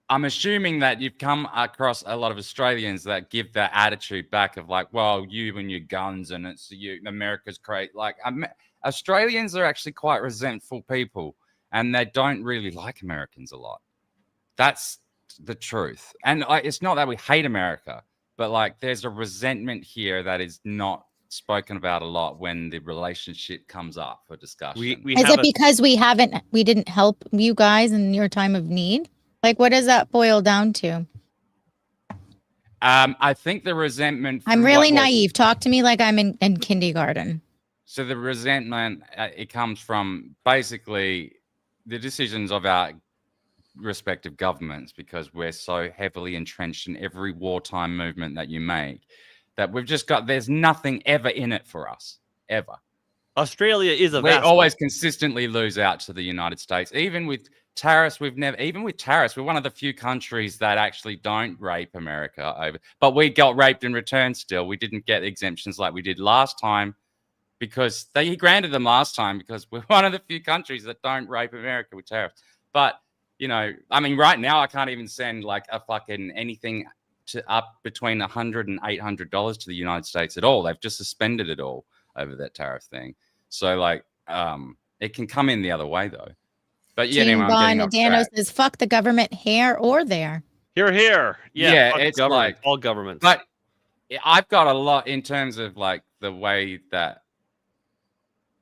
I'm assuming that you've come across a lot of Australians that give that attitude back of like, well, you and your guns, and it's you, America's great. Like, Australians are actually quite resentful people, and they don't really like Americans a lot. That's the truth. And it's not that we hate America, but like, there's a resentment here that is not spoken about a lot when the relationship comes up for discussion. Is it because we didn't help you guys in your time of need? Like, what does that boil down to? I think the resentment. I'm really naive. Talk to me like I'm in kindergarten. So the resentment, it comes from basically the decisions of our respective governments, because we're so heavily entrenched in every wartime movement that you make, that we've just got, there's nothing ever in it for us, ever. Australia is a we vassal. always consistently lose out to the United States. Even with tariffs, we're one of the few countries that actually don't rape America over, but we got raped in return still. We didn't get exemptions like we did last time, because he granted them last time, because we're one of the few countries that don't rape America with tariffs. But, you know, I mean, right now I can't even send like a fucking anything to up between $100 and $800 to the United States at all. They've just suspended it all over that tariff thing. So like, it can come in the other way though. But yeah, anyway, I'm getting off Dano track. says, "Fuck the government here or there." Here. Yeah, it's government, like all governments. But I've got a lot in terms of like the way that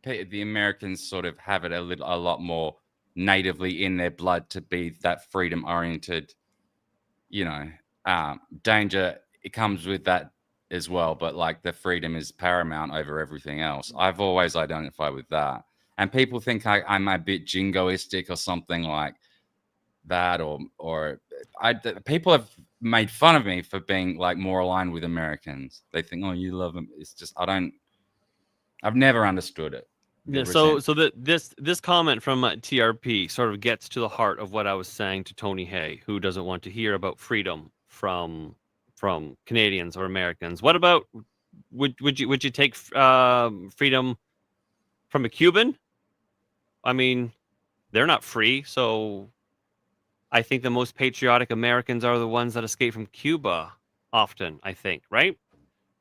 the Americans sort of have it a lot more natively in their blood to be that freedom oriented, you know, danger. It comes with that as well, but like the freedom is paramount over everything else. I've always identified with that. And people think I'm a bit jingoistic or something like that, or people have made fun of me for being like more aligned with Americans. They think, oh, you love them. It's just, I've never understood it. Yeah, so this comment from TRP sort of gets to the heart of what I was saying to Tony Hay, who doesn't want to hear about freedom from Canadians or Americans. What about would you take freedom from a Cuban? I mean, they're not free, so I think the most patriotic Americans are the ones that escape from Cuba often, I think, right?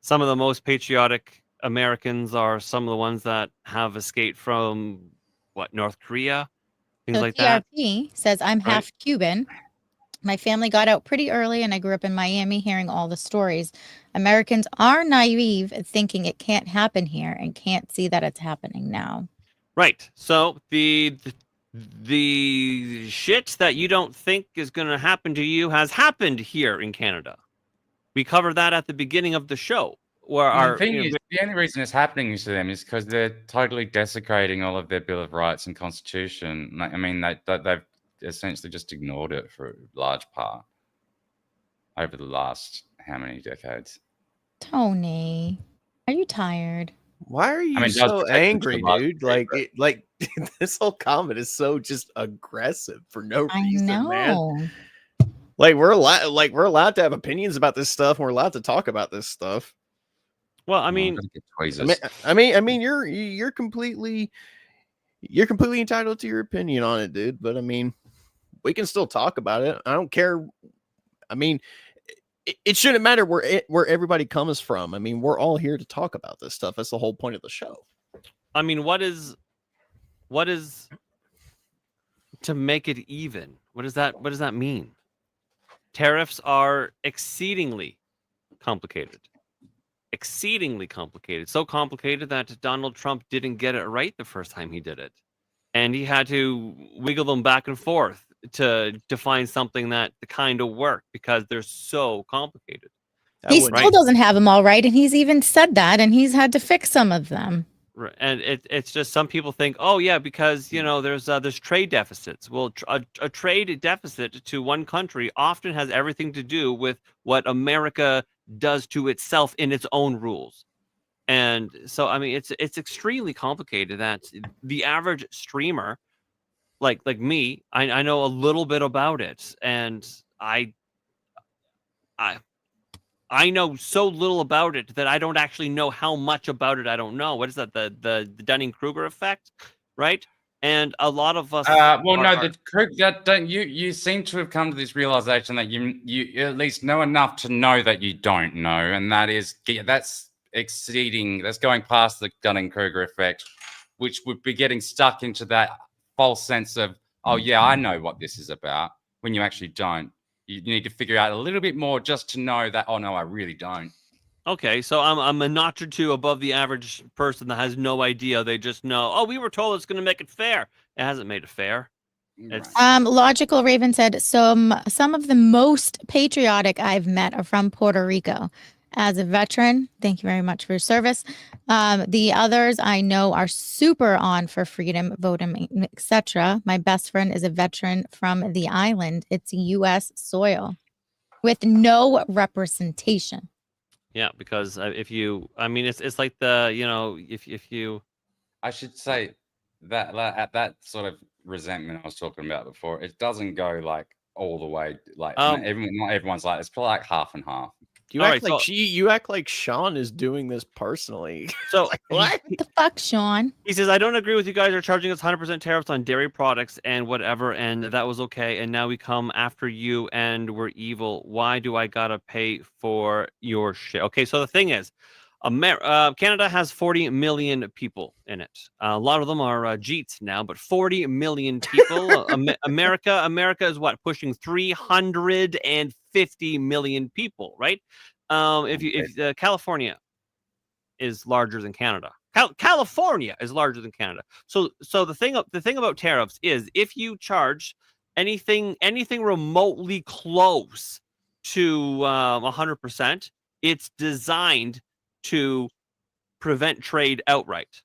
Some of the most patriotic Americans are some of the ones that have escaped from North Korea, things like that. TRP says, "I'm half Cuban. My family got out pretty early, and I grew up in Miami hearing all the stories. Americans are naive at thinking it can't happen here and can't see that it's happening now." Right. So the shit that you don't think is going to happen to you has happened here in Canada. We covered that at the beginning of the show. Where the thing is, the only reason it's happening to them is because they're totally desecrating all of their Bill of Rights and Constitution. I mean, they've essentially just ignored it for a large part over the last how many decades? Tony, are you tired? Why are you so angry, dude? Like this whole comment is so just aggressive for no reason, man. Like we're allowed to have opinions about this stuff, and we're allowed to talk about this stuff. Well, I mean, you're completely entitled to your opinion on it, dude. But I mean, we can still talk about it. I don't care. I mean, it shouldn't matter where everybody comes from. I mean, we're all here to talk about this stuff. That's the whole point of the show. I mean, what is to make it even. What does that mean? Tariffs are exceedingly complicated. Exceedingly complicated. So complicated that Donald Trump didn't get it right the first time he did it. And he had to wiggle them back and forth to define something that kind of worked because they're so complicated. He still doesn't have them all right, and he's even said that, and he's had to fix some of them. Right. And it's just some people think, oh yeah, because there's trade deficits. Well, a trade deficit to one country often has everything to do with what America does to itself in its own rules. And so I mean it's extremely complicated that the average streamer like me, I know a little bit about it, and I know so little about it that I don't actually know how much about it I don't know. What is that? The Dunning-Kruger effect, right? And a lot of us. You seem to have come to this realization that you at least know enough to know that you don't know, and that's going past the Dunning-Kruger effect, which would be getting stuck into that false sense of, oh yeah, I know what this is about, when you actually don't. You need to figure out a little bit more just to know that, oh no, I really don't. Okay, so I'm a notch or two above the average person that has no idea. They just know, oh, we were told it's going to make it fair. It hasn't made it fair. It's... Logical Raven said, some of the most patriotic I've met are from Puerto Rico. As a veteran, thank you very much for your service. The others I know are super on for freedom, voting, etc. My best friend is a veteran from the island. It's U.S. soil with no representation. Yeah, because it's like the, if you... I should say that sort of resentment I was talking about before, it doesn't go like all the way, like not everyone's like, it's probably like half and half. You act like Sean is doing this personally. So like, what the fuck, Sean? He says, I don't agree with you guys are charging us 100% tariffs on dairy products and whatever, and that was okay. And now we come after you and we're evil. Why do I gotta pay for your shit? Okay, so the thing is, Canada has 40 million people in it. A lot of them are Jeets now, but 40 million people. America is what, pushing 350 million people, right? If California is larger than Canada. California is larger than Canada. So the thing about tariffs is if you charge anything remotely close to 100%, it's designed to prevent trade outright.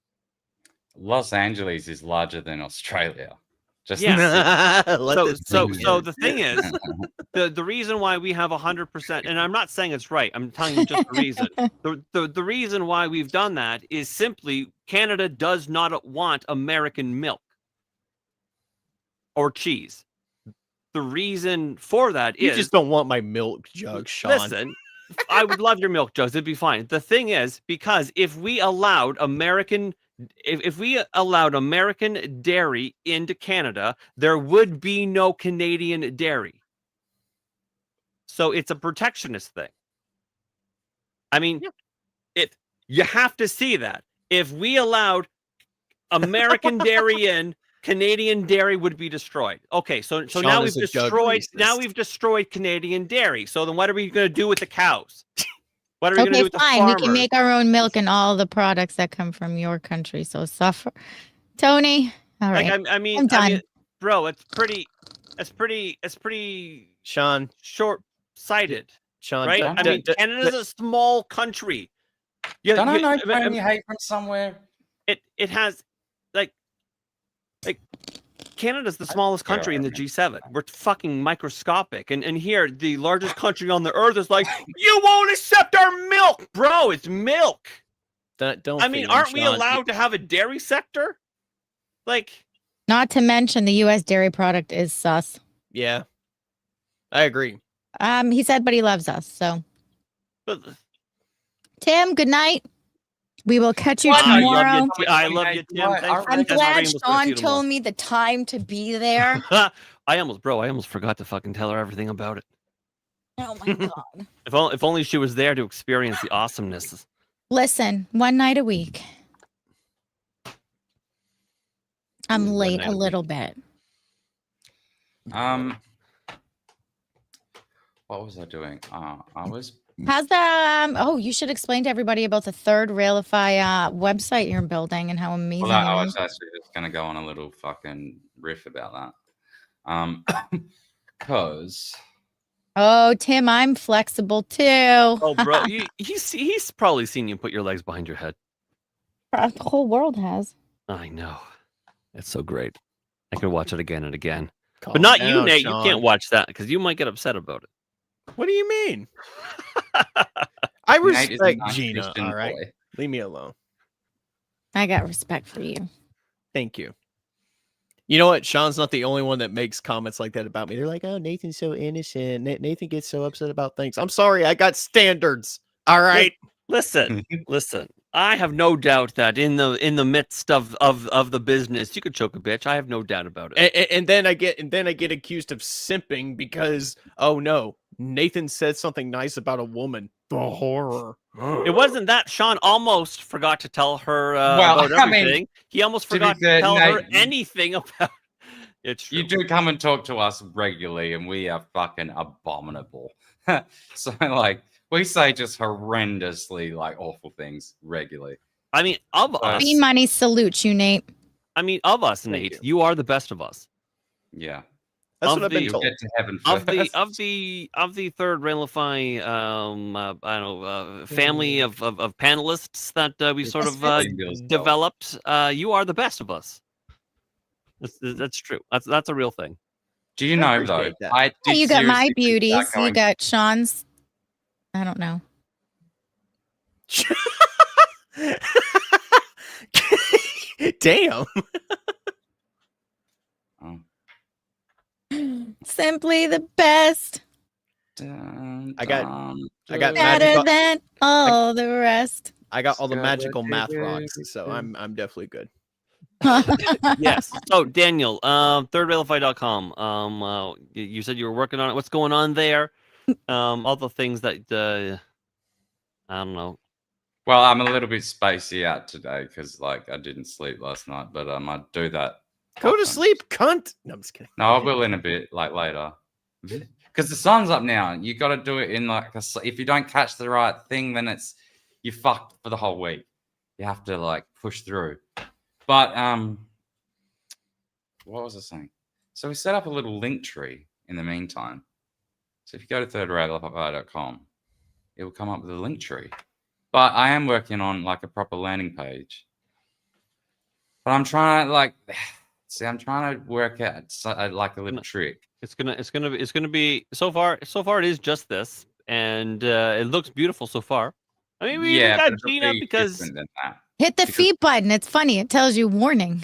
Los Angeles is larger than Australia. So the thing is, the reason why we have 100%, and I'm not saying it's right, I'm telling you just the reason. The reason why we've done that is simply Canada does not want American milk or cheese. The reason for that is... You just don't want my milk jug, Sean. Listen, I would love your milk jugs. It'd be fine. The thing is, because if we allowed American dairy into Canada, there would be no Canadian dairy. So it's a protectionist thing. I mean, you have to see that. If we allowed American dairy in, Canadian dairy would be destroyed. Okay, so now we've destroyed Canadian dairy. So then what are we going to do with the cows? What are we going to do with the farmers? We can make our own milk and all the products that come from your country. So suffer, Tony. All right, I'm done. Bro, it's pretty Sean, short-sighted. Sean, right? I mean, Canada's a small country. Don't I know Tony hate from somewhere? It has like Canada's the smallest country in the G7. We're fucking microscopic. And here, the largest country on the earth is like, you won't accept our milk, bro. It's milk. Aren't we allowed to have a dairy sector? Like, not to mention the U.S. dairy product is sus. Yeah, I agree. He said, but he loves us. So, Tim, good night. We will catch you tomorrow. I love you, Tim. I'm glad Sean told me the time to be there. I almost forgot to fucking tell her everything about it. Oh my God. If only she was there to experience the awesomeness. Listen, one night a week. I'm late a little bit. What was I doing? I was. How's the oh, you should explain to everybody about the third Railify website you're building and how amazing Well, I it was is. actually just gonna go on a little fucking riff about that. Cause Oh, Tim, I'm flexible too. Oh, bro, he's probably seen you put your legs behind your head. The whole world has. I know. It's so great. I could watch it again and again. Calm But not you, down, Nate. Sean. You can't watch that because you might get upset about it. What do you mean? I Nate is a respect nice Gina. Christian All right, boy. leave me alone. I got respect for you. Thank you. You know what? Sean's not the only one that makes comments like that about me. They're like, "Oh, Nathan's so innocent. Nathan gets so upset about things." I'm sorry. I got standards. All right. Listen. I have no doubt that in the midst of the business, you could choke a bitch. I have no doubt about it. And then I get accused of simping because oh no, Nathan said something nice about a woman. The horror. It wasn't that. Sean almost forgot to tell her Well, about I mean, everything. He almost to be forgot to fair, tell her Nate, anything about. It's true. You do come and talk to us regularly, and we are fucking abominable. So, like, we say just horrendously, like, awful things regularly. I mean, of us. B Money salutes you, Nate. I mean, of us, Thank Nate, you are the best of us. Yeah. That's Of what I've been the- told. Get to heaven Of first. the third Railify, I don't know, family of panelists that we sort of developed, you are the best of us. That's true. That's a real thing. Do you know, though? appreciate that. I Yeah, did you got my seriously think beauties. about You going- got Sean's. I don't know. Damn. Oh. Simply the best. Dun, I got dun, Better dun. than all the rest. I got all the Scabba magical math dibba rocks, so dibba. I'm definitely good. Yes. So Daniel, thirdrailify.com. You said you were working on it. What's going on there? All the things that I don't know. Well, I'm a little bit spacey out today because, like, I didn't sleep last night, but I do that. Go to often. sleep, cunt. No, I'm just kidding. No, I will in a bit, like later. Because the sun's up now. You got to do it in like if you don't catch the right thing, then you're fucked for the whole week. You have to like push through. But what was I saying? So we set up a little link tree in the meantime. So if you go to thirdrailify.com, it will come up with a link tree. But I am working on like a proper landing page. But I'm trying to like I'm trying to work out like a little trick. It's gonna be so far it is just this, and it looks beautiful so far. I mean, we Yeah, got but it'll Gina be because different than that. Hit the Because- feet button. It's funny. It tells you warning.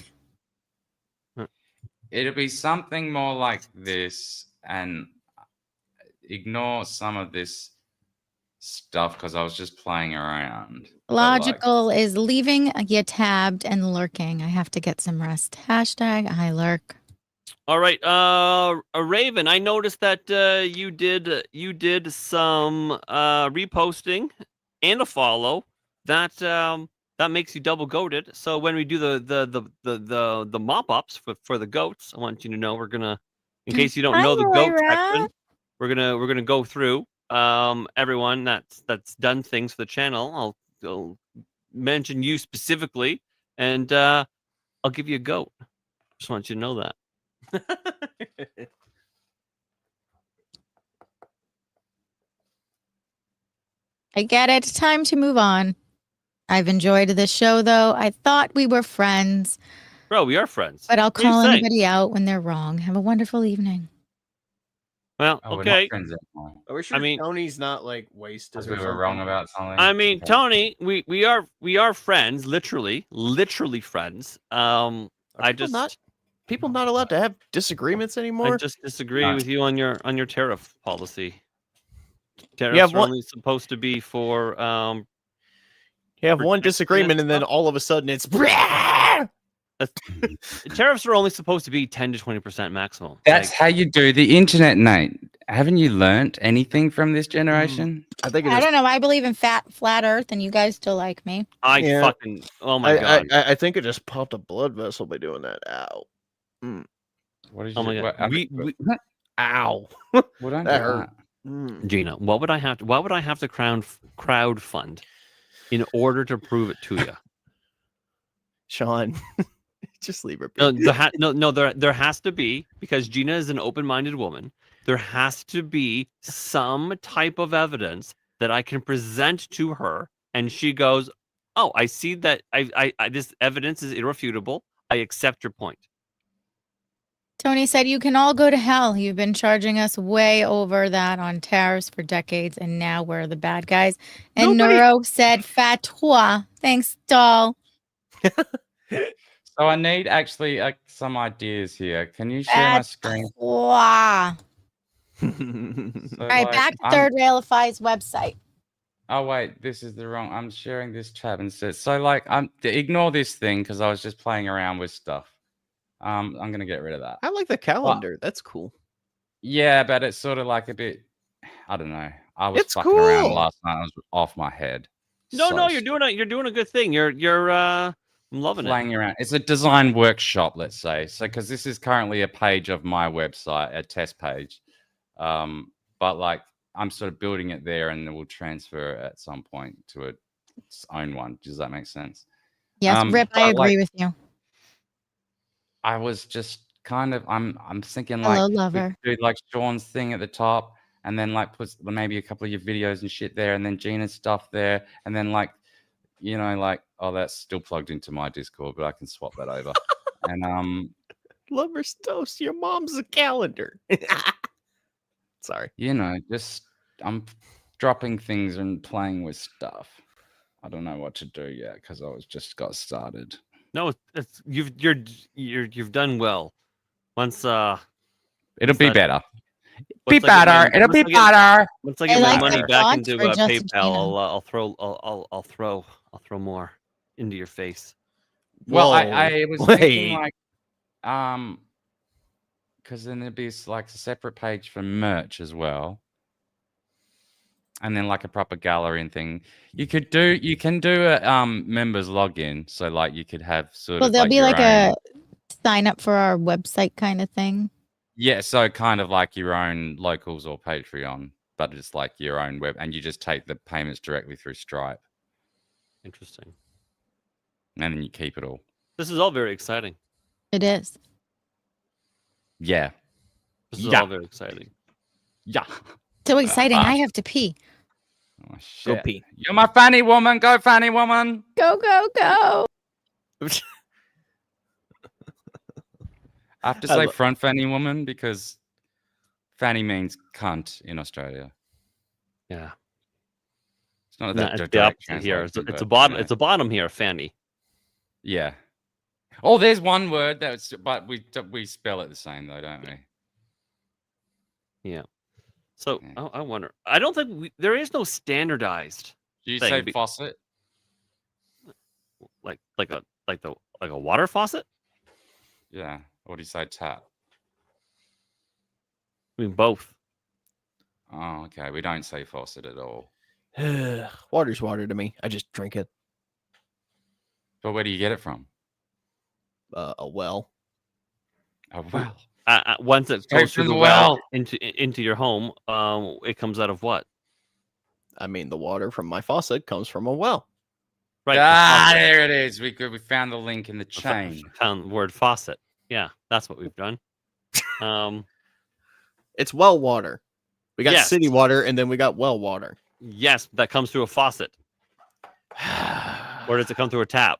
It'll be something more like this, and ignore some of this stuff because I was just playing around. But, like, Logical is leaving you tabbed and lurking. I have to get some rest. Hashtag I lurk. all right. Raven, I noticed that you did some reposting and a follow that makes you double goated. So when we do the mop ups for the goats, I want you to know we're gonna, in case you don't Hi, know the goat Moira. section, we're gonna go through everyone that's done things for the channel. I'll mention you specifically, and I'll give you a goat. Just want you to know that. I get it. Time to move on. I've enjoyed this show, though. I thought we were friends, Bro, we are friends. but I'll What are you call saying? anybody out when they're wrong. Have a wonderful evening. Well, oh, we're not okay. friends anymore Are we sure I mean- Tony's not like wasted? because or we were something? wrong about something. I mean, Okay. Tony, we are friends, literally friends. Are I people just not allowed to have disagreements I anymore. just disagree No. with you on your tariff policy. Tariffs have are one- only supposed to be for You have one protecting disagreement, and then stuff. all of a sudden it's tariffs are only supposed to be 10 to 20% maximum. That's Like, how you do the internet, Nate. Haven't you learnt anything from this generation? I think it I is. don't know. I believe in flat Earth, and you guys still like me. I Yeah. fucking oh my god. I think it just popped a blood vessel by doing that. Ow. What did Oh you? my god. What, Ow. well, don't That do hurt. that. Gina, what would I have to crowd fund in order to prove it to you? Sean, just leave her. No, there has to be, because Gina is an open-minded woman. There has to be some type of evidence that I can present to her, and she goes, "Oh, I see that. I this evidence is irrefutable. I accept your point." Tony said, "You can all go to hell. You've been charging us way over that on tariffs for decades, and now we're the bad guys." And Neuro said, "Fatwa." Thanks, doll. So I need actually some ideas here. Can you share my screen? Fatwa. So, All right, back to Third Railify's website. Oh wait, this is the wrong. I'm sharing this tab instead. So like, ignore this thing because I was just playing around with stuff. I'm gonna get rid of that. I like the calendar. That's cool. Yeah, but it's sort of like a bit. I don't know. I was It's fucking around cool. last night. I was off my head. No, you're doing a good thing. You're I'm loving Flying it. around. It's a design workshop, let's say. So because this is currently a page of my website, a test page. But like I'm sort of building it there, and then we'll transfer it at some point to its own one. Does that make sense? Yes, Rip, I agree with you. I was just kind of I'm thinking Hello, like lover. do like Sean's thing at the top, and then like put maybe a couple of your videos and shit there, and then Gina's stuff there, and then like like that's still plugged into my Discord, but I can swap that over. And Lover's toast. Your mom's a calendar. Sorry. Just I'm dropping things and playing with stuff. I don't know what to do yet because I was just got started. No, you've done well. Once it'll be better. Once I get my money back into PayPal, I'll throw more into your face. Well, I was thinking like because then there'd be like a separate page for merch as well, and then like a proper gallery and thing. You can do a members login, so like you could have sort of. Well, there'll be like a sign up for our website kind of thing. Yeah, so kind of like your own locals or Patreon, but it's like your own web, and you just take the payments directly through Stripe. Interesting. And then you keep it all. This is all very exciting. It is. Yeah. This is all very exciting. Yeah. So exciting. I have to pee. Oh, shit. Go pee. You're my fanny woman. Go, fanny woman. Go, go, go. I have to say front fanny woman because fanny means cunt in Australia. Yeah. It's not It's the opposite here. It's a bottom. It's a bottom here, fanny. Yeah. Oh, there's one word but we spell it the same though, don't we? Yeah. So I wonder. I don't think there is no standardized. Do you say faucet? Like a water faucet? Yeah. Or do you say tap? I mean both. Oh, okay. We don't say faucet at all. Water's water to me. I just drink it. But where do you get it from? A well. A well. Once it goes through the well into your home, it comes out of what? I mean, the water from my faucet comes from a well. Right. There it is. We found the link in the chain. Found the word faucet. Yeah, that's what we've done. It's well water. We got city water, and then we got well water. Yes, that comes through a faucet. Or does it come through a tap?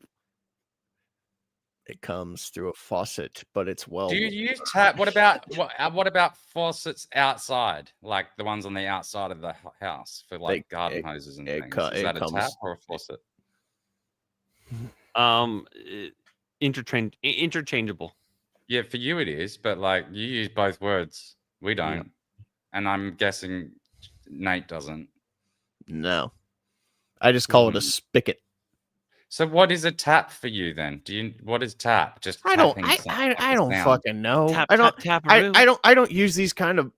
It comes through a faucet, but it's well. Do you use tap? What about faucets outside, like the ones on the outside of the house for like garden hoses and things? Is that a tap or a faucet? Interchangeable. Yeah, for you it is, but like you use both words. We don't, Yeah. And I'm guessing Nate doesn't. No, I just call it a spigot. So what is a tap for you then? What is tap? Just I don't fucking know. I don't use these kind of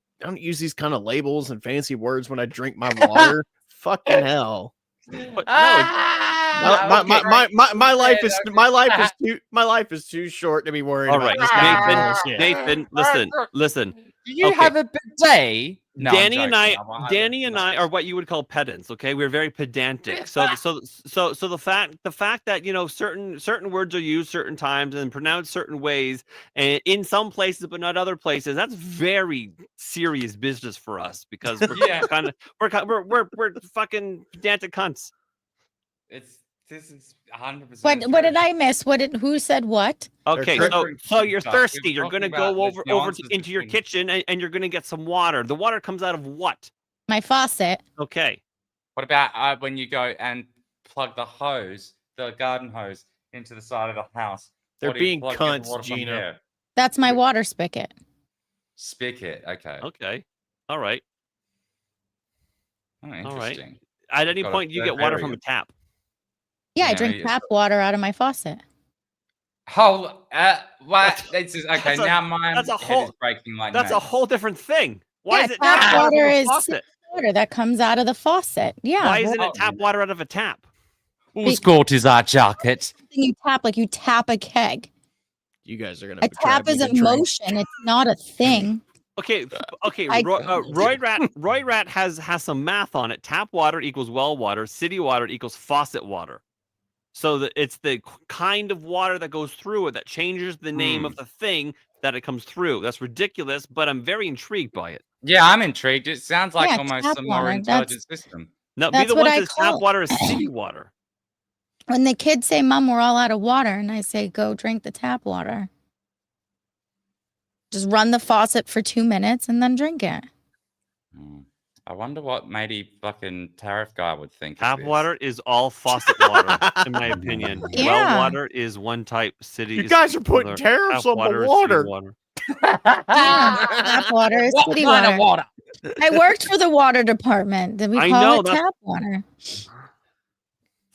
labels and fancy words when I drink my water. Fucking hell. But no, My life is too short to be worried All about right, this guy. Nathan, listen. Do you Okay. have a bidet? No, I'm Danny and I, joking. Danny and I are what you would call pedants. Okay, we're very pedantic. So the fact that certain words are used certain times and pronounced certain ways, and in some places but not other places, that's very serious business for us because we're fucking pedantic cunts. This is 100%. What did I miss? Who said what? Okay, so you're thirsty. You're talking gonna about go the over nuances into your between- kitchen and you're gonna get some water. The water comes out of what? My faucet. Okay. What about when you go and plug the hose, the garden hose, into the side of the house? They're What do you being plug in cunts, water from Gina. there? That's my water spigot. Spigot. Okay. Okay. All right. Oh, All right. interesting. At any Got a point, you third get water from area. a tap. Yeah, I Yeah, drink you- tap water out of my faucet. What? This is okay. That's a- Now my that's a head whole- is breaking like That's a mad. whole different thing. Why Yeah, is it tap tap water water from a is faucet? water that comes out of the faucet. Yeah. Why well, isn't it tap water out of a tap? Whose coat is our jacket? you tap like you tap a keg. You guys are gonna. A tap is a motion. It's not a thing. Okay. I- Roy Rat has some math on it. Tap water equals well water. City water equals faucet water. So it's the kind of water that goes through it that changes the name of the thing that it comes through. That's ridiculous, but I'm very intrigued by it. Yeah, I'm intrigued. It sounds like Yeah, almost tap a more water, intelligent system. No, be That's the what one I that says tap call it. water is city water. When the kids say, "Mom, we're all out of water," and I say, "Go drink the tap water." Just run the faucet for 2 minutes and then drink it. I wonder what maybe fucking tariff guy would think. Tap of this. water is all faucet water, in my opinion. Yeah. Well water is one type. City. You is guys are putting another. tariffs Tap on water the is city water. water. Tap water is What city kind water. of water? I worked for the water department. Then we I call know, it that's- tap water. It's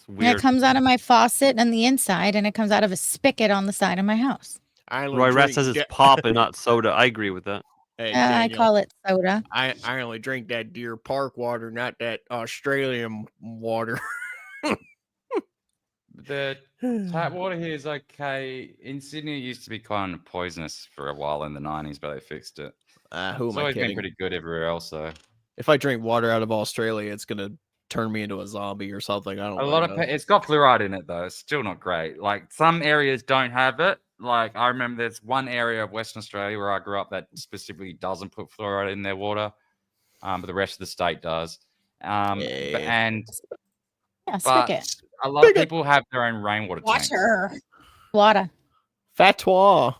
And weird. it comes out of my faucet on the inside, and it comes out of a spigot on the side of my house. I only Roy Rat drink says it's da- pop and not soda. I agree with that. Hey, I Daniel, call it soda. I only drink that Deer Park water, not that Australian water. The tap water here is okay. In Sydney, it used to be kind of poisonous for a while in the 90s, but they fixed it. Who It's am I always been kidding? pretty good everywhere else, though. If I drink water out of Australia, it's gonna turn me into a zombie or something. I don't. A lot of it's got fluoride in it though. It's still not great. Like some areas don't have it. Like I remember there's one area of Western Australia where I grew up that specifically doesn't put fluoride in their water, but the rest of the state does. Yeah, But spigot. a lot of people have their own rainwater tanks. Water. Fatwa.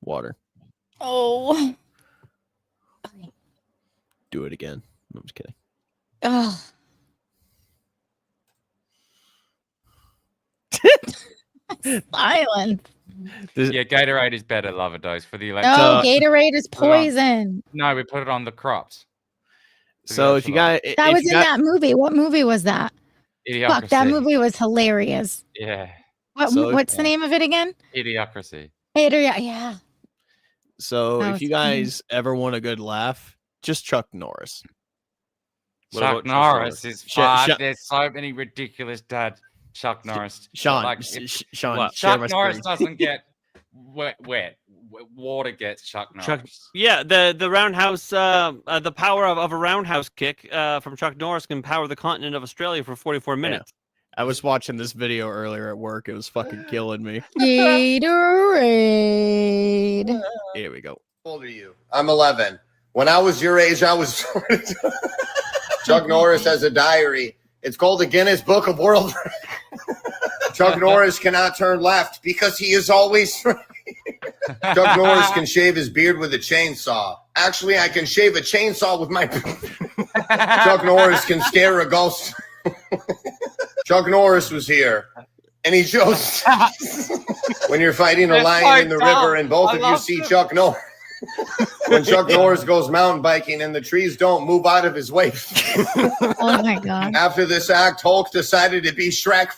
Water. Oh. Do it again. I'm just kidding. Oh. Silence. Yeah, Gatorade is better, love dose for the No, electric. Gatorade is poison. No, we put it on the crops. So if you got That was in that movie. What movie was that? Fuck, that Idiocracy. movie was hilarious. Yeah, What's the name of it again? Idiocracy. Yeah. So That if was you funny. guys ever want a good laugh, just Chuck Norris. What about Chuck Chuck Norris is Sha- fun. There's so many ridiculous dad Chuck Norris. Sean, Like, if Sean, What? share Chuck my Norris screen. doesn't get wet. Water gets Chuck Norris. Chuck, yeah, the roundhouse, the power of a roundhouse kick from Chuck Norris can power the continent of Australia for 44 minutes. I was watching this video earlier at work. It was fucking killing me. Gatorade. Here we go. How old are you? I'm 11. When I was your age, I was. Chuck Norris has a diary. It's called the Guinness Book of World. Chuck Norris cannot turn left because he is always right. Chuck Norris can shave his beard with a chainsaw. Actually, I can shave a chainsaw with my. Chuck Norris can scare a ghost. Chuck Norris was here, and he chose. When you're fighting a lion in the river, and both of you see Chuck Norris. When Chuck Norris goes mountain biking and the trees don't move out of his way. Oh my god. After this act, Hulk decided to be Shrek.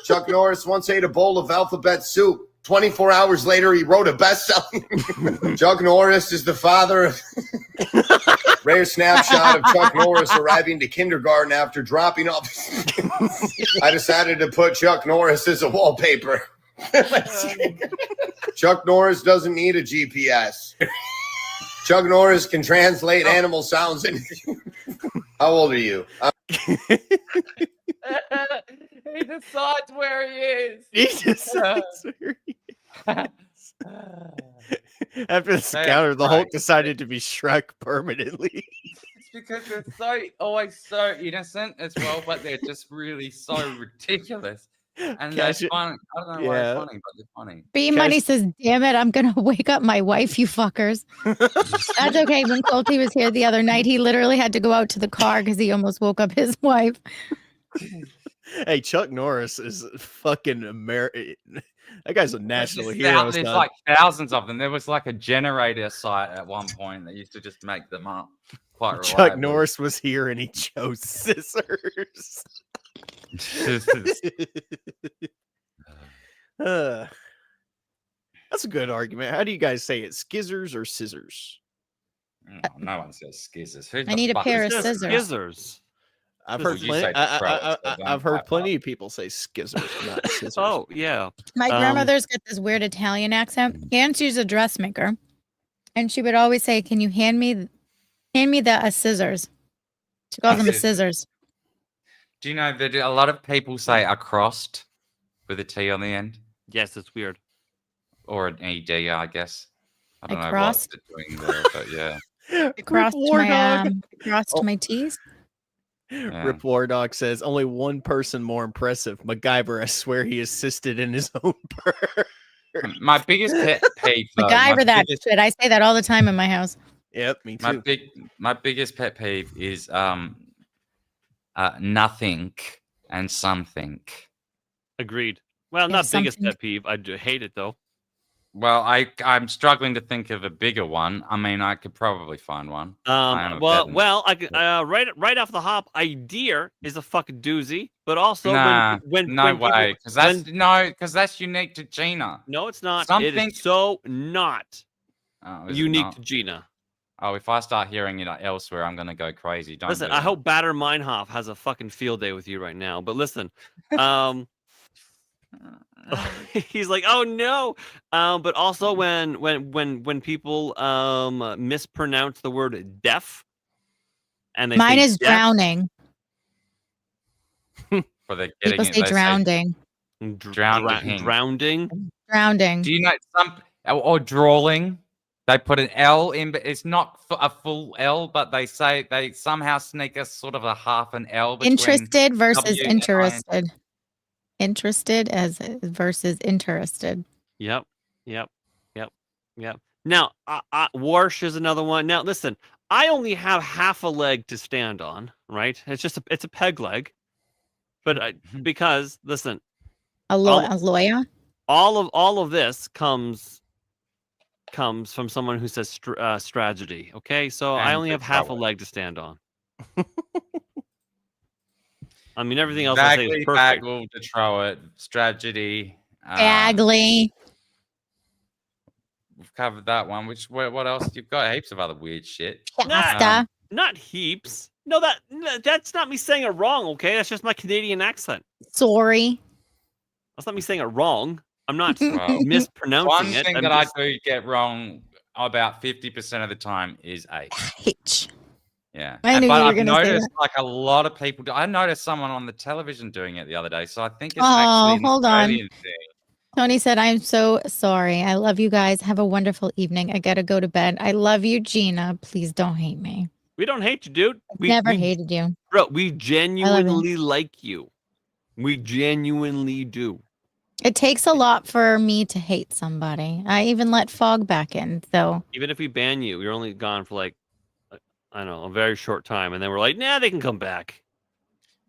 Chuck Norris once ate a bowl of alphabet soup. 24 hours later, he wrote a best-selling. Chuck Norris is the father of rare snapshot of Chuck Norris arriving to kindergarten after dropping off. I decided to put Chuck Norris as a wallpaper. Chuck Norris doesn't need a GPS. Chuck Norris can translate animal sounds. How old are you? He decides where he is. He decides where he is. After this encounter, the Hulk decided to be Shrek permanently. It's because they're always so innocent as well, but they're just really so ridiculous. And that's funny. I don't know why they're funny, but they're funny. B Money says, damn it, I'm going to wake up my wife, you fuckers. That's okay. When Colty was here the other night, he literally had to go out to the car because he almost woke up his wife. Hey, Chuck Norris is fucking American. That guy's a national hero. There's like thousands of them. There was like a generator site at one point that used to just make them up. Quite Chuck reliably. Norris was here and he chose scissors. That's a good argument. How do you guys say it? Skizzers or scissors? No one says skizzers. I need a pair of scissors. Scissors. I've heard plenty. I've heard plenty of people say skizzers, not scissors. Oh yeah. My grandmother's got this weird Italian accent, and she's a dressmaker, and she would always say, "Can you hand me the scissors?" She calls them scissors. Do you know that a lot of people say acrost with a T on the end? Yes, it's weird. Or an ED, I guess. I don't know Across? what they're doing there, but yeah. Across my T's. Yeah. Rip War Dog says only one person more impressive. MacGyver, I swear he assisted in his own birth. My biggest pet peeve. though, MacGyver that shit. I say that all the time in my house. Yep, me too. My biggest pet peeve is nothing and something. Agreed. Well, not biggest pet peeve. I do hate it though. Well, I'm struggling to think of a bigger one. I mean, I could probably find one. Well, I could, right off the hop, idea is a fucking doozy. But also, because that's unique to Gina. No, it's not. Something It is so not unique to to Gina. Oh, if I start hearing it elsewhere, I'm gonna go crazy. Don't Listen, do I that. hope Batter Meinhof has a fucking field day with you right now. But listen, he's like, oh no. But also when people mispronounce the word deaf, and they Mine say is deaf, drowning. For the getting People it, say they drowning. drowning. Drowning. Do you know or drawing? They put an L in, but it's not a full L, but they say they somehow sneak a sort of a half an L between Interested versus W and interested. Interested versus interested. Yep. Now, Warsh is another one. Now, listen, I only have half a leg to stand on, right? It's a peg leg, but because listen, A lawyer. All of this comes from someone who says strategy. Okay, so I only have half a leg to stand on. I mean, everything else I say is perfect. Bagel, Detroit, strategy. Bagley. We've covered that one. What else? You've got heaps of other weird shit. Not heaps. No, that's not me saying it wrong. Okay, that's just my Canadian accent. Sorry. That's not me saying it wrong. I'm not mispronouncing One it. thing I do get wrong about 50% of the time is H. Yeah, I knew but you were I've gonna say noticed that. like a lot of people. I noticed someone on the television doing it the other day, so I think it's Oh, actually an hold on. Australian thing. Tony said, I'm so sorry. I love you guys. Have a wonderful evening. I got to go to bed. I love you, Gina. Please don't hate me. We don't hate you, dude. We Never hated you. Bro, we genuinely like you. We genuinely do. It takes a lot for me to hate somebody. I even let Fog back in, so. Even if we ban you, you're only gone for like, I don't know, a very short time. And then we're like, nah, they can come back.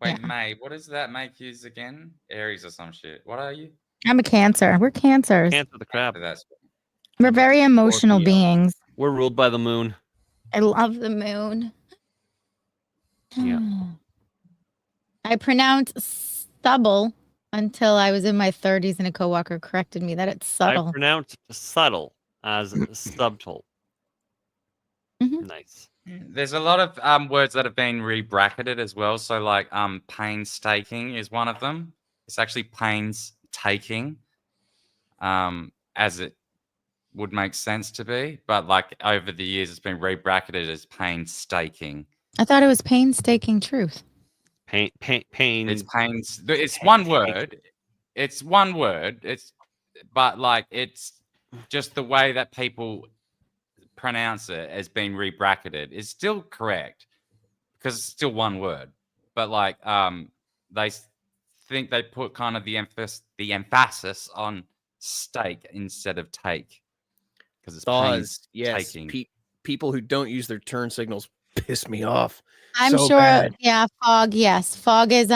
Wait, May, what does that make you again? Aries or some shit. What are you? I'm a Cancer. We're Cancers. Cancer the crap. We're very emotional beings. We're ruled by the moon. I love the moon. Yeah. I pronounce stubble Until I was in my 30s and a coworker corrected me that it's I subtle. pronounced subtle as subtle. Nice. There's a lot of words that have been rebracketed as well. So like painstaking is one of them. It's actually painstaking, as it would make sense to be. But like over the years, it's been rebracketed as painstaking. I thought it was painstaking truth. Pain. It's pains. It's one word. It's one word. But like it's just the way that people pronounce it as being rebracketed is still correct because it's still one word. But like they think they put kind of the emphasis on steak instead of take because it's painstaking. People who don't use their turn signals piss me off. I'm so sure. bad. Yeah, fog. Yes, fog is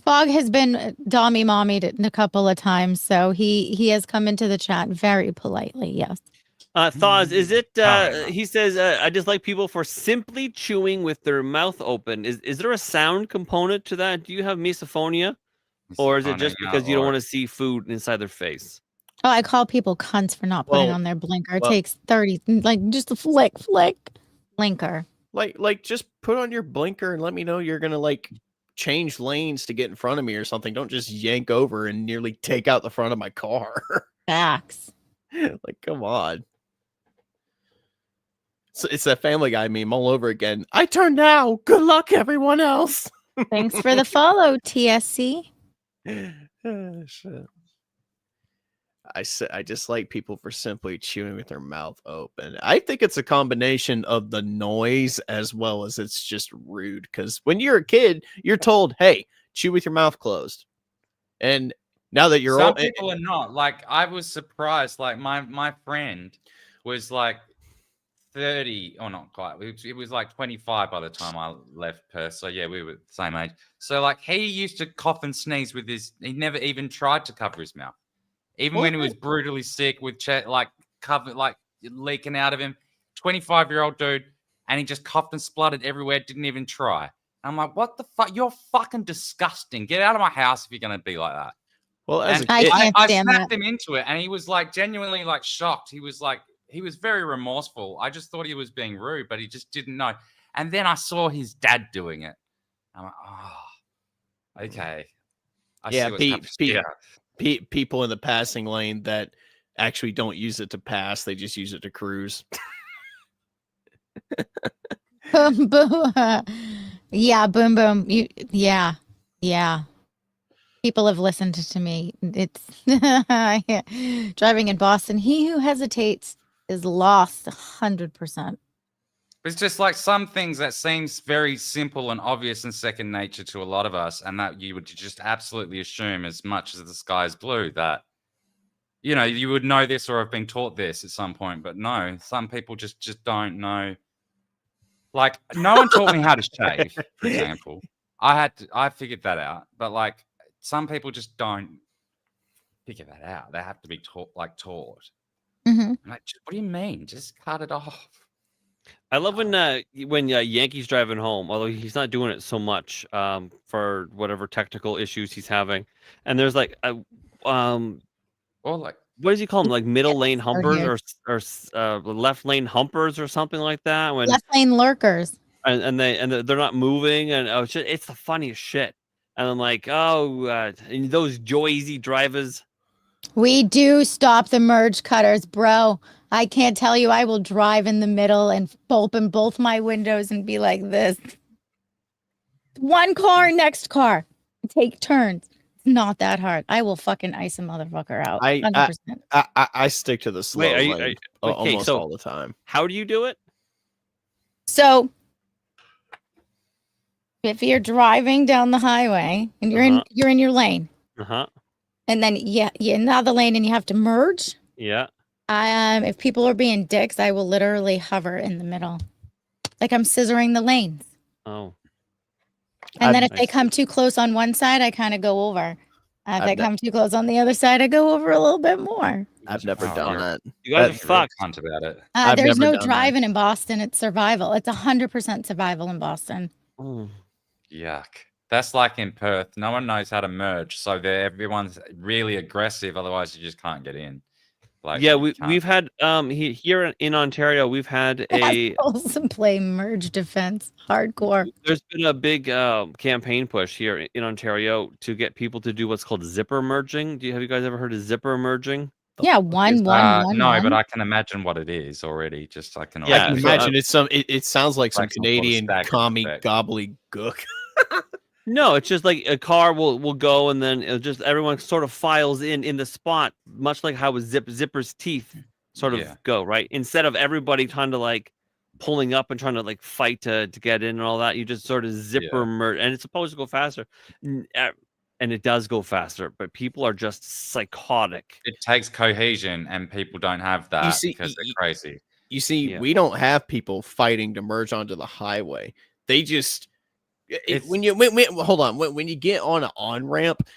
Fog has been dommy mommied a couple of times, so he has come into the chat very politely. Yes. Thawes, is it? He says, "I just like people for simply chewing with their mouth open." Is there a sound component to that? Do you have misophonia, or is it just because you don't want to see food inside their face? Oh, I call people cunts for not putting on their blinker. It takes 30, like just a flick, blinker. Like just put on your blinker and let me know you're gonna like change lanes to get in front of me or something. Don't just yank over and nearly take out the front of my car. Facts. Like, come on. It's that Family Guy meme all over again. I turn now. Good luck, everyone else. Thanks for the follow, TSC. Shit. I just like people for simply chewing with their mouth open. I think it's a combination of the noise as well as it's just rude. Because when you're a kid, you're told, "Hey, chew with your mouth closed." And now that you're Some old, people are not. Like I was surprised. Like my friend was like 30, or not quite. It was like 25 by the time I left Perth. So yeah, we were the same age. So like he used to cough and sneeze with his. He never even tried to cover his mouth. Even when he was brutally sick with like covered, like leaking out of him, 25-year-old dude, and he just coughed and spluttered everywhere, didn't even try. I'm like, what the fuck? You're fucking disgusting. Get out of my house if you're going to be like that. Well, as I snapped him into it, and he was like genuinely like shocked. He was very remorseful. I just thought he was being rude, but he just didn't know. And then I saw his dad doing it. I'm like, oh, okay. I see what's happening. People in the passing lane that actually don't use it to pass, they just use it to cruise. Boom, boom. Yeah, boom, boom. Yeah. People have listened to me. It's driving in Boston. He who hesitates is lost 100%. It's just like some things that seems very simple and obvious and second nature to a lot of us, and that you would just absolutely assume, as much as the sky is blue, that you would know this or have been taught this at some point. But no, some people just don't know. Like no one taught me how to shave, for example. I figured that out, but like some people just don't figure that out. They have to be taught. Mm-hmm. Like, what do you mean? Just cut it off. I love when Yankee's driving home, although he's not doing it so much for whatever technical issues he's having. And there's like, or like, what does he call them? Like middle lane humpers or left lane humpers or something like that. When left lane lurkers. And they're not moving, and it's the funniest shit. And I'm like, and those Joyzy drivers. We do stop the merge cutters, bro. I can't tell you. I will drive in the middle and open both my windows and be like this. One car, next car. Take turns. It's not that hard. I will fucking ice a motherfucker out. 100%. I stick to the slow lane almost all the time. How do you do it? So if you're driving down the highway and you're in your lane. And then you're in the other lane and you have to merge. Yeah. If people are being dicks, I will literally hover in the middle. Like I'm scissoring the lanes. Oh. And then if they come too close on one side, I kind of go over. If they come too close on the other side, I go over a little bit more. I've never done that. You guys are fucked about it. There's no driving in Boston. It's survival. It's 100% survival in Boston. Yuck. That's like in Perth. No one knows how to merge, so everyone's really aggressive. Otherwise, you just can't get in. Like, Yeah, you can't. we've had here in Ontario, we've had Assholes and play merge defense hardcore. there's been a big campaign push here in Ontario to get people to do what's called zipper merging. Have you guys ever heard of zipper merging? Yeah, one. No, but I can imagine what it is already. Just I can. Yeah, I can so, imagine it's some. It sounds like some like some sort of Canadian staggered commie effect. gobbledygook. No, it's just like a car will go and then it'll just everyone sort of files in the spot, much like how Zipper's teeth sort of go, right? Instead of everybody trying to like pulling up and trying to like fight to get in and all that, you just sort of zipper merge, and it's supposed to go faster. And it does go faster, but people are just psychotic. It takes cohesion, and people don't have that because they're crazy. You see, we don't have people fighting to merge onto the highway. They just when you get on an on-ramp,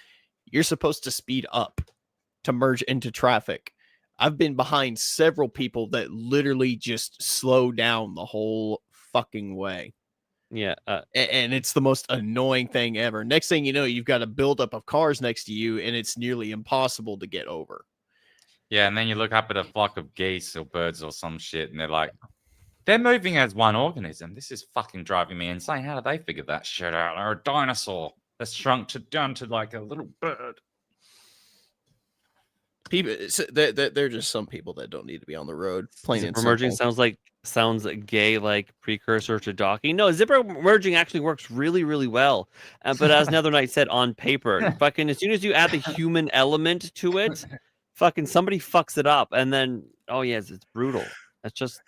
you're supposed to speed up to merge into traffic. I've been behind several people that literally just slow down the whole fucking way. Yeah. And it's the most annoying thing ever. Next thing you know, you've got a buildup of cars next to you, and it's nearly impossible to get over. Yeah, and then you look up at a flock of geese or birds or some shit, and they're like, they're moving as one organism. This is fucking driving me insane. How did they figure that shit out? They're a dinosaur that's shrunk down to like a little bird. People, they're just some people that don't need to be on the road. Plain and Zipper merging simple. sounds gay, like precursor to docking. No, zipper merging actually works really, really well. But as Nether Knight said, on paper, fucking as soon as you add the human element to it, fucking somebody fucks it up, and then it's brutal. That's just.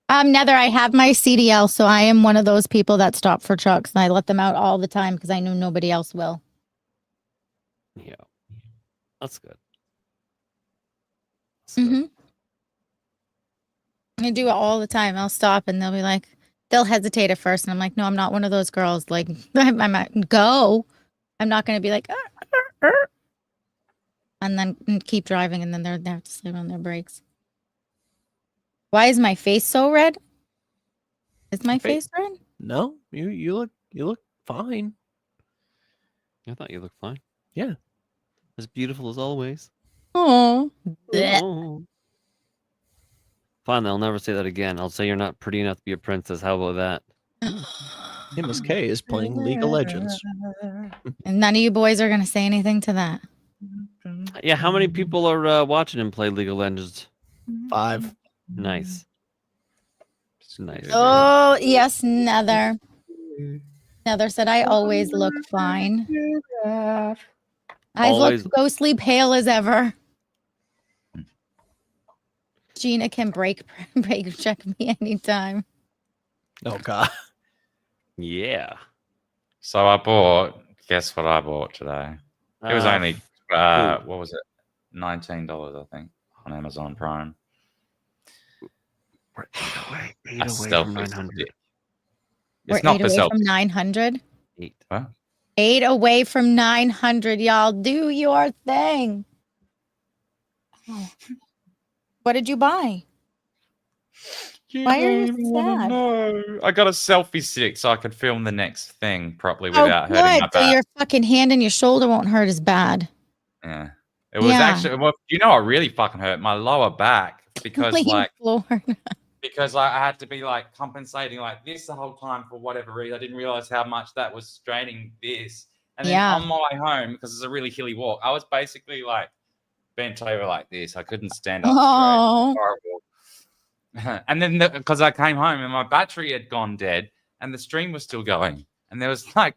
Nether, I have my CDL, so I am one of those people that stop for trucks, and I let them out all the time because I know nobody else will. Yeah, that's good. I do it all the time. I'll stop, and they'll be like, they'll hesitate at first, and I'm like, no, I'm not one of those girls. Like, I might go. I'm not going to be like, and then keep driving, and then they have to slam on their brakes. Why is my face so red? Is my face red? No, you look fine. I thought you looked fine. Yeah, as beautiful as always. Oh, fine. I'll never say that again. I'll say you're not pretty enough to be a princess. How about that? MSK is playing League of Legends. And none of you boys are gonna say anything to that. Yeah, how many people are watching him play League of Legends? 5. Nice. Nice. Oh, yes, Nether. Nether said, I always look fine. I look ghostly pale as ever. Gina can break check me anytime. Oh, God. Yeah. So I bought, guess what I bought today? It was only, what was it? $19, I think, on Amazon Prime. We're 8 away from 900. We're 8 away from 900? 8. Huh? 8 away from 900, y'all. Do your thing. Oh. What did you buy? Why are you sad? No. I got a selfie stick so I could film the next thing properly without hurting my back. So your fucking hand and your shoulder won't hurt as bad. Yeah. It was actually, well, you know what really fucking hurt? My lower back. Because because I had to be like compensating like this the whole time for whatever reason. I didn't realize how much that was straining this. And then on my way home, because it's a really hilly walk, I was basically like bent over like this. I couldn't stand up straight. Horrible. And then because I came home and my battery had gone dead and the stream was still going. And there was like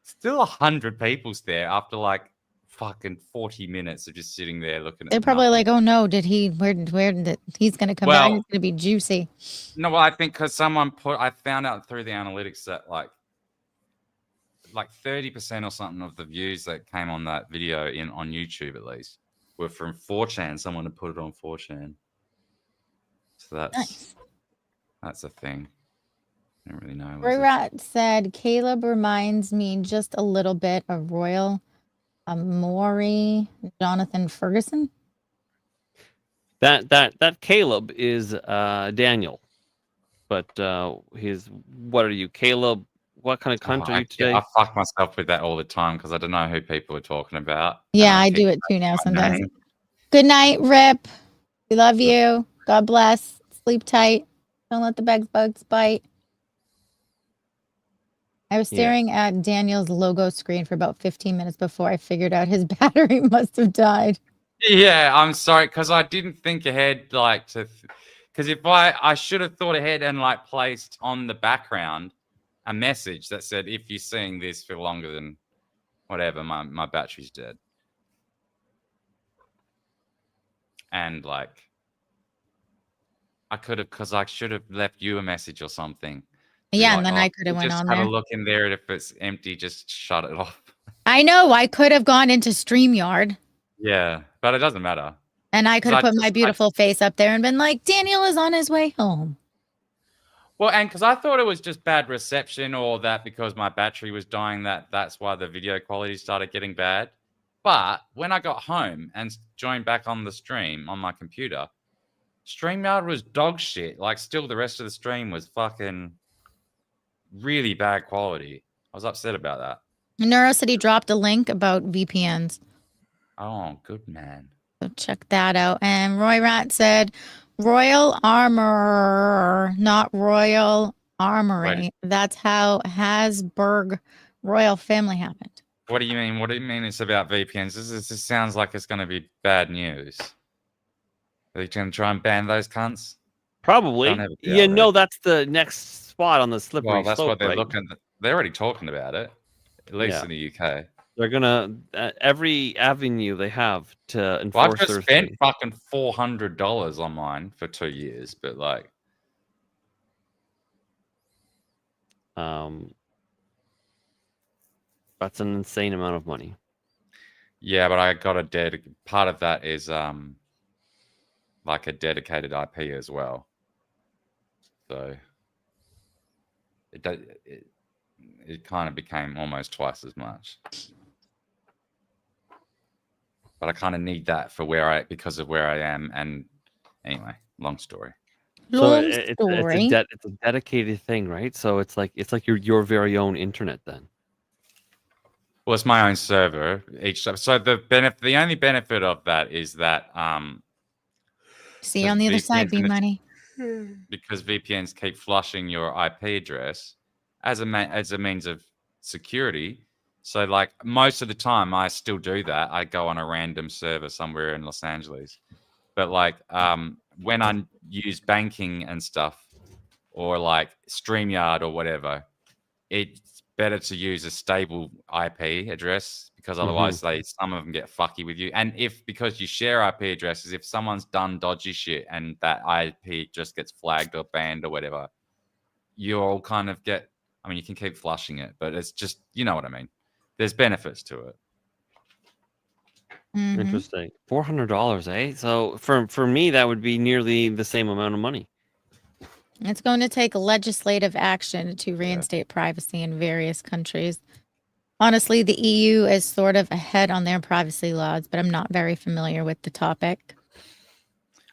still 100 people there after like fucking 40 minutes of just sitting there looking at They're probably like, oh no, did he where did it, he's gonna come back, he's gonna be juicy. No, well, I think because I found out through the analytics that like 30% or something of the views that came on that video on YouTube at least were from 4chan. Someone had put it on 4chan. So that's a thing. I don't really know. Rat said Caleb reminds me just a little bit of Royal Maury Jonathan Ferguson. That Caleb is Daniel, but what are you, Caleb? what kind of country are you I today? fuck myself with that all the time because I don't know who people are talking about. Yeah, I do it too now my sometimes. name. Good night, Rip. We love you. God bless. Sleep tight. Don't let the bugs bite. I was staring at Daniel's logo screen for about 15 minutes before I figured out his battery must have died. Yeah, I'm sorry because I didn't think ahead, like to, because if I should have thought ahead and like placed on the background a message that said, if you're seeing this for longer than whatever, my battery's dead. And like, I could have, because I should have left you a message or something. Yeah, Like, and then I could have went just on have there. a look in there, and if it's empty, just shut it off. I know. I could have gone into StreamYard. Yeah, but it doesn't matter. And I could have put my beautiful face up there and been like, Daniel is on his way home. Well, and because I thought it was just bad reception or that because my battery was dying, that's why the video quality started getting bad. But when I got home and joined back on the stream on my computer, StreamYard was dog shit. Like, still the rest of the stream was fucking really bad quality. I was upset about that. Neurocity dropped a link about VPNs. Oh, good man. So check that out. And Roy Rat said, Royal Armor, not Royal Armory. Right. That's how Habsburg royal family happened. What do you mean? What do you mean it's about VPNs? This sounds like it's going to be bad news. Are they going to try and ban those cunts? Probably. You know, that's the next spot on the slippery slope. Well, that's what they're right? looking at. They're already talking about it, at least in the UK. They're gonna every avenue they have to enforce Well, I've just their spent thing. fucking $400 on mine for 2 years, but like, that's an insane amount of money. yeah, but I got a part of that is like a dedicated IP as well. So it kind of became almost twice as much. But I kind of need that for because of where I am. And anyway, long story. So it's a dedicated thing, right? So it's like your very own internet then. Well, it's my own server each. So the only benefit of that is that see you on the other side, B Money. Because VPNs keep flushing your IP address as a means of security. So like most of the time I still do that. I go on a random server somewhere in Los Angeles. But like when I use banking and stuff or like StreamYard or whatever, it's better to use a stable IP address because otherwise some of them get fucky with you. And because you share IP addresses, if someone's done dodgy shit and that IP just gets flagged or banned or whatever, you all kind of get, I mean, you can keep flushing it, but it's just, you know what I mean? There's benefits to it. Interesting. $400, eh? So for me, that would be nearly the same amount of money. It's going to take legislative action to reinstate privacy in various countries. Honestly, the EU is sort of ahead on their privacy laws, but I'm not very familiar with the topic.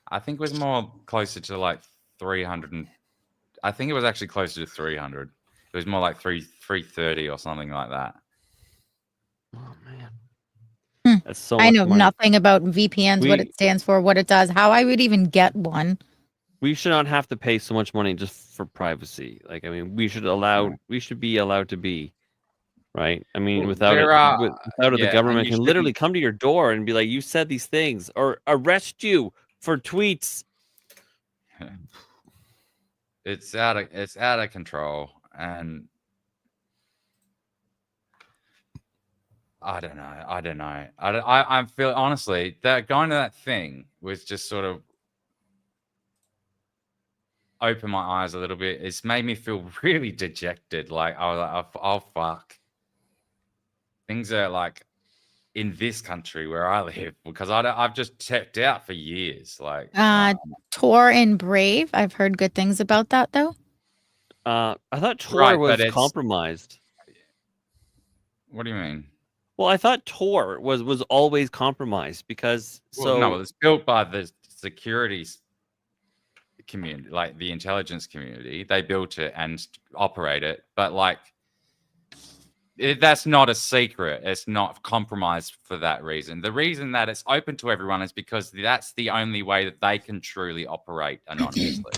I think it was more closer to like 300. I think it was actually closer to 300. It was more like 330 or something like that. Oh man. That's so I know much money. nothing about VPNs, what it stands for, what it does, how I would even get one. We should not have to pay so much money just for privacy. Like, I mean, we should be allowed to be, right? I mean, without it, the government can literally come to your door and be like, "You said these things," or arrest you for tweets. It's out of control, and I don't know. I feel honestly that going to that thing was just sort of opened my eyes a little bit. It's made me feel really dejected. Like I was like, oh fuck, things are like in this country where I live because I've just checked out for years. Like Tor and Brave, I've heard good things about that though. I thought Tor was compromised. What do you mean? Well, I thought Tor was always compromised because no, it's built by the security community, like the intelligence community. They built it and operate it, but like that's not a secret. It's not compromised for that reason. The reason that it's open to everyone is because that's the only way that they can truly operate anonymously,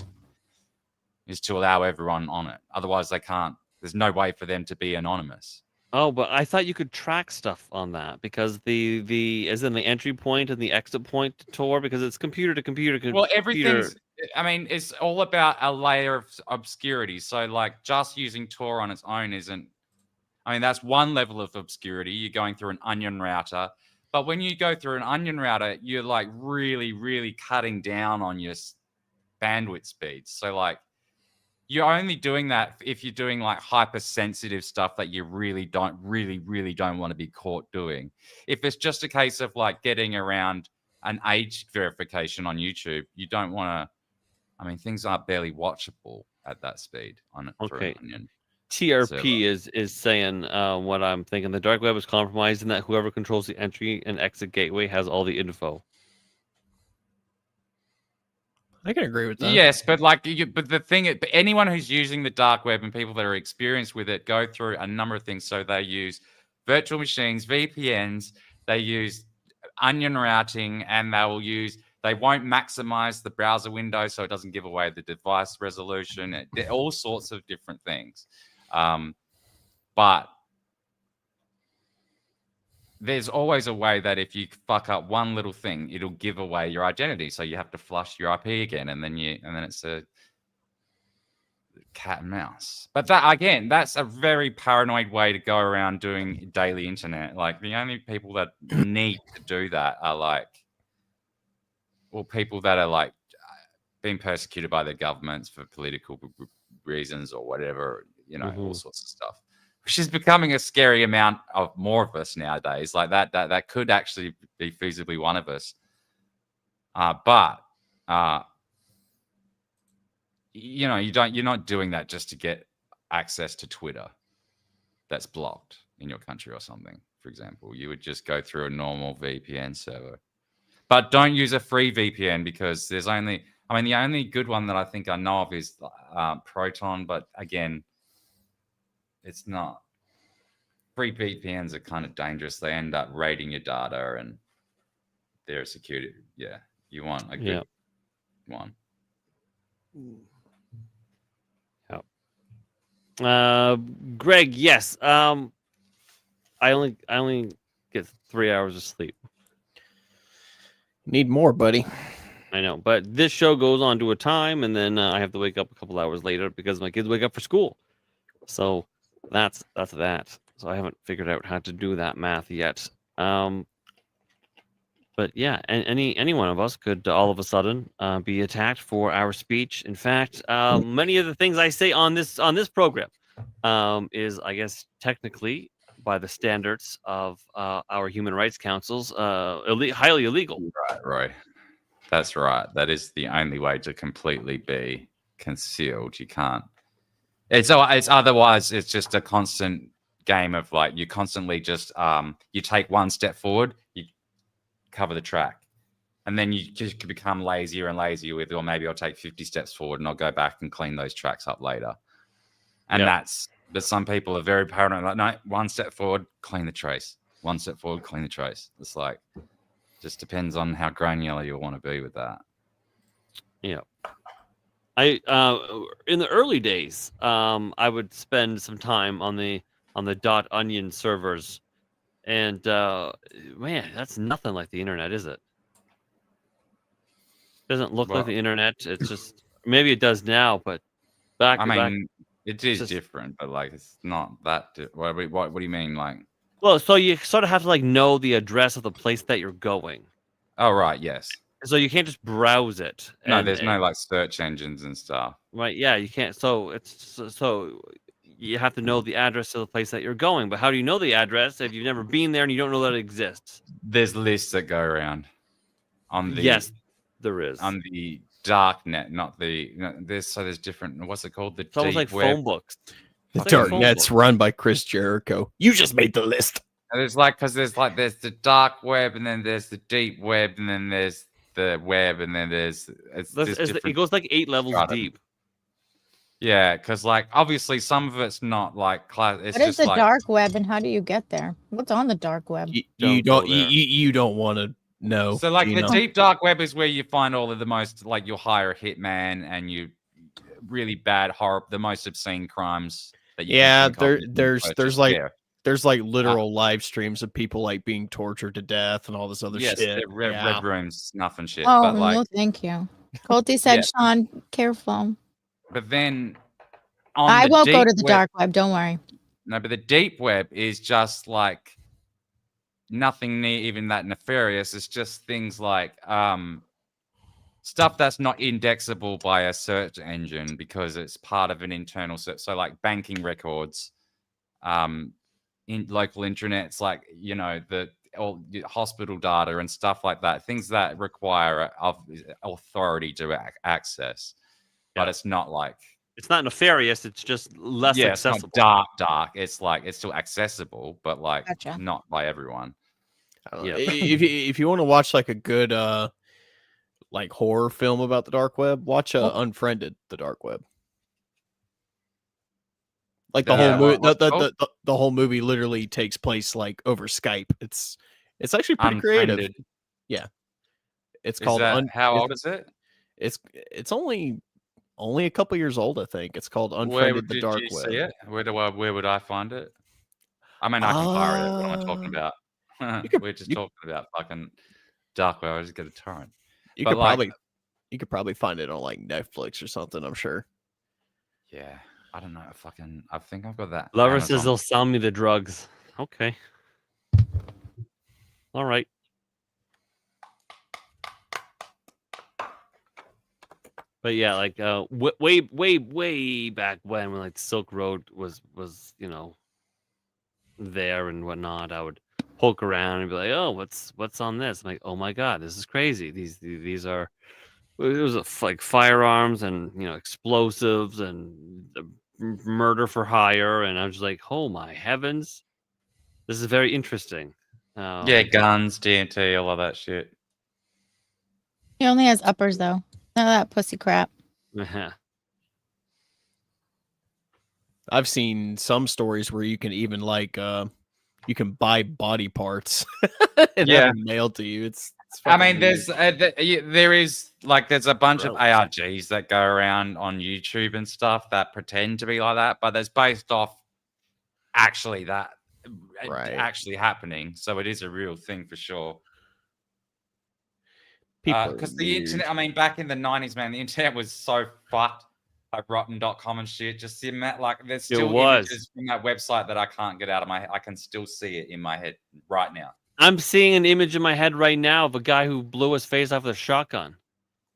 is to allow everyone on it. Otherwise, they can't. There's no way for them to be anonymous. Oh, but I thought you could track stuff on that because the as in the entry point and the exit point to Tor, because it's computer to computer. Well, everything's. I mean, it's all about a layer of obscurity. So, like, just using Tor on its own isn't. I mean, that's one level of obscurity. You're going through an onion router. But when you go through an onion router, you're like really, really cutting down on your bandwidth speeds. So like you're only doing that if you're doing like hypersensitive stuff that you really don't want to be caught doing. If it's just a case of like getting around an age verification on YouTube, you don't want to. I mean, things are barely watchable at that speed on through an onion. TRP is saying what I'm thinking. The dark web is compromised in that whoever controls the entry and exit gateway has all the info. I can agree with that. Yes, but like, but the thing, but anyone who's using the dark web and people that are experienced with it go through a number of things. So they use virtual machines, VPNs, they use onion routing, and they won't maximize the browser window so it doesn't give away the device resolution. All sorts of different things. But there's always a way that if you fuck up one little thing, it'll give away your identity. So you have to flush your IP again, and then it's a cat and mouse. But that again, that's a very paranoid way to go around doing daily internet. Like the only people that need to do that are like, well, people that are like being persecuted by their governments for political reasons or whatever, all sorts of stuff, which is becoming a scary amount of more of us nowadays. Like that could actually be feasibly one of us. But you're not doing that just to get access to Twitter that's blocked in your country or something. For example, you would just go through a normal VPN server, but don't use a free VPN because the only good one that I think I know of is Proton, but again, it's not. Free VPNs are kind of dangerous. They end up raiding your data and their security. Yeah, you want a good one. Greg, yes. I only get 3 hours of sleep. Need more, buddy. I know, but this show goes on to a time, and then I have to wake up a couple hours later because my kids wake up for school. So that's that. So I haven't figured out how to do that math yet. But yeah, any one of us could all of a sudden be attacked for our speech. In fact, many of the things I say on this program is, I guess, technically by the standards of our human rights councils, highly illegal. Right. That's right. That is the only way to completely be concealed. You can't. It's otherwise it's just a constant game of like you constantly just you take one step forward, you cover the track, and then you just become lazier and lazier with, or maybe I'll take 50 steps forward and I'll go back and clean those tracks up later. And but some people are very paranoid, like, no, one step forward, clean the trace. One step forward, clean the trace. It's like, just depends on how granular you want to be with that. Yeah. I in the early days, I would spend some time on the .onion servers, and man, that's nothing like the internet, is it? Doesn't look like the internet. It's just, maybe it does now, but back. It is different, but like it's not that. What do you mean, like? Well, so you sort of have to like know the address of the place that you're going. Oh right, yes. So you can't just browse it. No, there's no like search engines and stuff. Right? Yeah, you can't. So you have to know the address of the place that you're going. But how do you know the address if you've never been there and you don't know that it exists? There's lists that go around on the. Yes, there is on the dark net, not the. There's different. What's it called? It's almost like web. phone books. The dark net's run by Chris Jericho. You just made the list. And there's the dark web, and then there's the deep web, and then there's the web, and then it goes like 8 levels deep. Yeah, because like obviously some of it's not like class. It's What is just the like dark web and how do you get there? What's on the dark web? You Don't don't go there. you don't want to know. so like the Gina. deep dark web is where you find all of the most like you'll hire a hitman and you really bad horror, the most obscene crimes that you Yeah, can think of. there's like literal live streams of people like being tortured to death and all this other yes, shit. red rooms, snuff and shit. Oh, but like, no, thank you. Colty said, Yeah. Sean, careful. but then on I the won't go deep to the web, dark web. Don't worry. No, but the deep web is just like nothing even that nefarious. It's just things like stuff that's not indexable by a search engine because it's part of an internal search. So like banking records, in local intranets, like all the hospital data and stuff like that. Things that require authority to access, but it's not like it's not nefarious. It's just less it's accessible. not dark. It's like it's still accessible, but like Gotcha. not by everyone. I don't know. If you want to watch like a good like horror film about the dark web, watch Unfriended, the dark web. Like the whole movie, the whole movie literally takes place like over Skype. It's actually pretty creative. Yeah, it's called. How old is it? It's only a couple years old, I think. It's called Unfriended, the dark web. See it? Where would I find it? I mean, I can pirate it. What am I talking about? We're just talking about fucking dark web. I just get a torrent. You could probably find it on like Netflix or something. I'm sure. Yeah, I don't know. I think I've got that. Lover Amazon. says they'll sell me the drugs. Okay. All right. But yeah, like way back when like Silk Road was there and whatnot, I would poke around and be like, oh, what's on this? I'm like, oh my god, this is crazy. These are it was like firearms and explosives and murder for hire, and I was just like, oh my heavens, this is very interesting. Yeah, guns, DMT, all of that shit. He only has uppers though. None of that pussy crap. I've seen some stories where you can even like you can buy body parts and have them mailed to you. I mean, there's a bunch of ARGs that go around on YouTube and stuff that pretend to be like that, but there's based off actually actually happening. So it is a real thing for sure. Because the internet, I mean, back in the 90s, man, the internet was so fucked. Like rotten.com and shit. Just the amount, like there's still images from that website that I can't get out of my head. I can still see it in my head right now. I'm seeing an image in my head right now of a guy who blew his face off with a shotgun.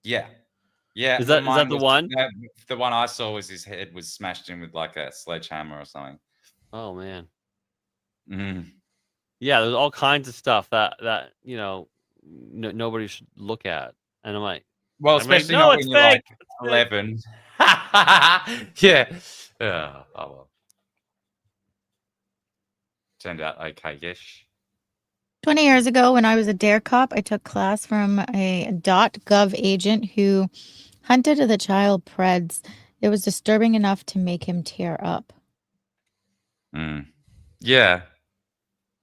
Yeah. Yeah. Is that the one? The one I saw was his head was smashed in with like a sledgehammer or something. Oh man. Mm. Yeah, there's all kinds of stuff that nobody should look at. And I'm like, well, especially not when you're like 11. Yeah. Oh well. Turned out okay-ish. 20 years ago, when I was a DARE cop, I took class from a .gov agent who hunted the child preds. It was disturbing enough to make him tear up. Yeah.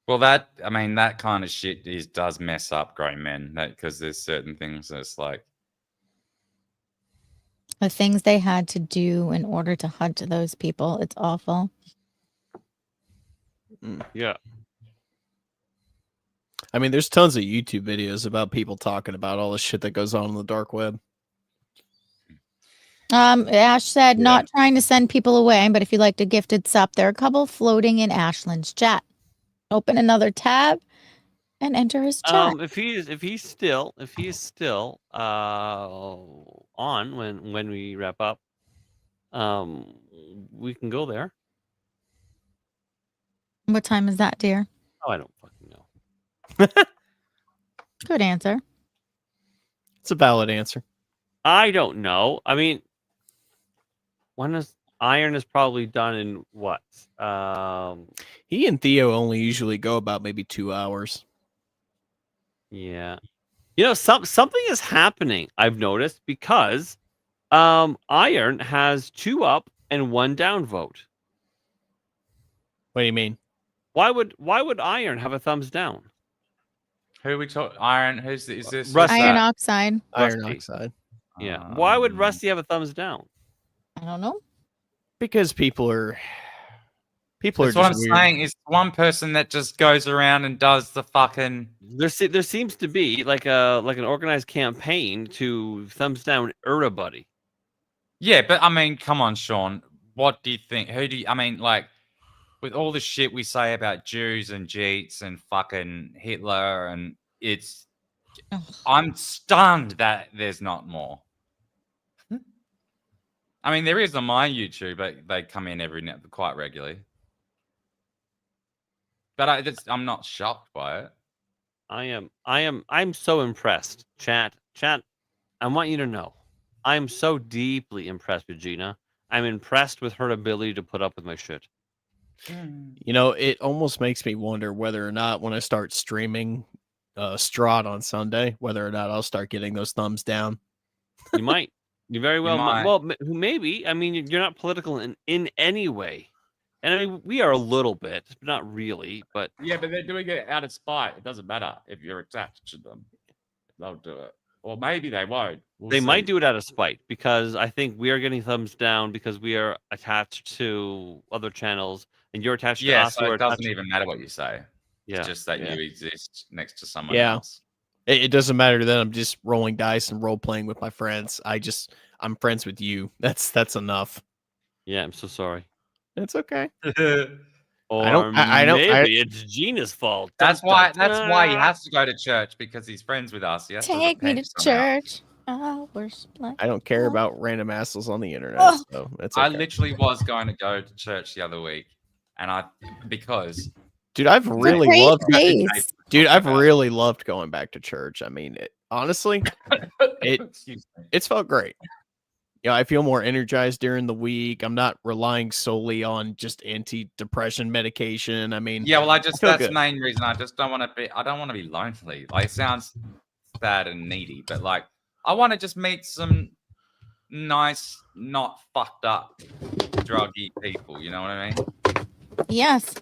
Well, that kind of shit does mess up grown men. Because there's certain things that's like the things they had to do in order to hunt those people. It's awful. Yeah. I mean, there's tons of YouTube videos about people talking about all the shit that goes on the dark web. Ash said, not trying to send people away, but if you'd like to gifted sup, there are a couple floating in Ashland's chat. Open another tab and enter his chat. If he's still on when we wrap up, we can go there. What time is that, dear? Oh, I don't fucking know. Good answer. It's a valid answer. I don't know. I mean, when is Iron is probably done in what? He and Theo only usually go about maybe 2 hours. Yeah. Something is happening, I've noticed, because Iron has 2 up and 1 downvote. What do you mean? Why would Iron have a thumbs down? Who we talk? Iron. Is this? Rusty. Iron oxide. Iron Rusty. oxide. Yeah. Why would Rusty have a thumbs down? I don't know. Because people are That's what just I'm weird. saying. Is one person that just goes around and does the fucking. There seems to be like an organized campaign to thumbs down everybody. Yeah, but I mean, come on, Sean. What do you think? I mean, like, with all the shit we say about Jews and Jeets and fucking Hitler, and I'm stunned that there's not more. I mean, there is on my YouTube, but they come in quite regularly. But I'm not shocked by it. I'm so impressed. Chat. I want you to know, I'm so deeply impressed with Gina. I'm impressed with her ability to put up with my shit. You know, it almost makes me wonder whether or not when I start streaming Strahd on Sunday, whether or not I'll start getting those thumbs down. You might. You very well might. Well, maybe. I mean, you're not political in any way. And I mean, we are a little bit, but not really. But Yeah, but they're doing it out of spite. It doesn't matter if you're attached to them. They'll do it. Or maybe they won't. they might do it out of spite because I think we are getting thumbs down because we are attached to other channels and you're attached to us. So who it are doesn't attached- even matter what you say. Yeah. It's just that yeah. you exist next to someone Yeah. else. It doesn't matter that I'm just rolling dice and role playing with my friends. I'm friends with you. That's enough. Yeah, I'm so sorry. It's okay. Or I don't- maybe it's Gina's fault. That's Dun, why. dun, That's why he dun. has to go to church because he's friends with us. He has Take to me repent to somehow. church. I worship like I don't care about random assholes on the internet. Oh. So it's I okay. literally was going to go to church the other week, and because Dude, I've really great loved. place. Dude, I've really loved going back to church. I mean, honestly, Excuse me. it's felt great. Yeah, I feel more energized during the week. I'm not relying solely on just anti-depression medication. I mean, Yeah, well, I feel that's good. the main reason. I just don't want to be. I don't want to be lonely. Like, it sounds sad and needy, but like, I want to just meet some nice, not fucked up, druggy people. You know what I mean? Yes.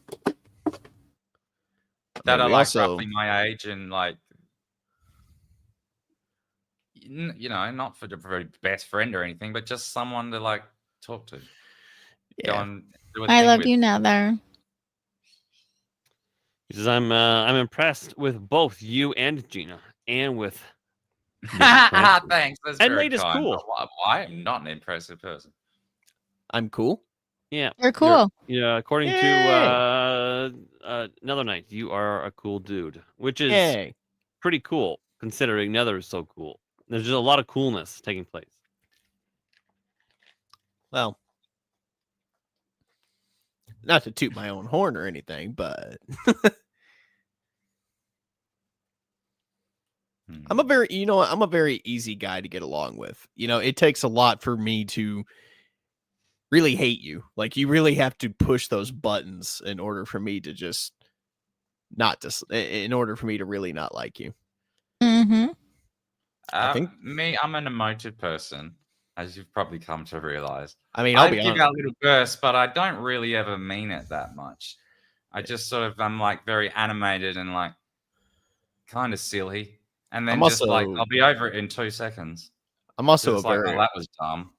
That Yeah, are we like also- roughly my age and like, you know, not for the very best friend or anything, but just someone to like talk to. Go Yeah. and do a I thing love with. you now there. He says, I'm impressed with both you and Gina and with Thanks. That's And very Nate is kind. cool. I am not an impressive person. I'm cool. Yeah. You're cool. Yeah, according Yay. to Another Night, you are a cool dude, which is Yay. pretty cool considering Nether is so cool. There's just a lot of coolness taking place. Well, not to toot my own horn or anything, but I'm a very easy guy to get along with. You know, it takes a lot for me to really hate you. Like, you really have to push those buttons in order for me to just in order for me to really not like you. Mm-hmm. I think- I'm an emotive person, as you've probably come to realize. I mean, I I'll be give honest. out little bursts, but I don't really ever mean it that much. I just sort of, I'm like very animated and like kind of silly. And then I'm just like, also- I'll be over it in 2 seconds. I'm also It's like, oh, that was dumb.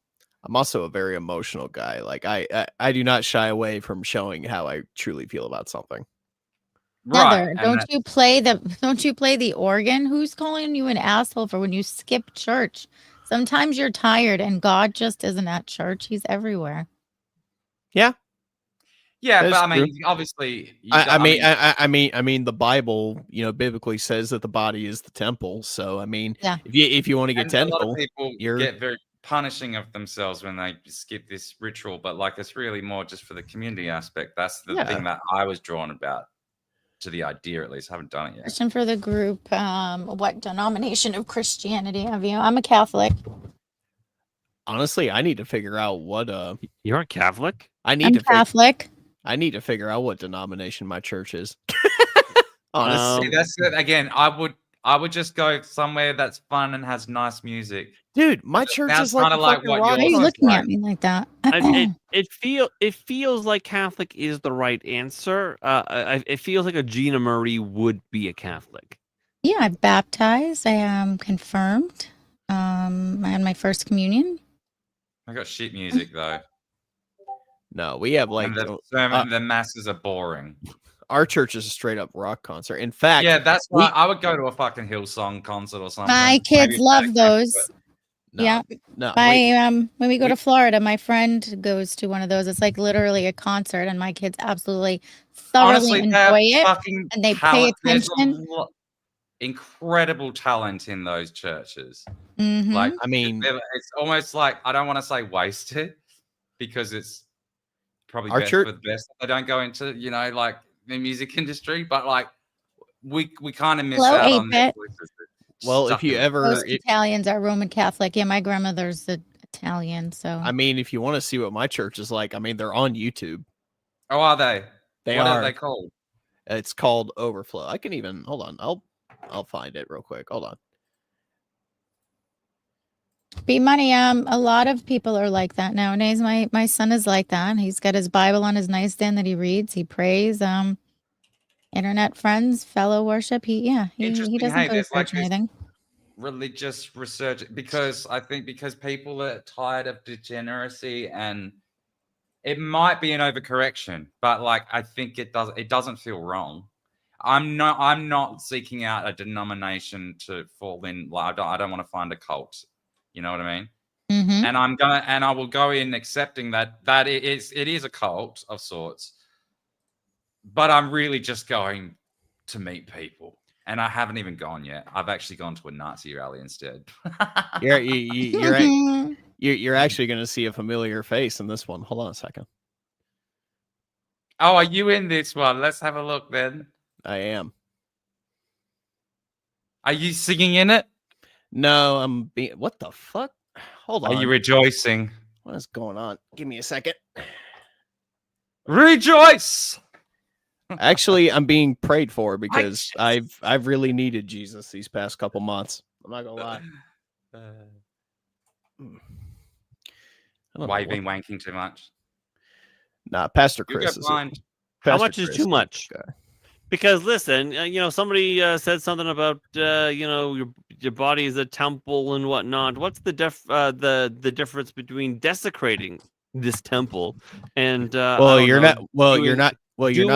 I'm also a very emotional guy. Like, I do not shy away from showing how I truly feel about something. Nether, and don't that- you play the organ? Who's calling you an asshole for when you skip church? Sometimes you're tired and God just isn't at church. He's everywhere. Yeah, That but is I mean, true. obviously, I mean, the Bible, you know, biblically says that the body is the temple. So, I mean, Yeah. if you want to get and a lot technical, of people you're get very punishing of themselves when they skip this ritual, but like it's really more just for the community aspect. That's the Yeah. thing that I was drawn about to the idea, at least. I haven't done it yet. Question for the group. What denomination of Christianity have you? I'm a Catholic. honestly, I need to figure out what You're a Catholic? I need I'm to Catholic. I need to figure out what denomination my church is. Honestly, See, that's it. Again, I would I would just go somewhere that's fun and has nice music. Dude, my church That's is like kinda a like fucking what rock Why are you yours is looking like. at me like that? It feels like Catholic is the right answer. It feels like a Gina Marie would be a Catholic. Yeah, I'm baptized. I am confirmed. I had my first communion. I got shit music though. No, we have like And the sermon, the masses are boring. our church is a straight up rock concert. In fact, Yeah, that's why I would go to a fucking Hillsong concert or something. My kids Maybe love better those. concert. Yeah. No, When we go to Florida, my friend goes to one of those. It's like literally a concert, and my kids absolutely thoroughly Honestly, they have enjoy it, fucking and they pay talent. There's attention. incredible talent in those churches. Mhm. Like, I mean, it's almost like I don't want to say wasted because it's probably Our best church- for the best. They don't go into like the music industry, but like we kind of miss Hello, out on 8-bit. Well, if you ever, Most Italians are Roman Catholic. Yeah, my grandmother's Italian, so I mean, if you want to see what my church is like, I mean, they're on YouTube. Oh, are they? They What are. they called? It's called Overflow. I can even hold on. I'll find it real quick. Hold on. Be money. A lot of people are like that nowadays. My son is like that. He's got his Bible on his nightstand that he reads. He prays. Internet friends, fellow worship. He Interesting. doesn't Hey, go to there's like church or this anything. religious research because I think because people are tired of degeneracy and it might be an overcorrection, but like I think it doesn't feel wrong. I'm not seeking out a denomination to fall in. Like I don't want to find a cult. You know what I mean? Mm-hmm. And I will go in accepting that it is a cult of sorts. But I'm really just going to meet people. And I haven't even gone yet. I've actually gone to a Nazi rally instead. You're actually going to see a familiar face in this one. Hold on a second. Oh, are you in this one? Let's have a look then. I am. Are you singing in it? No, I'm being. What the fuck? Hold on. Are you rejoicing? What is going on? Give me a second. Rejoice. Actually, I'm being prayed for because I've really needed Jesus these past couple months. I'm not gonna lie. Why you been wanking too much? Nah, Pastor You Chris. go blind. How much is too much? Okay. Because listen, somebody said something about your body is a temple and whatnot. What's the difference between desecrating this temple and you're not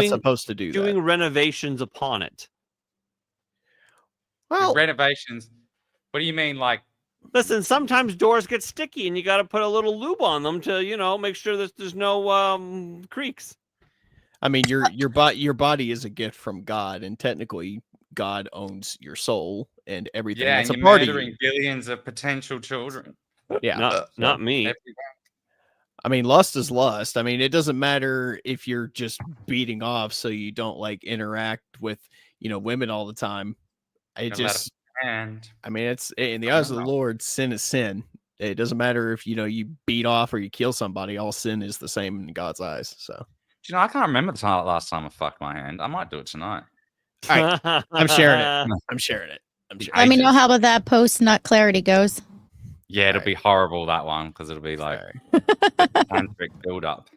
supposed to do that. Doing renovations upon it. Well, renovations. What do you mean, like? Listen, sometimes doors get sticky, and you got to put a little lube on them to make sure that there's no creaks. I mean, your body is a gift from God, and technically, God owns your soul and everything. Yeah, that's and a you're part of murdering you. billions of potential children. Yeah, not me. I mean, lust is lust. I mean, it doesn't matter if you're just beating off so you don't like interact with women all the time. It just, I mean, it's in the eyes of the Lord, sin is sin. It doesn't matter if you beat off or you kill somebody. All sin is the same in God's eyes. So. I can't remember the last time I fucked my hand. I might do it tonight. All right, I'm sharing it. I'm sharing it. Let me know how about that post nut clarity goes. Yeah, it'll be horrible, that one, because it'll be like tantric build up.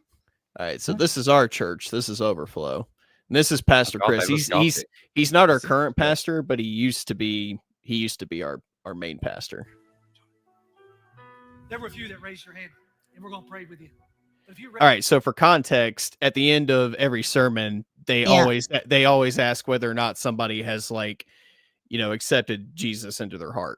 All right, so this is our church. This is Overflow. And this is Pastor Chris. He's not our current pastor, but he used to be our main pastor. There were a few that raised your hand, and we're going to pray with you. But if you all right, so for context, at the end of every sermon, they always ask whether or not somebody has accepted Jesus into their heart.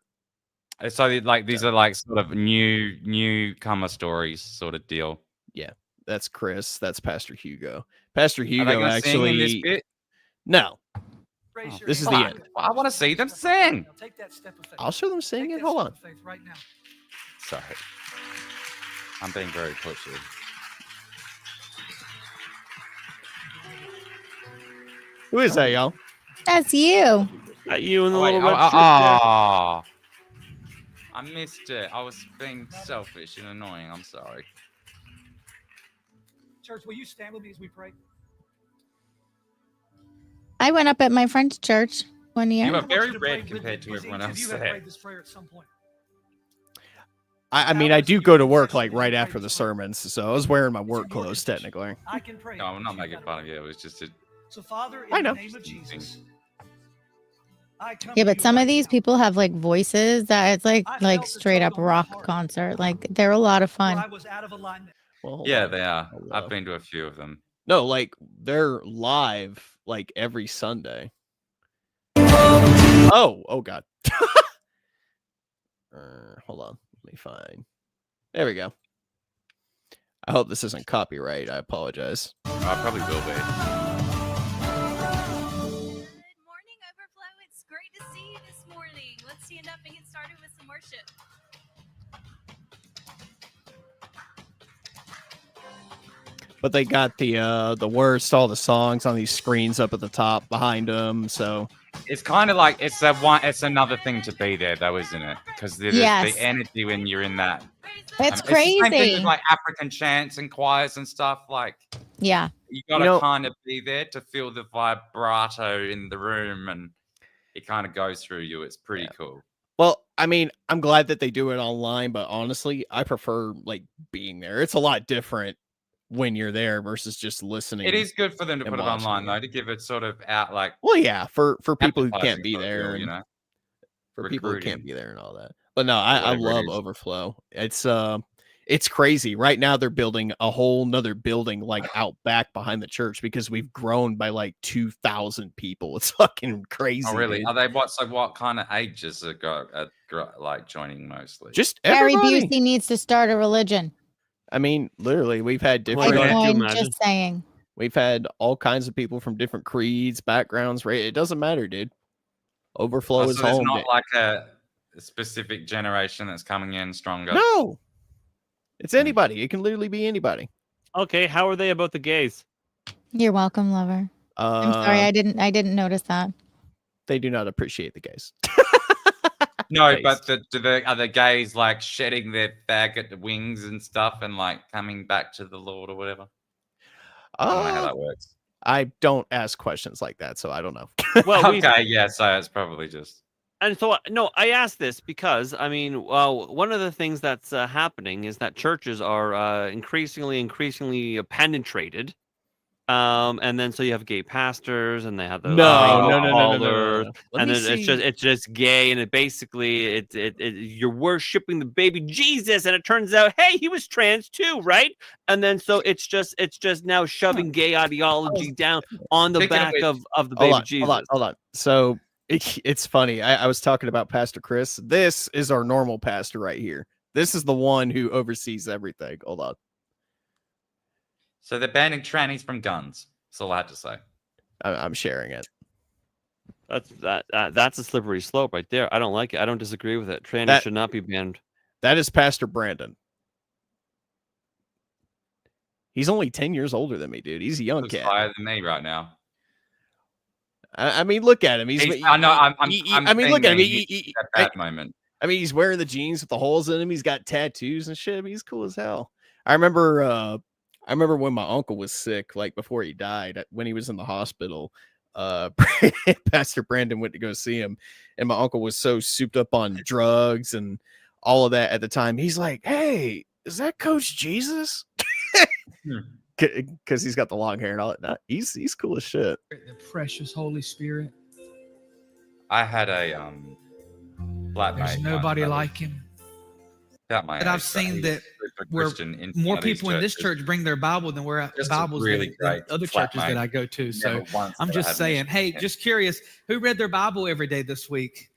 So like these are like sort of newcomer stories sort of deal. Yeah, that's Chris. That's Pastor Hugo. Pastor Hugo actually sing in this bit? No. This is the end. I want to see them sing. Take that step of faith. I'll show them singing. Hold on. Faith right now. Sorry, I'm being very pushy. Who is that, y'all? That's you. You and the Wait, little red shirt I missed it. I was being selfish and annoying. I'm sorry. Church, will you stand with me as we pray? I went up at my friend's church 1 year. You are I want very you to pray red with compared me, to because everyone each of else you have there. prayed this prayer at some point. I mean, I do go to work like right after the sermons, so I was wearing my work clothes technically. I can pray. No, I'm not making fun of you. It was just a So, Father, I in know. the name of Jesus, I come Yeah, to but you some right of these now. people have like voices that it's like I felt the straight up tug on my rock heart. concert. Like they're a lot of Where fun. I was out of alignment. Well, hold yeah, on. they are. Hold I've up. been to a few of them. No, like they're live like every Sunday. Oh God. Hold on. Let me find. There we go. I hope this isn't copyright. I apologize. I probably will be. Good morning, Overflow. It's great to see you this morning. Let's stand up and get started with some worship. But they got the words to all the songs on these screens up at the top behind them. So It's kind of like it's another thing to be there, though, isn't it? Because there's Yes. the energy when you're in that. It's It's the same thing crazy. with like African chants and choirs and stuff. Like Yeah. you gotta know- kind of be there to feel the vibrato in the room, and it kind of goes through you. It's pretty cool. well, I mean, I'm glad that they do it online, but honestly, I prefer like being there. It's a lot different when you're there versus just listening. It is good for them to and put it watching online it. though, to give it sort of out like Well, yeah, for people who can't advertising be sort of there, deal, and you know. for people who recruiting. can't be there and all that. But no, I Whatever it love is. Overflow. It's crazy. Right now they're building a whole nother building like out back behind the church because we've grown by like 2,000 people. It's fucking crazy. Oh really? dude. Are they what kind of ages are like joining mostly? Just Gary everybody. Busey needs to start a religion. I mean, literally, we've had Oh my different. God. Could you Bitcoin, imagine? just saying. We've had all kinds of people from different creeds, backgrounds, right? It doesn't matter, dude. Overflow Oh, is so there's home. not like a specific generation that's coming in stronger. No, it's anybody. It can literally be anybody. Okay, how are they about the gays? You're welcome, lover. I'm sorry, I didn't notice that. They do not appreciate the gays. No, Gays. but are the gays like shedding their faggot wings and stuff and like coming back to the Lord or whatever? I don't know how that works. I don't ask questions like that, so I don't know. Well, Okay, yeah, so it's probably just. And so, no, I asked this because, I mean, one of the things that's happening is that churches are increasingly penetrated. And then so you have gay pastors, and they have the No. and then it's just gay, and it basically you're worshiping the baby Jesus, and it turns out, hey, he was trans too, right? And then so it's just now shoving gay ideology down on the Speaking of back which- of the baby Jesus. Hold on. So it's funny. I was talking about Pastor Chris. This is our normal pastor right here. This is the one who oversees everything. Hold on. So they're banning trannies from guns. That's all I had to say. I'm sharing it. That's a slippery slope right there. I don't like it. I don't disagree with it. Trannies should not be banned. That is Pastor Brandon. He's only 10 years older than me, dude. He's a young Looks cat. higher than me right now. I mean, look at him. I know. I'm I mean, look at him. At that moment. I mean, he's wearing the jeans with the holes in him. He's got tattoos and shit. I mean, he's cool as hell. I remember when my uncle was sick, like before he died, when he was in the hospital. Pastor Brandon went to go see him, and my uncle was so souped up on drugs and all of that at the time. He's like, "Hey, is that Coach Jesus?" Because he's got the long hair and all that. He's cool as shit. The precious Holy Spirit. I had a flatmate. There's nobody like him. About my But I've age, but he seen was that super where Christian in more one of these people in this churches. church bring their Bible than we're Just a Bibles really than great other flat churches that mate. I go to. So Never once I'm that I just had an saying, issue hey, with him. just curious, who read their Bible every day this week?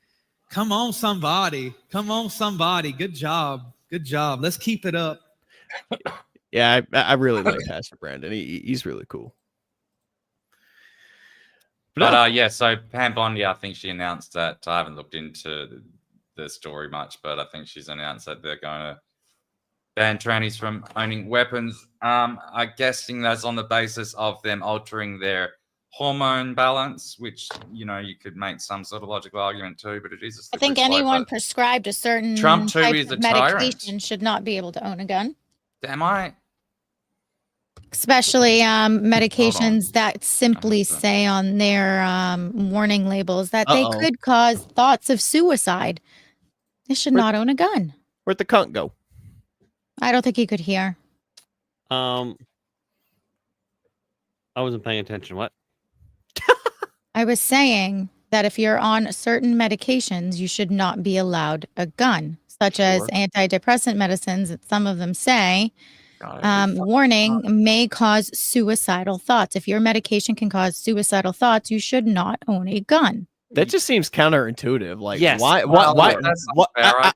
Come on, somebody. Come on, somebody. Good job. Good job. Let's keep it up. Yeah, I really like Pastor Brandon. He's really cool. But yeah, so Pam Bondi, I think she announced that. I haven't looked into the story much, but I think she's announced that they're going to ban trannies from owning weapons. I'm guessing that's on the basis of them altering their hormone balance, which you could make some sort of logical argument too. But it is a I slippery think slope, anyone but prescribed a certain Trump too type is of a tyrant. medication should not be able to own a gun. Am I? Especially medications that simply say on their warning labels that they Uh-oh. could cause thoughts of suicide. They should not own a gun. Where'd the cunt go? I don't think he could hear. I wasn't paying attention. What? I was saying that if you're on certain medications, you should not be allowed a gun, such as antidepressant medicines. That some of them say, warning, may cause suicidal thoughts. If your medication can cause suicidal thoughts, you should not own a gun. That just seems counterintuitive. Like, Yes. why? Well, Why? that's What? fair.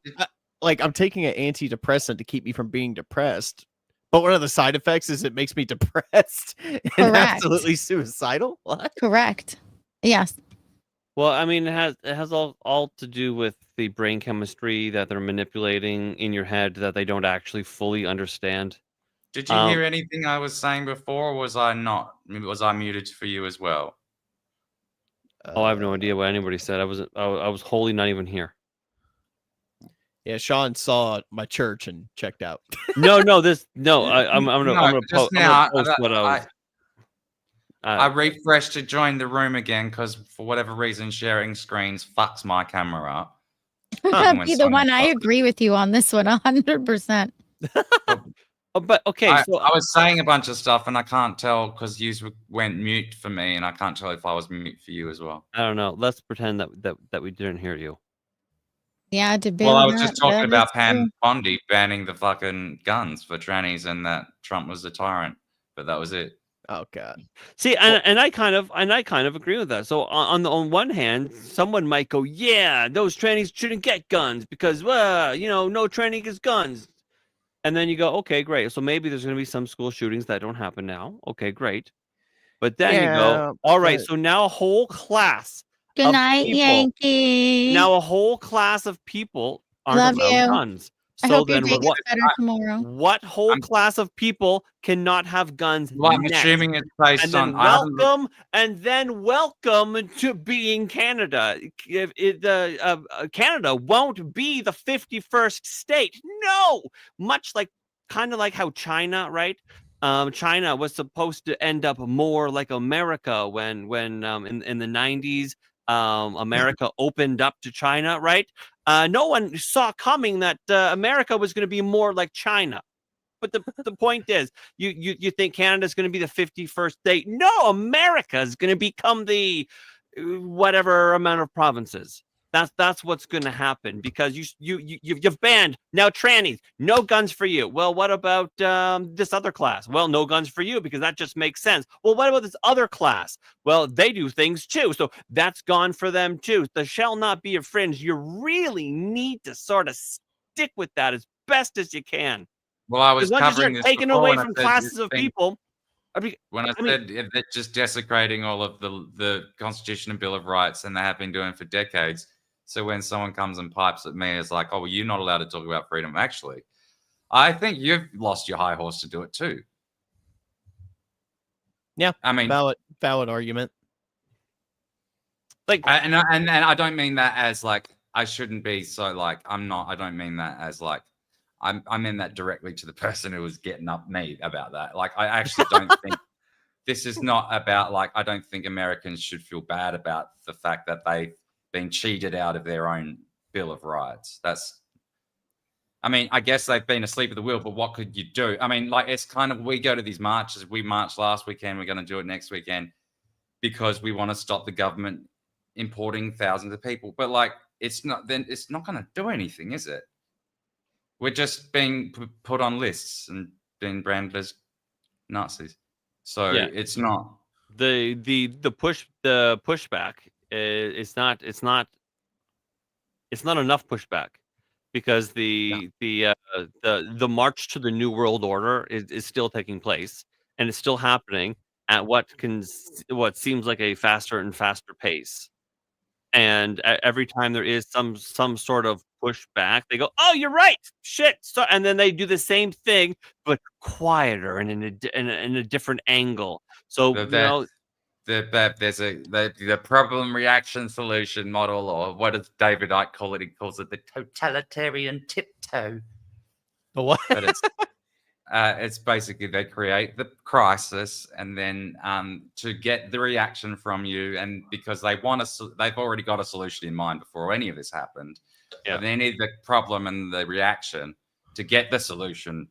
Like, I'm taking an antidepressant to keep me from being depressed, but one of the side effects is it makes me depressed and Correct. absolutely suicidal. What? Correct. Yes. Well, I mean, it has all to do with the brain chemistry that they're manipulating in your head that they don't actually fully understand. Did you hear anything I was saying before, or was I not? Was I muted for you as well? Oh, I have no idea what anybody said. I was wholly not even here. Yeah, Sean saw my church and checked out. I'm gonna post what I was. I refreshed to join the room again because for whatever reason, sharing screens fucks my camera up. Either one, I agree with you on this one, 100%. But okay, I so was saying a bunch of stuff and I can't tell because you went mute for me, and I can't tell if I was mute for you as well. I don't know. Let's pretend that we didn't hear you. Yeah, to Well, I was just talking about Pam Bondi banning the fucking guns for trannies and that Trump was a tyrant, but that was it. Oh God. See, and I kind of agree with that. So on one hand, someone might go, yeah, those trannies shouldn't get guns because no tranny gets guns. And then you go, okay, great. So maybe there's going to be some school shootings that don't happen now. Okay, great. But then you go, all right, so now a whole class Good night, Yankee. Now a whole class of people aren't Love allowed you. guns. I So hope your then day gets better tomorrow. what whole class of people cannot have guns? Well, I'm next? assuming it's based And then on welcome to being Canada. Canada won't be the 51st state. No, much like kind of like how China, right? China was supposed to end up more like America when in the 90s, America opened up to China, right? No one saw coming that America was going to be more like China. But the point is, you think Canada's going to be the 51st state? No, America is going to become the whatever amount of provinces. That's what's going to happen because you've banned now trannies, no guns for you. Well, what about this other class? Well, no guns for you because that just makes sense. Well, what about this other class? Well, they do things too, so that's gone for them too. The shall not be infringed. You really need to sort of stick with that as best as you can. Well, I was Once you covering start this taking before away when I from said classes this of thing- people. When I said they're just desecrating all of the Constitution and Bill of Rights, and they have been doing it for decades. So when someone comes and pipes at me, it's like, oh, well, you're not allowed to talk about freedom. Actually, I think you've lost your high horse to do it too. Yeah, I mean, valid argument. Like, and I don't mean that as like I shouldn't be so like I'm not. I don't mean that as like I mean that directly to the person who was getting up me about that. Like, I actually don't think this is not about like I don't think Americans should feel bad about the fact that they've been cheated out of their own Bill of Rights. I mean, I guess they've been asleep at the wheel, but what could you do? I mean, like, it's kind of, we go to these marches. We marched last weekend. We're going to do it next weekend because we want to stop the government importing thousands of people. But like, it's not going to do anything, is it? We're just being put on lists and being branded as Nazis. So Yeah. it's not the pushback. It's not enough pushback because the march to the New World Order is still taking place, and it's still happening at what seems like a faster and faster pace. And every time there is some sort of pushback, they go, "Oh, you're right, shit!" So, and then they do the same thing, but quieter and in a different angle. So there's the problem reaction solution model, or what does David Icke call it? He calls it the totalitarian tiptoe. The what? But it's It's basically they create the crisis, and then to get the reaction from you, and because they've already got a solution in mind before any of this happened. Yeah. But they need the problem and the reaction to get the solution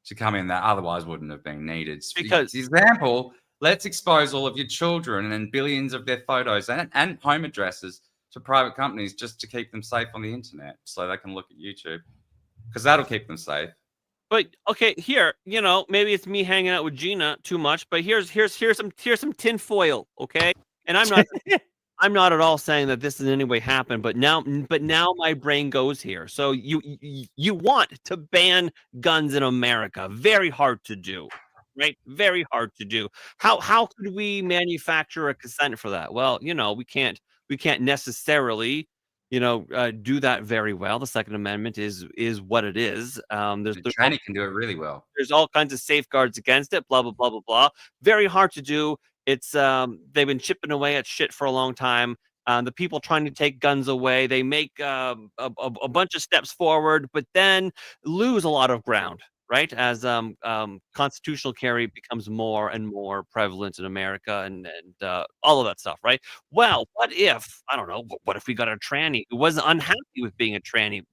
to come in that otherwise wouldn't have been needed. Because example, let's expose all of your children and billions of their photos and home addresses to private companies just to keep them safe on the internet, so they can look at YouTube, because that'll keep them safe. But okay, here, maybe it's me hanging out with Gina too much, but here's some tin foil, okay? And I'm not at all saying that this in any way happened, but now my brain goes here. So you want to ban guns in America? Very hard to do, right? Very hard to do. How could we manufacture a consent for that? Well, we can't necessarily do that very well. The Second Amendment is what it is. There's China can do it really well. There's all kinds of safeguards against it. Blah blah blah blah blah. Very hard to do. It's they've been chipping away at shit for a long time. The people trying to take guns away, they make a bunch of steps forward, but then lose a lot of ground, right? As constitutional carry becomes more and more prevalent in America, and all of that stuff, right? Well, what if, I don't know, what if we got a tranny who was unhappy with being a tranny?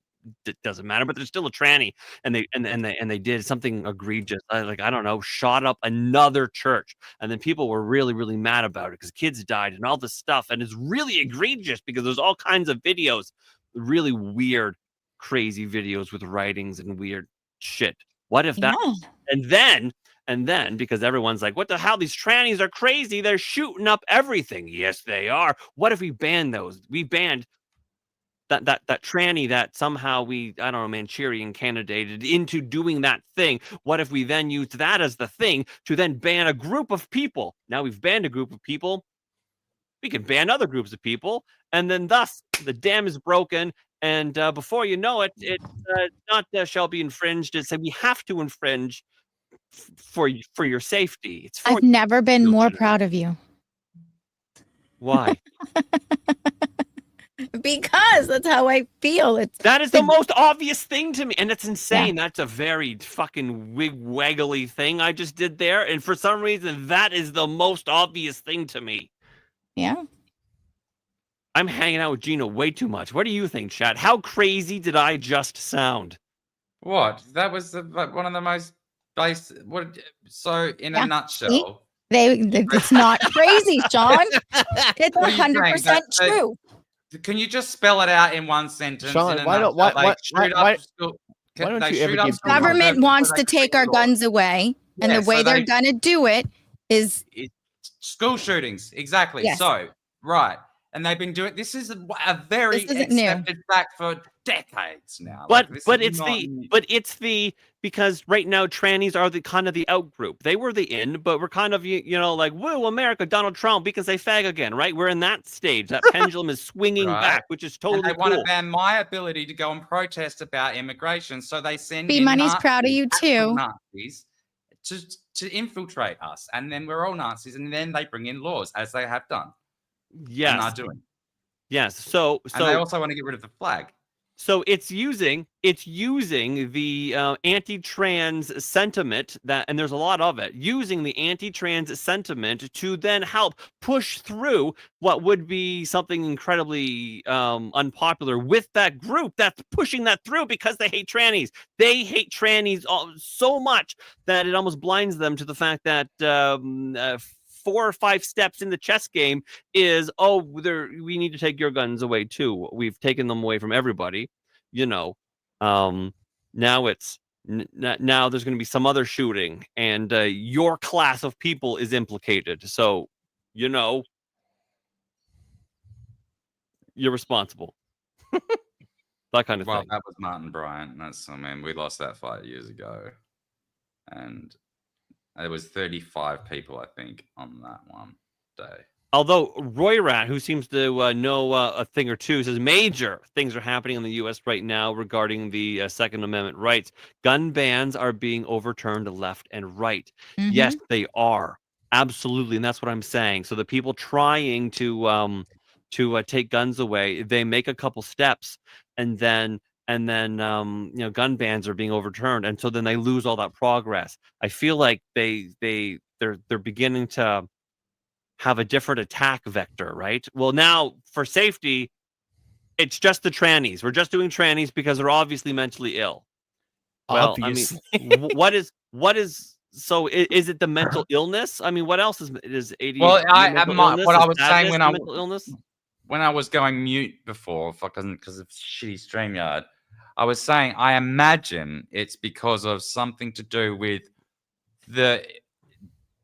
It doesn't matter, but they're still a tranny, and they did something egregious, like, I don't know, shot up another church, and then people were really, really mad about it because kids died and all this stuff, and it's really egregious because there's all kinds of videos, really weird, crazy videos with writings and weird shit. What if that? And then because everyone's like, what the hell? These trannies are crazy. They're shooting up everything. Yes, they are. What if we ban those? We banned that tranny that somehow we, I don't know, Manchurian candidated into doing that thing. What if we then used that as the thing to then ban a group of people? Now we've banned a group of people. We can ban other groups of people. And then thus the dam is broken. And before you know it, it's not shall be infringed. It's we have to infringe for your safety. It's for I've never been more proud of you. Why? Because that's how I feel. That is the most obvious thing to me, and it's insane. Yeah. That's a very fucking waggly thing I just did there, and for some reason, that is the most obvious thing to me. Yeah. I'm hanging out with Gina way too much. What do you think, Chad? How crazy did I just sound? What? That was one of the most basic. What? So, in a nutshell, it's not crazy, Sean. It's 100% true. Can you just spell it out in one sentence? Sean, why don't you ever give government wants to take our guns away, and the way they're gonna do it is school shootings. Exactly. Yes. So, right. And they've been doing this is a very accepted fact for decades now. But it's the because right now trannies are the kind of the out group. They were the in, but we're kind of like, woo, America, Donald Trump, we can say fag again, right? We're in that stage. That pendulum is swinging back, which is totally cool. They want to ban my ability to go and protest about immigration, so they send B-Money's proud of you too. Nazis to infiltrate us, and then we're all Nazis, and then they bring in laws as they have done. Yes. And are doing. Yes. So and they also want to get rid of the flag. So it's using the anti-trans sentiment and there's a lot of it, using the anti-trans sentiment to then help push through what would be something incredibly unpopular with that group that's pushing that through because they hate trannies. They hate trannies so much that it almost blinds them to the fact that 4 or 5 steps in the chess game is, we need to take your guns away too. We've taken them away from everybody, now it's now there's going to be some other shooting and your class of people is implicated. So, you're responsible. That kind of thing. Well, that was Martin Bryant. We lost that 5 years ago. And there was 35 people, I think, on that one day. Although Roy Rat, who seems to know a thing or two, says major things are happening in the U.S. right now regarding the Second Amendment rights. Gun bans are being overturned left and right. Mm-hmm. Yes, they are. Absolutely. And that's what I'm saying. So the people trying to take guns away, they make a couple steps and then and then gun bans are being overturned, and so then they lose all that progress. I feel like they're beginning to have a different attack vector, right? Well, now for safety, it's just the trannies. We're just doing trannies because they're obviously mentally ill. Well, Obviously. I mean, what is so? Is it the mental illness? I mean, what else is ADHD? Well, mental illness? what Is I was saying sadness mental illness. when I was going mute before, because of shitty StreamYard, I was saying I imagine it's because of something to do with the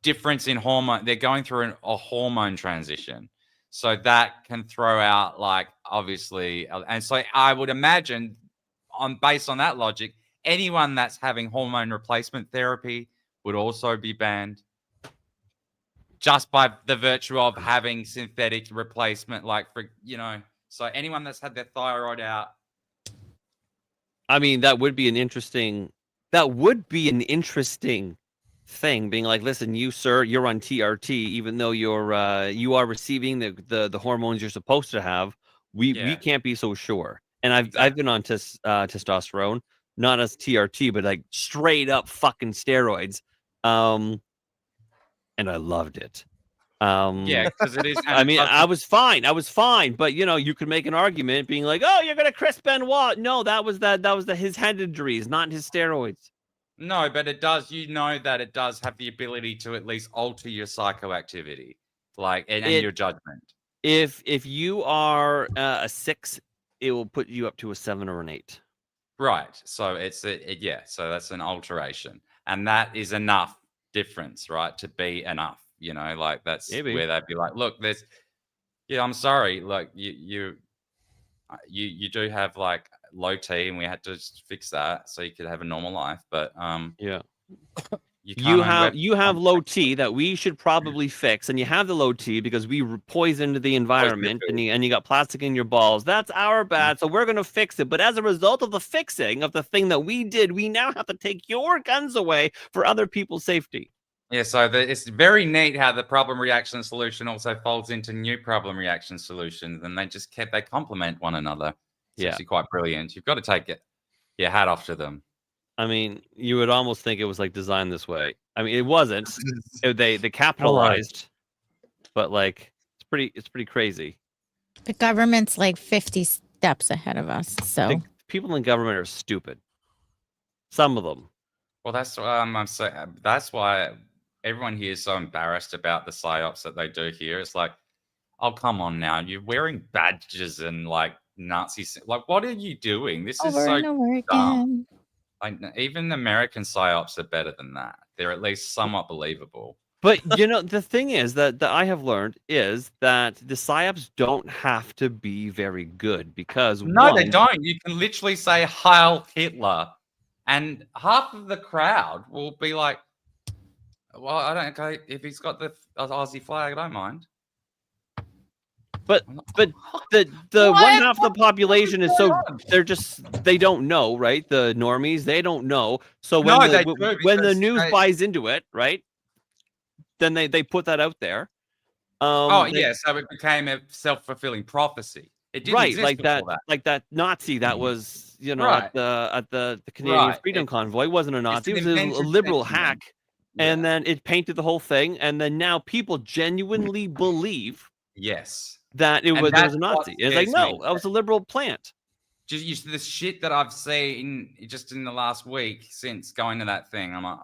difference in hormone. They're going through a hormone transition, so that can throw out, like, obviously, and so I would imagine, based on that logic, anyone that's having hormone replacement therapy would also be banned, just by the virtue of having synthetic replacement, like, for so anyone that's had their thyroid out. I mean, that would be an interesting thing, being like, listen, you sir, you're on TRT, even though you are receiving the hormones you're supposed to have. We can't be so sure. And I've been on testosterone, not as TRT, but like straight up fucking steroids, and I loved it. Yeah, because it is. I mean, I was fine, but you could make an argument being like, oh, you're gonna Chris Benoit. No, that was his head injuries, not his steroids. No, but it does. That it does have the ability to at least alter your psychoactivity, like, and your judgment. If you are a 6, it will put you up to a 7 or an 8. Right. So so that's an alteration, and that is enough difference, right, to be enough. Like, that's where they'd be like, look, I'm sorry, like, you do have, like, low T, and we had to fix that so you could have a normal life, but you have low T that we should probably fix, and you have the low T because we poisoned the environment, and you got plastic in your balls. That's our bad, so we're gonna fix it. But as a result of the fixing of the thing that we did, we now have to take your guns away for other people's safety. Yeah, so it's very neat how the problem reaction solution also folds into new problem reaction solutions, and they complement one another. It's actually quite brilliant. You've got to take your hat off to them. I mean, you would almost think it was like designed this way. I mean, it wasn't. They capitalized, but like it's pretty crazy. The government's like 50 steps ahead of us. So people in government are stupid. Some of them. Well, that's what I'm saying. That's why everyone here is so embarrassed about the psyops that they do here. It's like, oh, come on now. You're wearing badges and, like, Nazi. Like, what are you doing? This is so dumb. Like, even American psyops are better than that. They're at least somewhat believable. But, the thing is that I have learned is that the psyops don't have to be very good because they don't. You can literally say Heil Hitler, and half of the crowd will be like, well, I don't care if he's got the Aussie flag. I don't mind. But the 1/2 of the population is they don't know, right? The normies, they don't know. So when the news buys into it, right? Then they put that out there. So it became a self-fulfilling prophecy. It didn't exist like before that. Like that Nazi that was at the Canadian Freedom Convoy. It wasn't a Nazi. It was a liberal hack. Yeah. And then it painted the whole thing, and then now people genuinely believe that there was a Nazi. It's like, no, that was a liberal plant. Just the shit that I've seen just in the last week since going to that thing, I'm like,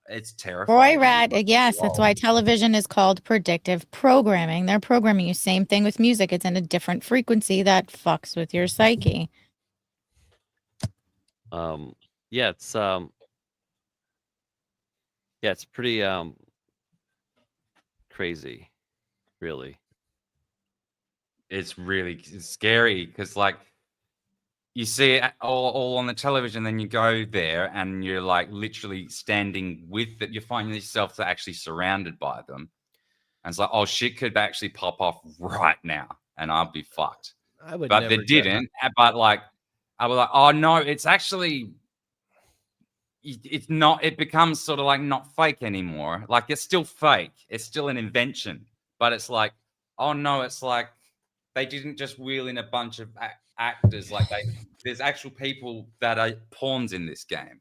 it's terrifying. Roy Rad, yes, that's why television is called predictive programming. They're programming you. Same thing with music. It's in a different frequency that fucks with your psyche. It's pretty crazy, really. It's really scary because, like, you see it all on the television, then you go there and you're, like, literally standing with it. You find yourself actually surrounded by them. And it's like, oh, shit could actually pop off right now and I'll be fucked. But they didn't. But, like, I was like, oh, no, it's actually... It's not, it becomes sort of like not fake anymore. Like, it's still fake. It's still an invention. But it's like, oh no, it's like they didn't just wheel in a bunch of actors. Like there's actual people that are pawns in this game,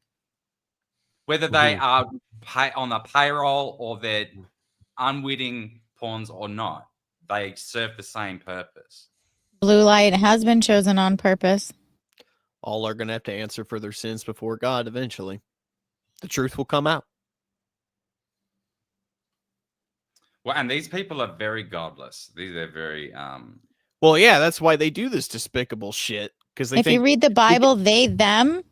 whether they are on the payroll or they're unwitting pawns or not. They serve the same purpose. Blue light has been chosen on purpose. All are going to have to answer for their sins before God eventually. The truth will come out. Well, and these people are very godless. These are very Well, yeah, that's why they do this despicable shit. Because If you read the Bible, they, them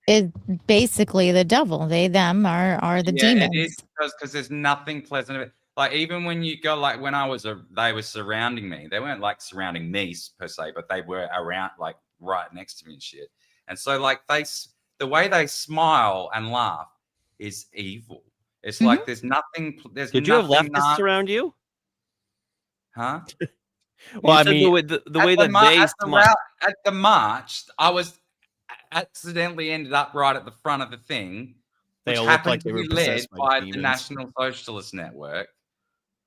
is basically the devil. They, them are the demons. It is because there's nothing pleasant about it. Like even when you go, like when I was they were surrounding me. They weren't like surrounding me per se, but they were around, like right next to me and shit. And so like the way they smile and laugh is evil. It's like there's nothing. Did you have leftists around you? Huh? Well, I mean, the way that they smile at the march, I was accidentally ended up right at the front of the thing, They which all look happened like to they were be led possessed by by demons. the National Socialist Network.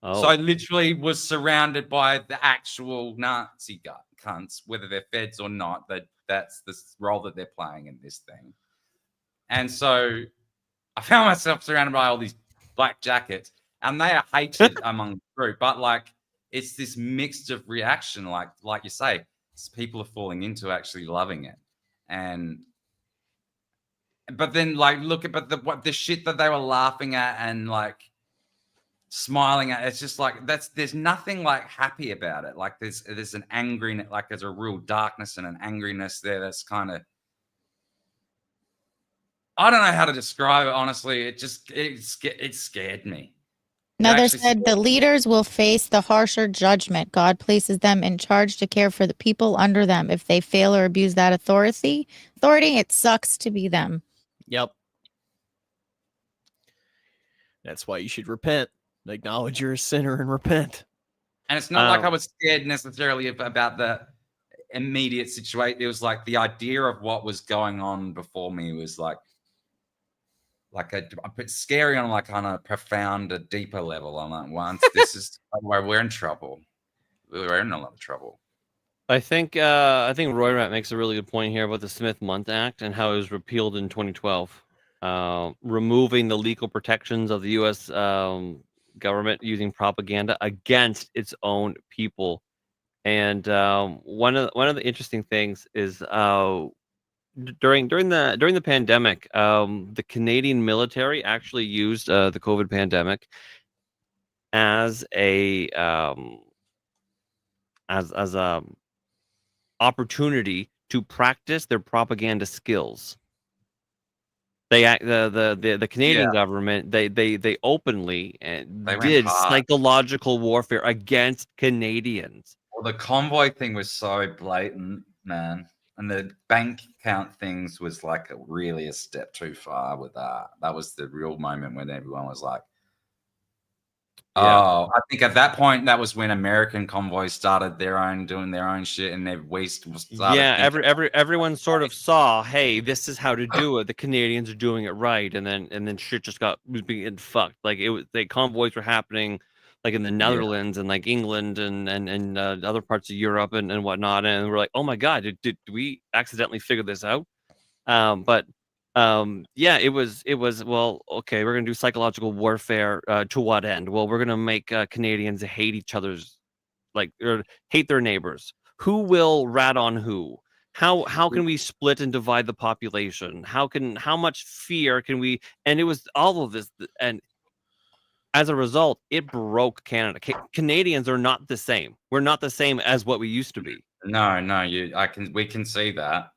Oh. So I literally was surrounded by the actual Nazi cunts, whether they're feds or not. That's the role that they're playing in this thing. And so I found myself surrounded by all these black jackets, and they are hated among the group. But like, it's this mixed of reaction, like you say, people are falling into actually loving it, but then like look at the shit that they were laughing at and like smiling at. It's just like there's nothing like happy about it. Like there's an angry, like there's a real darkness and an angriness there. That's kind of, I don't know how to describe it. Honestly, it scared me. Another said the leaders will face the harsher judgment. God places them in charge to care for the people under them. If they fail or abuse that authority, it sucks to be them. Yep. That's why you should repent. Acknowledge you're a sinner and repent. And it's not like I was scared necessarily about the immediate situation. It was like the idea of what was going on before me was like a bit scary on a profound, a deeper level. I'm like, once this is where we're in trouble. We're in a lot of trouble. I think Roy Rat makes a really good point here about the Smith-Mundt Act and how it was repealed in 2012, removing the legal protections of the U.S. Government using propaganda against its own people. And one of the interesting things is during the pandemic, the Canadian military actually used the COVID pandemic as a opportunity to practice their propaganda skills. The Canadian government they openly did psychological warfare against Canadians. Well, the convoy thing was so blatant, man. And the bank account things was like really a step too far with that. That was the real moment when everyone was like, oh, I think at that point, that was when American convoys started doing their own shit, and everyone sort of saw, hey, this is how to do it. The Canadians are doing it right, and then shit just was being fucked. Like the convoys were happening, like in the Netherlands and like England and other parts of Europe and whatnot, and we're like, oh my god, did we accidentally figure this out? It was well, okay, we're gonna do psychological warfare to what end? Well, we're gonna make Canadians hate each other's, or hate their neighbors. Who will rat on who? How can we split and divide the population? How much fear can we? And it was all of this, and as a result, it broke Canada. Canadians are not the same. We're not the same as what we used to be. No, we can see that.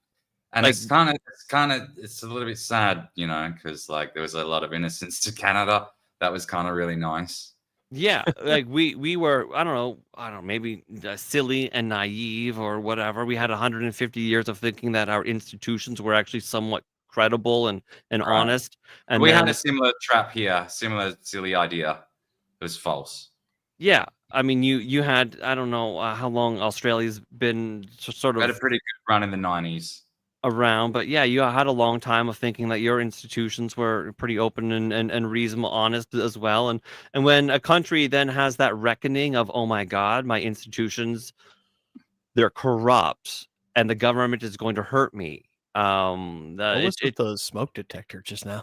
And it's a little bit sad, because like there was a lot of innocence to Canada. That was kind of really nice. Yeah, like we were, I don't know, maybe silly and naive or whatever. We had 150 years of thinking that our institutions were actually somewhat credible and honest. And we had a similar trap here, similar silly idea. It was false. Yeah, I mean, you had, I don't know how long Australia's been sort of had a pretty good run in the 90s. Around, but yeah, you had a long time of thinking that your institutions were pretty open and reasonable, honest as well. And when a country then has that reckoning of, oh my God, my institutions they're corrupt, and the government is going to hurt me. What was with the smoke detector just now?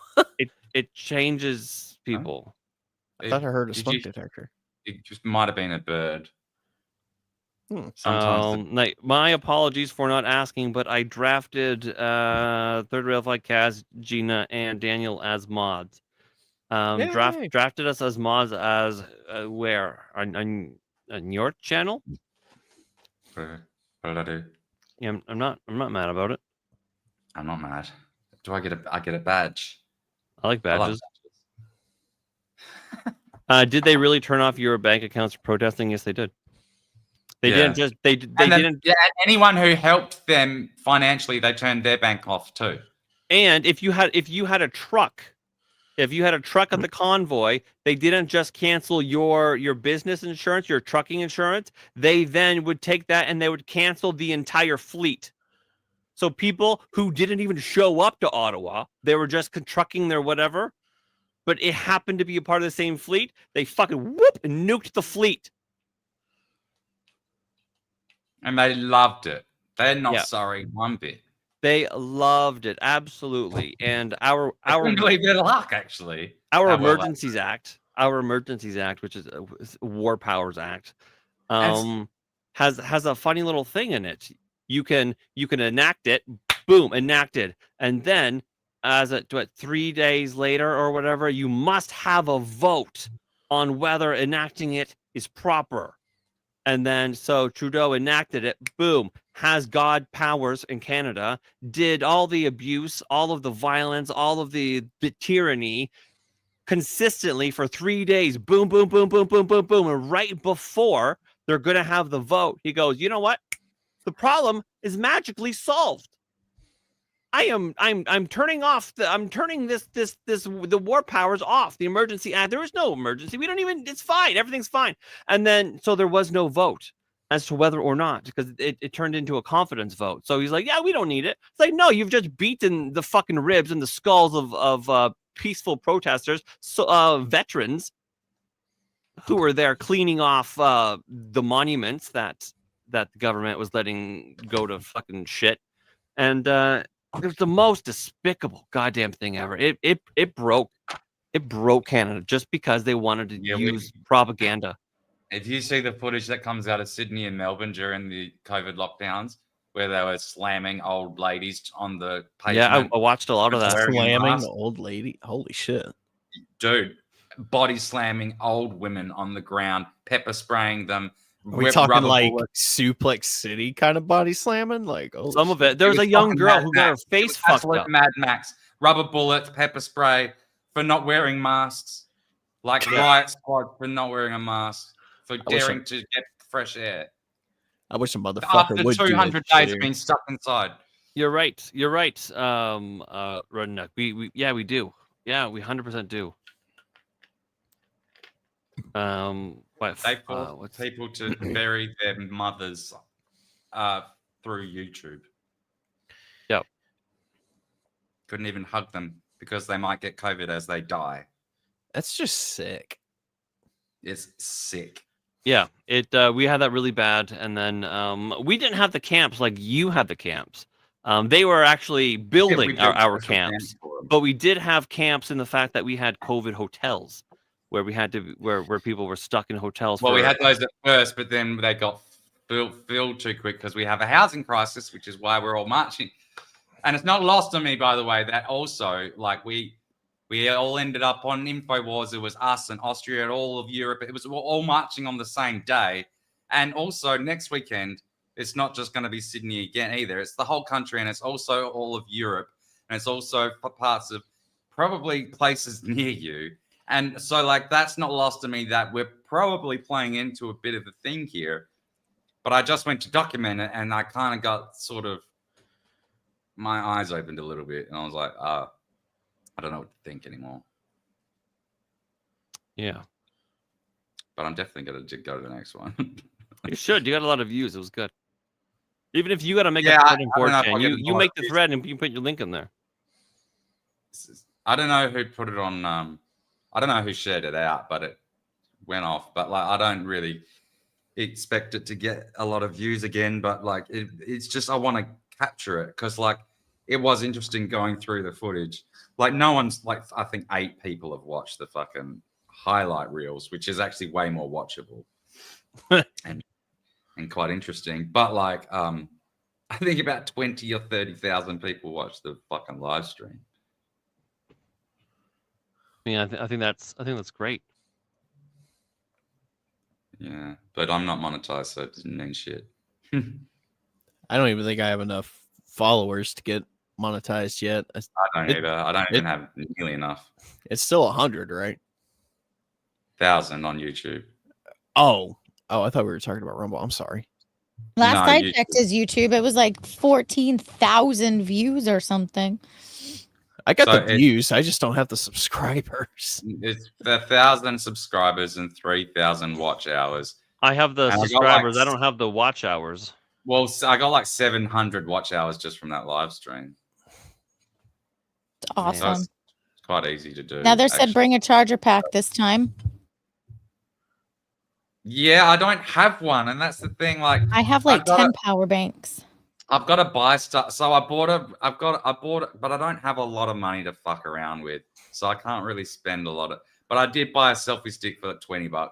It changes people. I thought I heard a Did smoke you- detector. It just might have been a bird. Sometimes Like, my apologies for not asking, but I drafted Third Rail Flight Kaz, Gina, and Daniel as mods. Yay. Drafted us as mods as where on your channel? what did I do? Yeah, I'm not mad about it. I'm not mad. Do I get a badge? I like I love badges. Did they really turn off your bank accounts for protesting? Yes, they did. They Yeah. didn't just they And then, didn't. Yeah, anyone who helped them financially, they turned their bank off too. And if you had a truck, at the convoy, they didn't just cancel your business insurance, your trucking insurance. They then would take that and they would cancel the entire fleet. So people who didn't even show up to Ottawa, they were just trucking their whatever, but it happened to be a part of the same fleet. They fucking whoop and nuked the fleet. And they loved it. They're not Yeah. sorry one bit. They loved it, absolutely. And our couldn't believe their luck, actually. Our How well Emergencies Act, which is a War Powers Act, has a funny little thing in it. You can enact it, boom, enacted, and then as 3 days later or whatever, you must have a vote on whether enacting it is proper. And then so Trudeau enacted it, boom, has God powers in Canada, did all the abuse, all of the violence, all of the tyranny consistently for 3 days, boom, boom, boom, boom, boom, boom, boom. And right before they're going to have the vote, he goes, you know what? The problem is magically solved. I'm turning off the war powers off, the emergency act. There is no emergency. We don't even, it's fine. Everything's fine. And then, so there was no vote as to whether or not, because it turned into a confidence vote. So he's like, yeah, we don't need it. It's like, no, you've just beaten the fucking ribs and the skulls of peaceful protesters, veterans who were there cleaning off the monuments that the government was letting go to fucking shit. And it was the most despicable goddamn thing ever. It broke Canada just because they wanted to use propaganda. If you see the footage that comes out of Sydney and Melbourne during the COVID lockdowns, where they were slamming old ladies on the pavement. Yeah, I watched a lot of that. Slamming the old lady. Holy shit. Dude, body slamming old women on the ground, pepper spraying them. Are we talking like Suplex City kind of body slamming? Like some of it. There was a young girl who got her face fucked up. Mad Max. Rubber bullets, pepper spray for not wearing masks. Like Riot Squad for not wearing a mask. For daring to get fresh air. I wish a motherfucker After would 200 days of being stuck inside. You're right. Redneck. We do. Yeah, we 100% do. They force people to bury their mothers through YouTube. Yep. Couldn't even hug them because they might get COVID as they die. That's just sick. It's sick. Yeah, we had that really bad, and then we didn't have the camps like you had the camps. They were actually building our camps, but we did have camps in the fact that we had COVID hotels where we had to where people were stuck in hotels. Well, we had those at first, but then they got filled too quick because we have a housing crisis, which is why we're all marching. And it's not lost on me, by the way, that also like we all ended up on InfoWars. It was us and Austria and all of Europe. It was all marching on the same day. And also next weekend, it's not just going to be Sydney again either. It's the whole country, and it's also all of Europe. And it's also for parts of probably places near you. And so like, that's not lost to me that we're probably playing into a bit of a thing here. But I just went to document it, and I kind of got sort of, my eyes opened a little bit. And I was like, I don't know what to think anymore. Yeah. But I'm definitely going to go to the next one. You should. You got a lot of views. It was good. Even if you got to make a Yeah, thread in I don't know if 4chan, I'll get you make the thread and you put your link in there. I don't know who put it on. I don't know who shared it out, but it went off. But like, I don't really. expect it to get a lot of views again, but like it's just I want to capture it because like it was interesting going through the footage. Like no one's like I think 8 people have watched the fucking highlight reels, which is actually way more watchable and quite interesting. But like I think about 20 or 30,000 people watched the fucking live stream. Yeah, I think that's great. Yeah, but I'm not monetized, so it doesn't mean shit. I don't even think I have enough followers to get monetized yet. I don't either. I don't even have nearly enough. It's still 100, right? 1,000 on YouTube. Oh, I thought we were talking about Rumble. I'm sorry. Last I checked his YouTube, it was like 14,000 views or something. I got the views. I just don't have the subscribers. It's 1,000 subscribers and 3,000 watch hours. I have the subscribers. I don't have the watch hours. Well, I got like 700 watch hours just from that live stream. It's awesome. So it's quite easy to do. Now said bring a charger pack this time. Yeah, I don't have one, and that's the thing. Like, I have like 10 power banks. I've got to buy stuff, so I bought it, but I don't have a lot of money to fuck around with, so I can't really spend a lot of. But I did buy a selfie stick for like $20.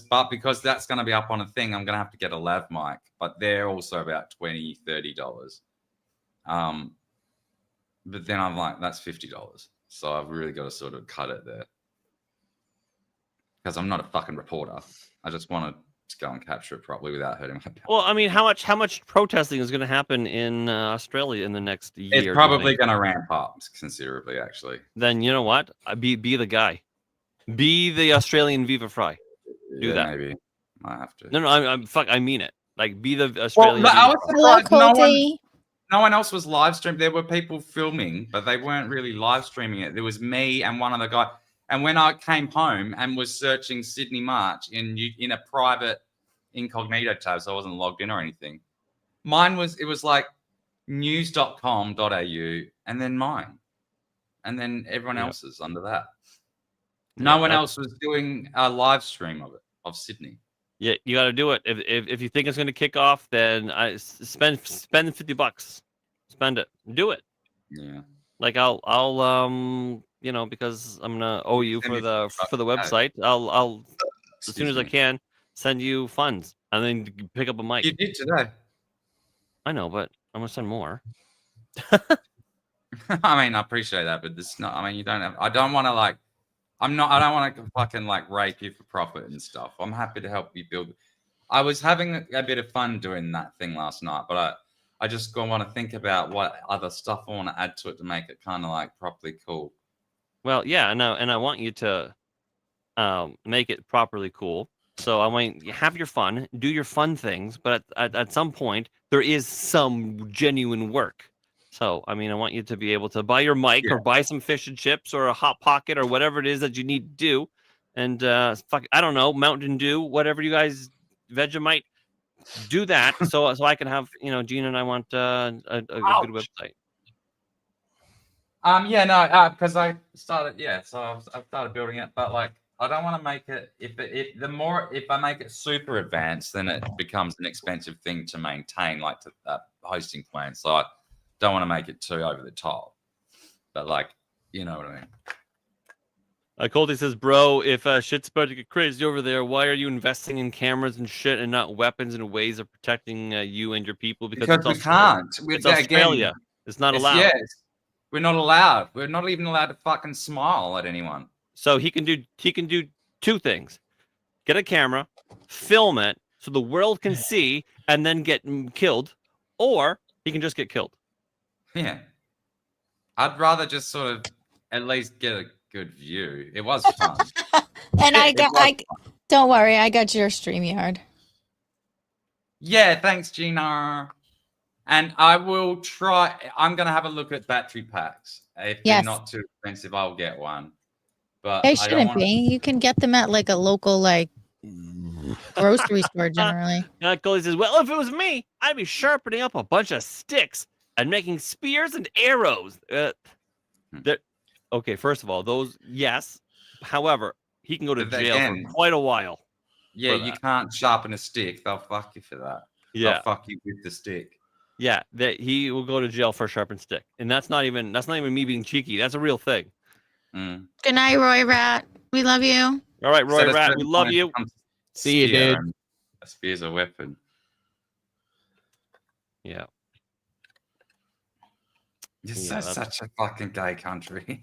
But because that's going to be up on a thing, I'm going to have to get a lav mic, but they're also about $20, $30. But then I'm like, that's $50, so I've really got to sort of cut it there because I'm not a fucking reporter. I just want to go and capture it properly without hurting my back. Well, I mean, how much protesting is going to happen in Australia in the next year? It's probably going to ramp up considerably, actually. Then you know what? Be the guy. Be the Australian Viva Fry. Do that. Maybe I have to. No, I mean it. Like, be the Australian. Well, I was surprised Hello, no one else was live streaming. There were people filming, but they weren't really live streaming it. There was me and one other guy. And when I came home and was searching Sydney March in a private incognito tab, so I wasn't logged in or anything, it was like news.com.au and then mine. And then everyone else's under that. No one else was doing a live stream of Sydney. Yeah, you got to do it. If you think it's going to kick off, then spend $50. Spend it. Do it. Yeah. Like I'll because I'm gonna owe you for the website. I'll as soon as I can send you funds and then pick up a mic. You did today. I know, but I'm gonna send more. I mean, I appreciate that, but this not. I mean, you don't have. I don't want to like. I don't want to fucking like rape you for profit and stuff. I'm happy to help you build. I was having a bit of fun doing that thing last night, but I just want to think about what other stuff I want to add to it to make it kind of like properly cool. Well, yeah, and I want you to make it properly cool. So I want you have your fun, do your fun things, but at some point there is some genuine work. So I mean, I want you to be able to buy your mic or buy some fish and chips or a Hot Pocket or whatever it is that you need to do, and I don't know, Mountain Dew, whatever you guys, Vegemite, do that. so I can have Gina and I want a good website. Because I started, so I've started building it, but like I don't want to make it. If I make it super advanced, then it becomes an expensive thing to maintain, like hosting plan. So I don't want to make it too over the top. But like, you know what I mean. Colty says, bro, if shit's about to get crazy over there, why are you investing in cameras and shit and not weapons and ways of protecting you and your people? Because we can't. It's Australia. It's not allowed. Yes. We're not allowed. We're not even allowed to fucking smile at anyone. So he can do 2 things: get a camera, film it so the world can see, and then get killed, or he can just get killed. Yeah, I'd rather just sort of at least get a good view. It was fun, and don't worry, I got your StreamYard. Yeah, thanks, Gina. And I will try. I'm going to have a look at battery packs. If they're not too expensive, I'll get one. But they shouldn't be. You can get them at like a local grocery store generally. Coley says, well, if it was me, I'd be sharpening up a bunch of sticks and making spears and arrows. Okay, first of all, those, yes. However, he can go to jail for quite a while. Yeah, for you that. can't sharpen a stick. They'll fuck you for that. Yeah. They'll fuck you with the stick. Yeah, that he will go to jail for a sharpened stick, and that's not even me being cheeky. That's a real thing. Mm. Good night, Roy Rat. We love you. All right, So Roy at a Rat, certain we love point, it you. becomes See you, spear, dude. and a spear's a weapon. Yeah. This Yeah, is that's- such a fucking gay country.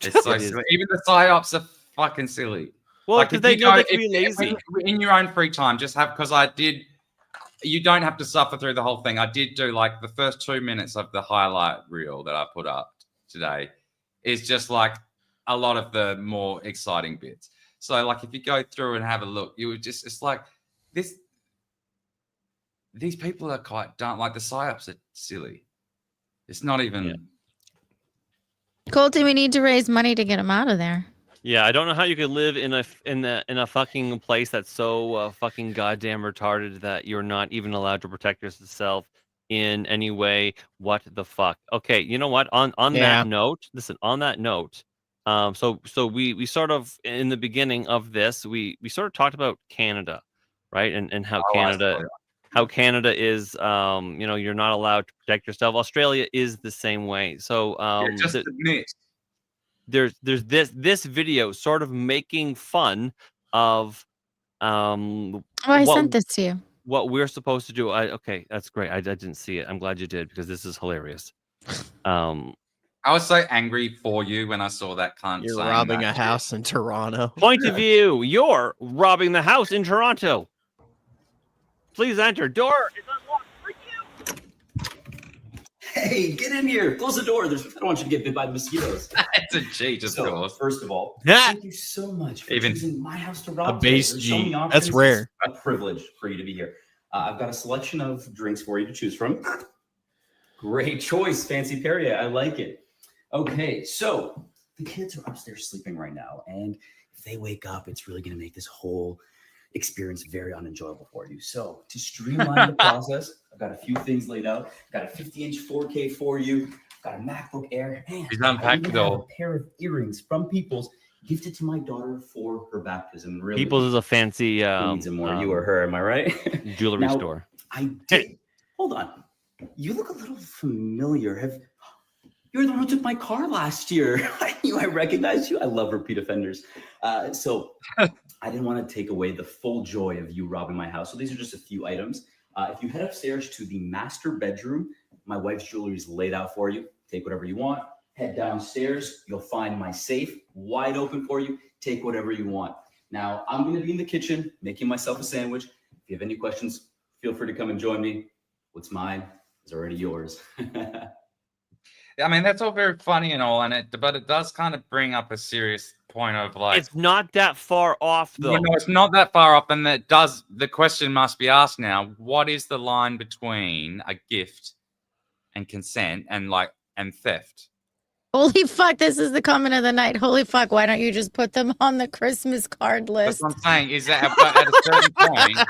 It's so It is. silly. Even the psyops are fucking silly. Well, Like, because if they you know go- they can be if- lazy. in your own free time, just have, because I did. You don't have to suffer through the whole thing. I did do like the first 2 minutes of the highlight reel that I put up today. Is just like a lot of the more exciting bits. So, like, if you go through and have a look, you would just, it's like this. These people are quite dumb. Like, the psyops are silly. It's not even. Yeah. Colty, we need to raise money to get him out of there. Yeah, I don't know how you could live in a fucking place that's so fucking goddamn retarded that you're not even allowed to protect yourself in any way. What the fuck? Okay, you know what? On Yeah. that note, listen. On that note, so we sort of in the beginning of this we sort of talked about Canada, right? And how Oh, I Canada. saw it. How Canada is, you're not allowed to protect yourself. Australia is the same way. So Just admit. there's this video sort of making fun of Oh, I what sent this to you. what we're supposed to do. Okay, that's great. I didn't see it. I'm glad you did because this is hilarious. I was so angry for you when I saw that cunt. You're saying robbing that a shit. house in Toronto. Point of view: you're robbing the house in Toronto. Please enter. Door is unlocked for you. Hey, get in here. Close the door. I don't want you to get bit by the mosquitoes. It's a cheat, of course. First of all, Yeah. thank you so much for Even choosing my house to A rob. base today. There's so many G. options. That's rare. It's a privilege for you to be here. I've got a selection of drinks for you to choose from. Great choice, Fancy Perrier. I like it. Okay, so the kids are upstairs sleeping right now, and if they wake up, it's really going to make this whole experience very unenjoyable for you. So to streamline the process, I've got a few things laid out. I've got a 50-inch 4K for you. I've got a MacBook Air. And He's unpacked I it even have all. a pair of earrings from People's gifted to my daughter for her baptism. Really, People's is a fancy who needs it more, you or her? Am I right? jewelry Now, store. I did. Hold on. You look a little familiar. You're the one who took my car last year. I knew I recognized you. I love repeat offenders. So I didn't want to take away the full joy of you robbing my house. So these are just a few items. If you head upstairs to the master bedroom, my wife's jewelry is laid out for you. Take whatever you want. Head downstairs. You'll find my safe wide open for you. Take whatever you want. Now, I'm going to be in the kitchen making myself a sandwich. If you have any questions, feel free to come and join me. What's mine is already yours. I mean, that's all very funny and all, but it does kind of bring up a serious point of like. It's not that far off, though. No, it's not that far off, and that does. The question must be asked now: what is the line between a gift and consent, and theft? Holy fuck, this is the comment of the night. Holy fuck, why don't you just put them on the Christmas card list? That's what I'm saying. Is that at a certain point,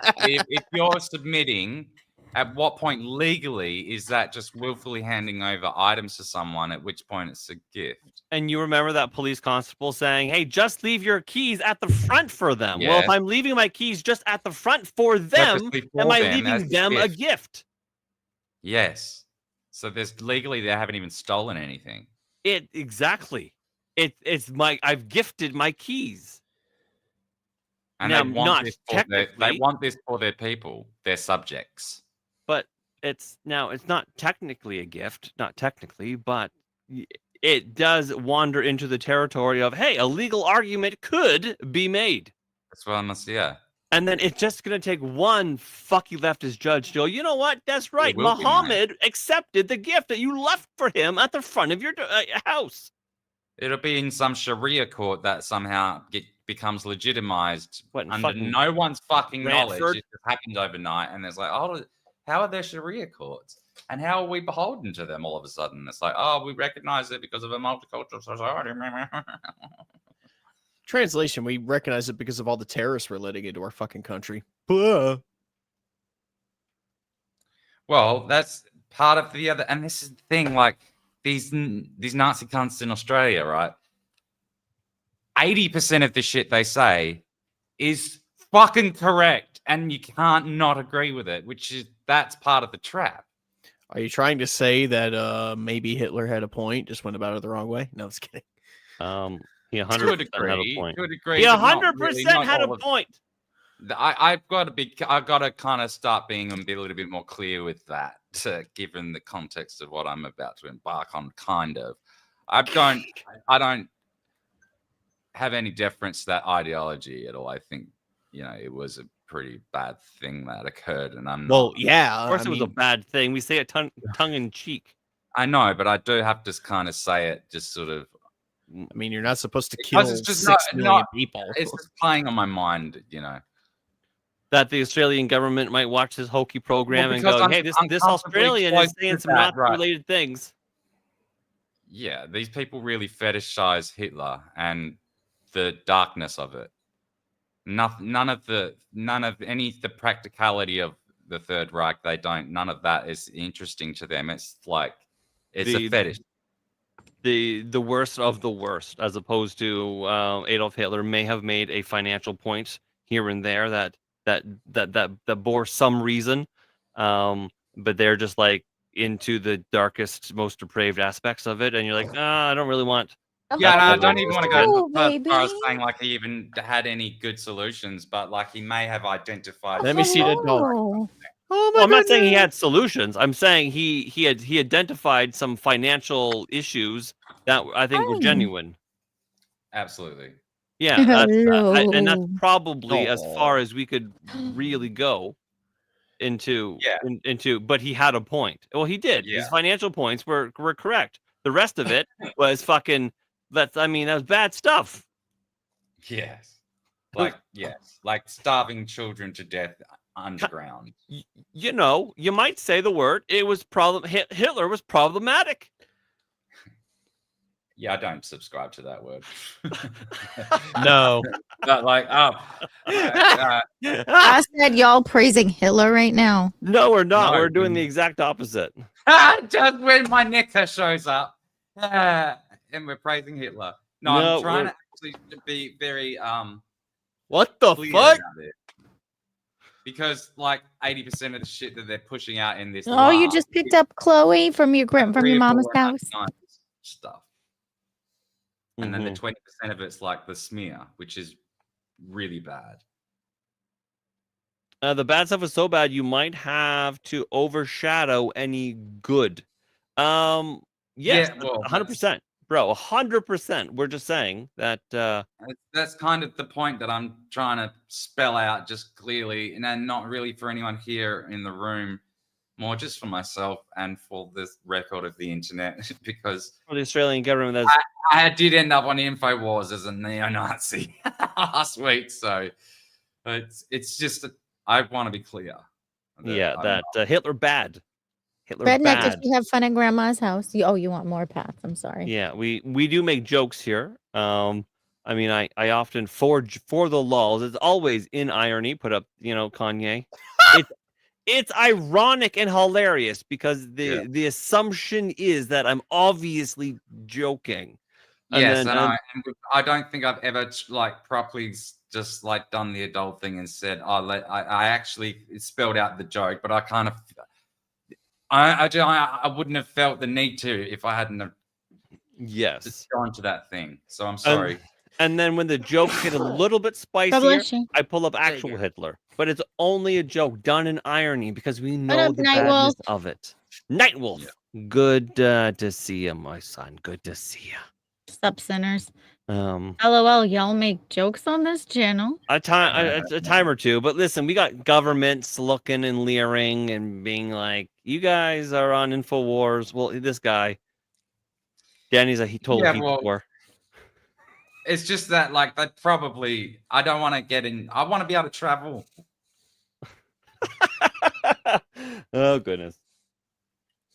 if you're submitting, at what point legally is that just willfully handing over items to someone? At which point it's a gift. And you remember that police constable saying, "Hey, just leave your keys at the front for them." Well, if Yes. I'm leaving my keys just at the front for them, Purposely for am I them leaving as a them a gift. gift? Yes. So there's legally they haven't even stolen anything. Exactly. I've gifted my keys. And Now, they not they technically. want this for their people, their subjects. But it's not technically a gift, not technically, but it does wander into the territory of, hey, a legal argument could be made. That's what I must, yeah. And then it's just going to take one fucky leftist judge to go, you know what? That's right. will be, Muhammad accepted the gift that you left for him at the front of your house. It'll be in some Sharia court that somehow becomes legitimized What, in under fucking no one's fucking knowledge. Brantford? It just happened overnight, and there's like, oh, how are there Sharia courts? And how are we beholden to them all of a sudden? It's like, oh, we recognize it because of a multicultural society. Translation, we recognize it because of all the terrorists we're letting into our fucking country. Buh. Well, that's part of the other, and this is the thing, like these Nazi cunts in Australia, right? 80% of the shit they say is fucking correct, and you can't not agree with it, that's part of the trap. Are you trying to say that maybe Hitler had a point, just went about it the wrong way? No, just kidding. He 100% To a had a degree, point. to a degree, He but not 100% really, not had a all of- point. I've got to kind of start being a little bit more clear with that, given the context of what I'm about to embark on. Kind of, I don't have any deference to that ideology at all. I think it was a pretty bad thing that occurred, and I'm Well, not. yeah, Of course, it was a bad thing. We say it tongue in cheek. I know, but I do have to kind of say it, just sort of. I mean, you're not supposed to kill Because it's just 6 million people. It's just playing on my mind, That the Australian government might watch this hokey program and because go, I'm "Hey, this uncomfortably Australian close is saying to some that, right. Nazi-related things." Yeah, these people really fetishize Hitler and the darkness of it. None of the practicality of the Third Reich. They don't. None of that is interesting to them. It's like it's a fetish. The worst of the worst, as opposed to Adolf Hitler may have made a financial point here and there that bore some reason, but they're just like into the darkest, most depraved aspects of it, and you're like, I don't really want. Yeah, and I don't even want to go as baby. far as saying like he even had any good solutions, but like he may have identified. Let me see the dollar. Oh. Well, I'm not saying he had solutions. I'm saying he identified some financial issues that I think were genuine. Absolutely. Yeah, and that's probably as far as we could really go into. But he had a point. Well, he did. His financial points were correct. The rest of it was fucking. That was bad stuff. Yes. Like starving children to death underground. You might say the word. It was Hitler was problematic. Yeah, I don't subscribe to that word. No. But like, I said y'all praising Hitler right now. No, we're not. No, We're doing the exact opposite. just when my nectar shows up, and we're praising Hitler. No, No, I'm trying we're- to actually be very What the clear fuck? about it. Because like 80% of the shit that they're pushing out in this. Oh, you law just picked up Chloe from your mama's house. Stuff. And then the 20% of it's like the smear, which is really bad. The bad stuff is so bad you might have to overshadow any good. Yes, Yeah, well, 100%, bro, 100%. We're just saying that. That's kind of the point that I'm trying to spell out just clearly, and then not really for anyone here in the room, more just for myself and for this record of the internet, because For the Australian government, I did end up on InfoWars as a neo-Nazi last week, so it's just I want to be clear. Hitler bad. Hitler Redneck, bad. did you have fun at grandma's house? You want more Pats? I'm sorry. Yeah, we do make jokes here. I mean, I often for the lulz. It's always in irony. Put up, Kanye. It's ironic and hilarious because the assumption is that I'm obviously joking. Yes, and I don't think I've ever properly just like done the adult thing and said, I actually spelled out the joke, but I kind of I wouldn't have felt the need to if I hadn't just gone to that thing. So I'm sorry. And then when the jokes get a little bit spicier, I pull up actual Hitler. But it's only a joke done in irony because we know the badness of it. Nightwolf, good to see you, my son. Good to see you. Sup, sinners. LOL, y'all make jokes on this channel. A time or two. But listen, we got governments looking and leering and being like, you guys are on InfoWars. Well, this guy, Danny's he told me before. It's just that, that probably, I don't want to get in. I want to be able to travel. Oh goodness!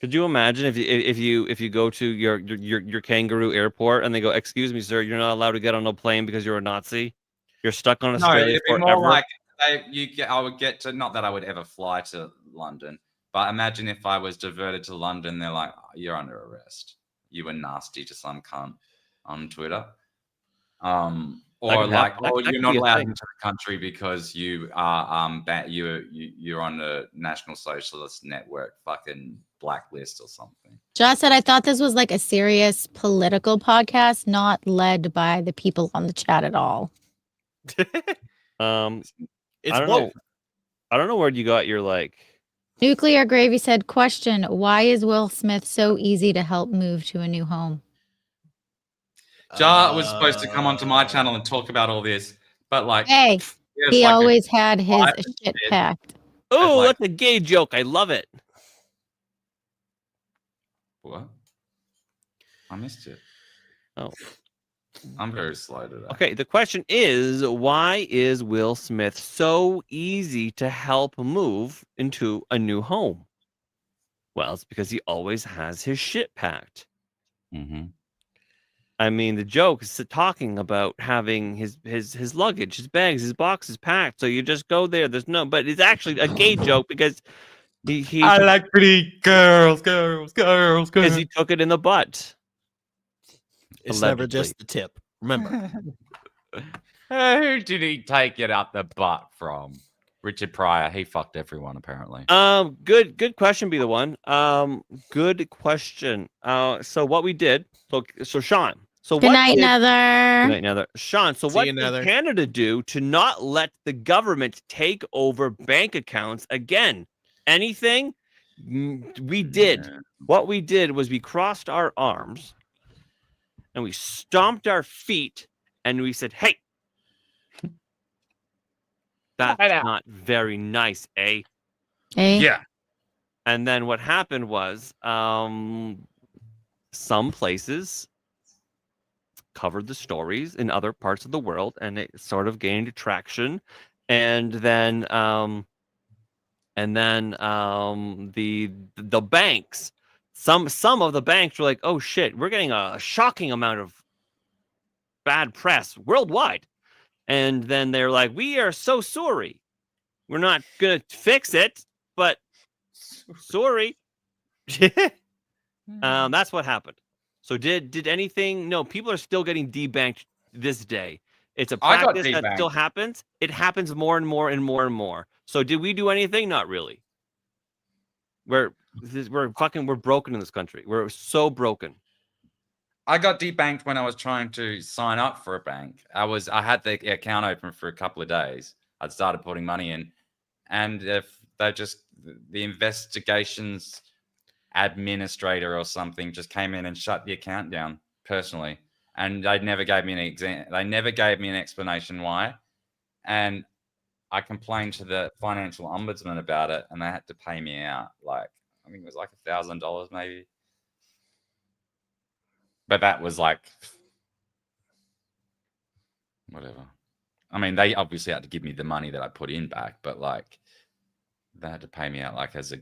Could you imagine if you go to your kangaroo airport and they go, "Excuse me, sir, you're not allowed to get on a plane because you're a Nazi. You're stuck on Australia it'd be forever." more like I would get to, not that I would ever fly to London, but imagine if I was diverted to London. They're like, "You're under arrest. You were nasty to some cunt on Twitter." Or can like, have- that- or that you're could not be a allowed thing. into the country because you are you're on the National Socialist Network fucking blacklist or something. Josh said, I thought this was like a serious political podcast, not led by the people on the chat at all. It's I don't know. I don't know where you got your like. Nuclear Gravy said, question, why is Will Smith so easy to help move to a new home? Jar was supposed to come onto my channel and talk about all this, but like, Hey, yeah, he like always had his I shit did. packed. Oh, like- that's a gay joke. I love it. What? I missed it. Oh, I'm very slow today. okay. The question is, why is Will Smith so easy to help move into a new home? Well, it's because he always has his shit packed. Mm-hmm. I mean, the joke is talking about having his luggage, his bags, his boxes packed. So you just go there. There's no, but it's actually a gay joke because he I like pretty girls. because he took it in the butt. It's never Allegedly. just the tip. Remember. Who did he take it up the butt from? Richard Pryor. He fucked everyone apparently. Good question. Be the one. Good question. So what we did. So Sean. So Good what night, did, Nether. Good night, Nether. Sean. So See what you, did Nether. Canada do to not let the government take over bank accounts again? Anything? We did. Yeah. What we did was we crossed our arms and we stomped our feet and we said, "Hey, that's not very nice, eh?" Hey. Yeah. And then what happened was some places covered the stories in other parts of the world and it sort of gained traction. And then the banks, some of the banks were like, "Oh shit, we're getting a shocking amount of bad press worldwide." And then they're like, "We are so sorry. We're not gonna fix it, but sorry." That's what happened. So did anything? No, people are still getting debanked this day. It's a I got practice that still debanked. happens. It happens more and more and more and more. So did we do anything? Not really. We're broken in this country. We're so broken. I got debanked when I was trying to sign up for a bank. I had the account open for a couple of days. I'd started putting money in, and if they just the investigations administrator or something just came in and shut the account down personally, and they never gave me an explanation why. And I complained to the financial ombudsman about it, and they had to pay me out. Like, I think it was like $1,000 maybe. But that was like whatever. I mean, they obviously had to give me the money that I put in back, but like they had to pay me out like as a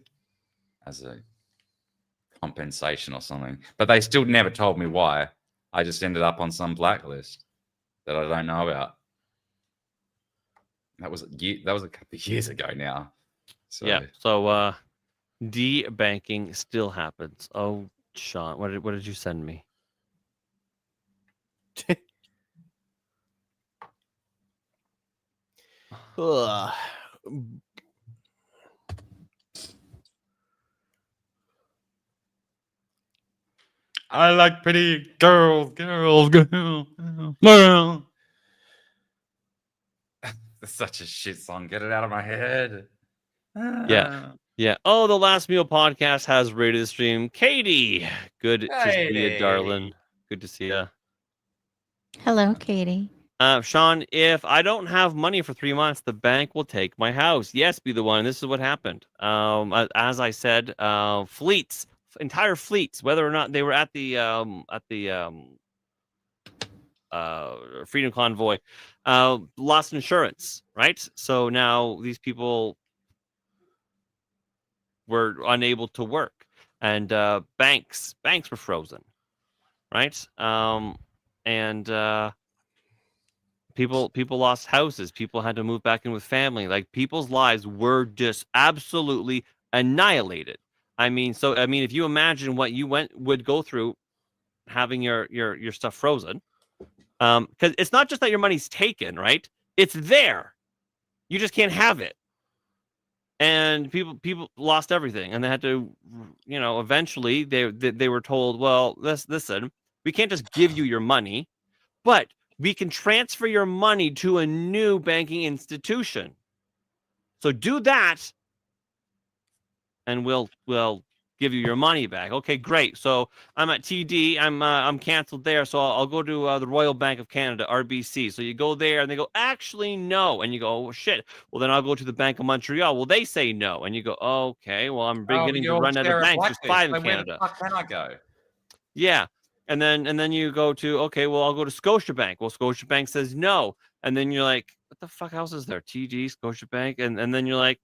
compensation or something. But they still never told me why. I just ended up on some blacklist that I don't know about. That was a couple of years ago now. So Yeah. So debanking still happens. Oh, Sean, what did you send me? Ugh. I like pretty girls. That's such a shit song. Get it out of my head. Yeah. Yeah. Oh, the Last Meal podcast has rated the stream. Katie, good to see you, darling. Good to see you. Hello, Katie. Sean, if I don't have money for 3 months, the bank will take my house. Yes, be the one. This is what happened. As I said, fleets, entire fleets, whether or not they were at the Freedom Convoy, lost insurance. Right. So now these people were unable to work, and banks were frozen. Right. People lost houses. People had to move back in with family. Like, people's lives were just absolutely annihilated. I mean, if you imagine what you would go through having your stuff frozen, Because it's not just that your money's taken, right? It's there. You just can't have it. And people lost everything, and they had to, eventually they were told, well, listen, we can't just give you your money, but we can transfer your money to a new banking institution. So do that, and we'll give you your money back. Okay, great. So I'm at TD. I'm canceled there. So I'll go to the Royal Bank of Canada, RBC. So you go there, and they go, actually no, and you go, oh shit. Well, then I'll go to the Bank of Montreal. Well, they say no, and you go, okay. Well, I'm beginning to run out of banks. There's 5 in Canada. Where the fuck can I go? Yeah. And then you go to, okay, well, I'll go to Scotiabank. Well, Scotiabank says no. And then you're like, what the fuck else is there? TD, Scotiabank. And then you're like,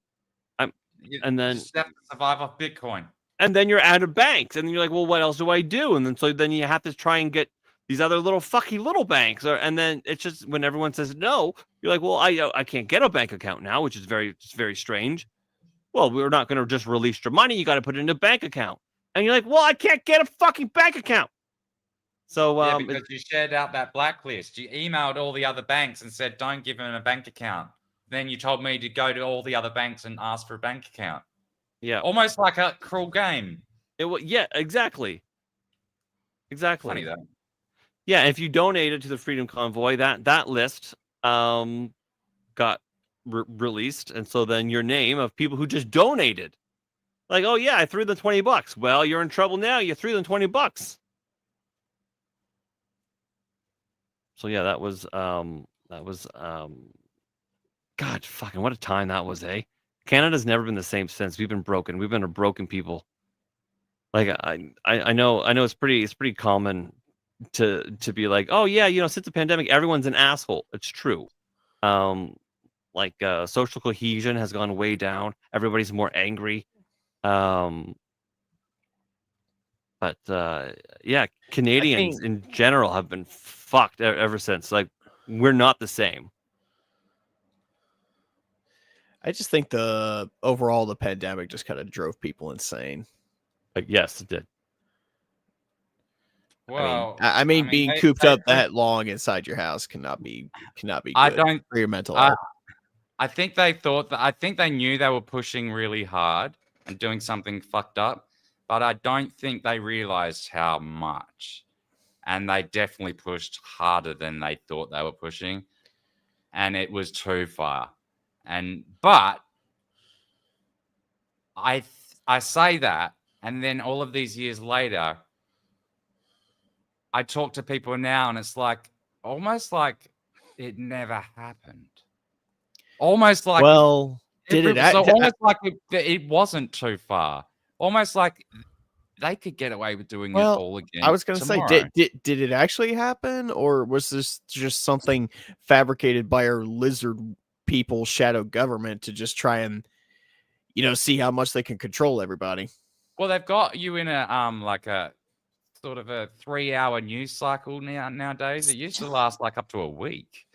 and then just have to survive off Bitcoin. And then you're out of banks. And then you're like, well, what else do I do? And then you have to try and get these other little banks. And then it's just when everyone says no, you're like, well, I can't get a bank account now, which is very strange. Well, we're not going to just release your money. You got to put it in a bank account. And you're like, well, I can't get a fucking bank account. So because you shared out that blacklist. You emailed all the other banks and said, don't give them a bank account. Then you told me to go to all the other banks and ask for a bank account. Yeah. Almost like a cruel game. Yeah, exactly. Funny though. Yeah, if you donated to the Freedom Convoy, that list got released. And so then your name of people who just donated. Like, oh yeah, I threw them $20. Well, you're in trouble now. You threw them $20. So yeah, that was God fucking what a time that was, eh? Canada's never been the same since. We've been broken. We've been a broken people. Like I know it's pretty common to be like, oh yeah, since the pandemic, everyone's an asshole. It's true. Social cohesion has gone way down. Everybody's more angry. But Canadians in general have been fucked ever since. Like, we're not the same. I just think the pandemic just kind of drove people insane. Yes, it did. Well, I mean being cooped up that long inside your house cannot be good for your mental health. I think they thought that. I think they knew they were pushing really hard and doing something fucked up, but I don't think they realized how much. And they definitely pushed harder than they thought they were pushing, and it was too far. But I say that, and then all of these years later, I talk to people now, and it's like almost like it never happened. Almost like almost like it wasn't too far. Almost like they could get away with doing it all again. I was going to say, did it actually happen, or was this just something fabricated by our lizard people shadow government to just try and see how much they can control everybody? Well, they've got you in a like a sort of a 3-hour news cycle nowadays. It used to last like up to a week,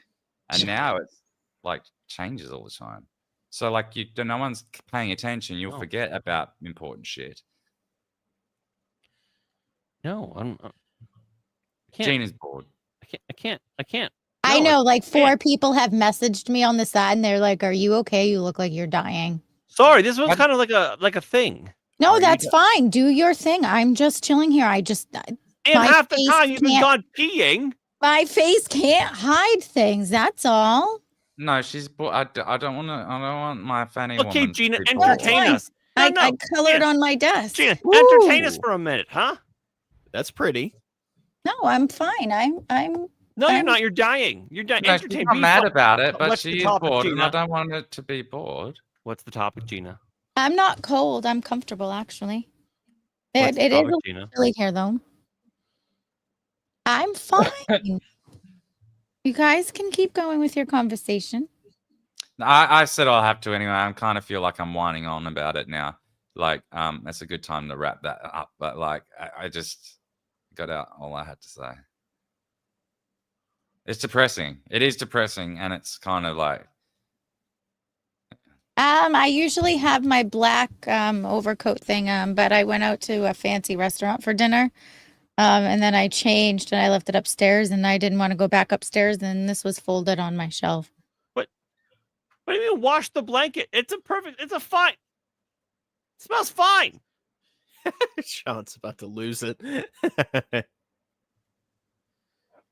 and now it's like changes all the time. So like no one's paying attention. You'll forget about important shit. No, I'm. Gina's bored. I can't. I know, like 4 people have messaged me on the side, and they're like, "Are you okay? You look like you're dying." Sorry, this was kind of like a thing. No, that's fine. Do your thing. I'm just chilling here. And half the time you've been gone peeing. My face can't hide things. That's all. No, she's bored. I don't want my fanny. Okay, woman Gina, to be bored. entertain us. I colored on my desk. Gina, entertain us for a minute, huh? That's pretty. No, I'm fine. I'm. No, you're not. You're dying. You're dying. No, she's not mad about it, but she is bored, Gina? and I don't want it to be bored. What's the topic, Gina? I'm not cold. I'm comfortable, actually. What's It the is topic, a Gina? little chilly here, though. I'm fine. You guys can keep going with your conversation. I said I'll have to anyway. I kind of feel like I'm whining on about it now. Like, that's a good time to wrap that up. But like, I just got out all I had to say. It's depressing. It is depressing, and it's kind of like. I usually have my black overcoat thing, but I went out to a fancy restaurant for dinner, And then I changed and I left it upstairs and I didn't want to go back upstairs and this was folded on my shelf. What do you mean wash the blanket? It's a fine. It smells fine. Sean's about to lose it.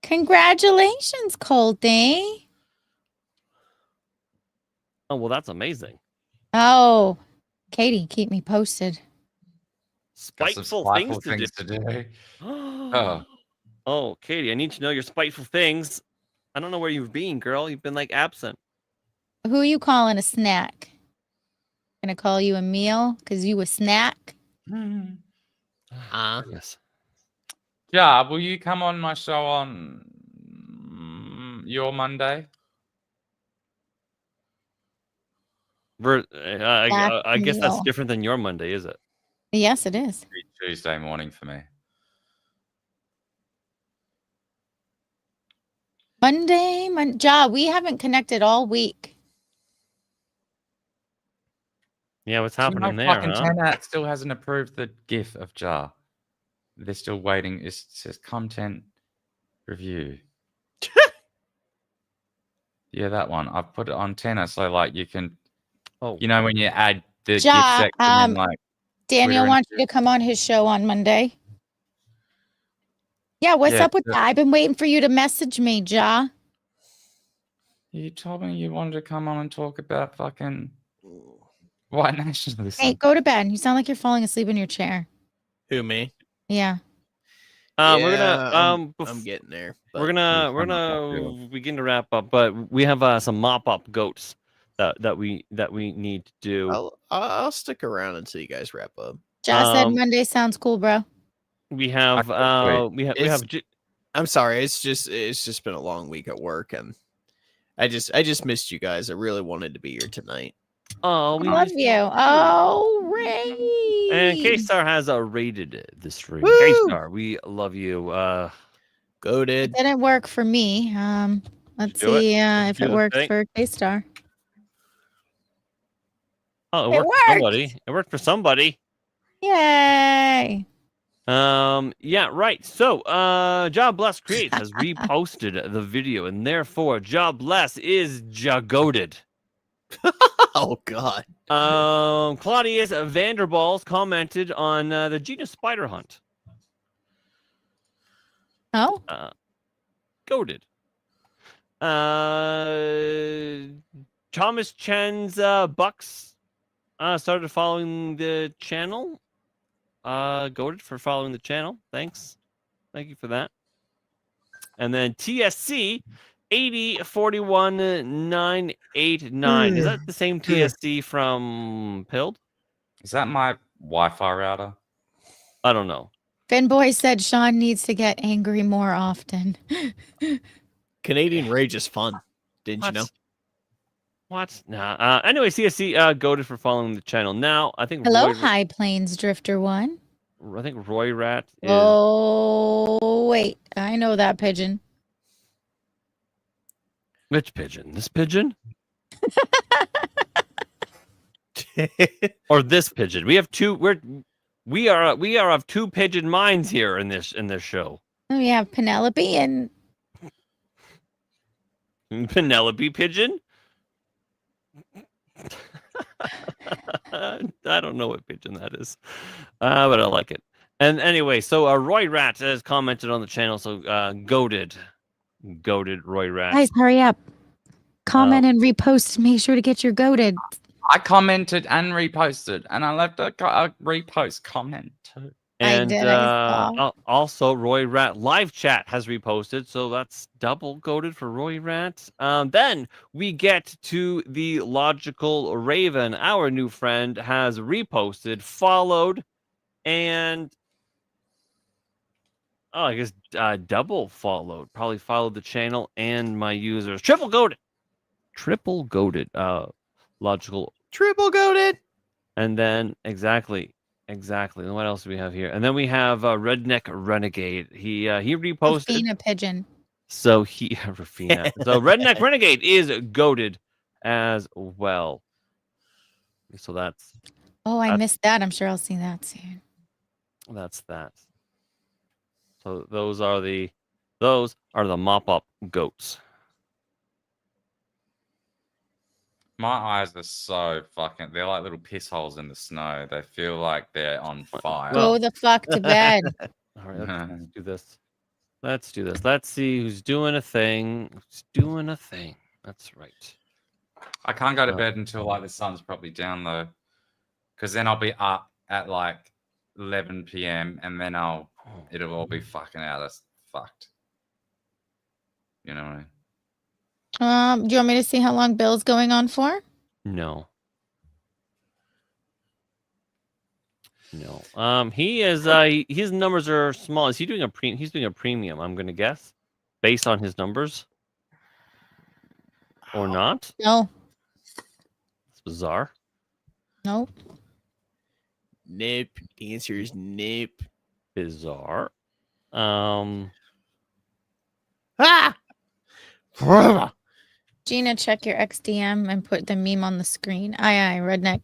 Congratulations, Colty. Oh, well, that's amazing. Oh, Katie, keep me posted. Got some Spiteful spiteful things to things do. to do. Oh. Oh, Katie, I need to know your spiteful things. I don't know where you've been, girl. You've been like absent. Who you calling a snack? Gonna call you a meal because you a snack? Yes. Yeah, will you come on my show on your Monday? I guess that's meal. different than your Monday, is it? Yes, it is. Tuesday morning for me. Monday, Ja, we haven't connected all week. Yeah, what's Do you happening know there, fucking huh? Tenet still hasn't approved the GIF of Jar. They're still waiting. It says content review. Yeah, that one. I've put it on Tenor, so like you can. Oh, you know when you add the GIF Ja, section in like Daniel Twitter wants you to come on his show on Monday. Yeah, what's Yeah, up with that? I've been waiting for you to message me, Ja. You told me you wanted to come on and talk about fucking white nationalism. Hey, go to bed. You sound like you're falling asleep in your chair. Who, me? Yeah. We're gonna I'm getting there. we're gonna begin to wrap up, but we have some mop up goats that we need to do. I'll stick around until you guys wrap up. Ja said Monday sounds cool, bro. We have we have I'm sorry, it's just been a long week at work, and I just missed you guys. I really wanted to be here tonight. Oh, we love you. Oh, Ray. And K-Star has rated the stream. Woo! K-Star, we love you. Goated. It didn't work for me. Let's do it? see Did you if do it the works thing? for K-Star. Oh, It it worked for somebody. It worked for somebody. Yay. Yeah, right. So, Job Bless Creates has reposted the video, and therefore Job Bless is jagoted. Oh God. Claudius Vanderballs commented on the genus spider hunt. Oh. Goated. Thomas Chen's Bucks started following the channel. Goated for following the channel. Thank you for that. And then TSC 8041989. Is that the same TSC from Pilled? Is that my Wi-Fi router? I don't know. Finboy said Sean needs to get angry more often. Canadian Rage is fun. Didn't you know? What? Nah. Anyway, CSC goated for following the channel. Now, I think Hello, Roy, High Plains Drifter 1. I think Roy Rat is. Oh, wait. I know that pigeon. Which pigeon? This pigeon? Or this pigeon? We have two. We are of two pigeon minds here in this show. We have Penelope and Penelope pigeon. I don't know what pigeon that is, but I like it. And anyway, so Roy Rat has commented on the channel. So goated Roy Rat. guys, hurry up. Comment and repost. Make sure to get your goated. I commented and reposted, and I left a repost comment too. And I saw. also Roy Rat live chat has reposted, so that's double goated for Roy Rat. Then we get to the Logical Raven. Our new friend has reposted, followed, and I guess double followed. Probably followed the channel and my users. Triple goated. Logical. Triple goated. And then exactly. And what else do we have here? And then we have Redneck Renegade. He reposted. Rafina pigeon. So Rafina. So Redneck Renegade is goated as well. So that's. Oh, I missed that. I'm sure I'll see that soon. That's that. So those are the mop-up goats. My eyes are so fucking. They're like little piss holes in the snow. They feel like they're on fire. Go the fuck to bed. All right, let's do this. Let's do this. Let's see who's doing a thing. Who's doing a thing? That's right. I can't go to bed until like the sun's probably down though, because then I'll be up at like 11 p.m. and then it'll all be fucking out. That's fucked. You know what I mean? Do you want me to see how long Bill's going on for? No. No. He is. His numbers are small. Is he doing a He's doing a premium. I'm gonna guess, based on his numbers, or not? No. It's bizarre. Nope. Nope. The answer is nope. Bizarre. Gina, check your XDM and put the meme on the screen. Aye, redneck.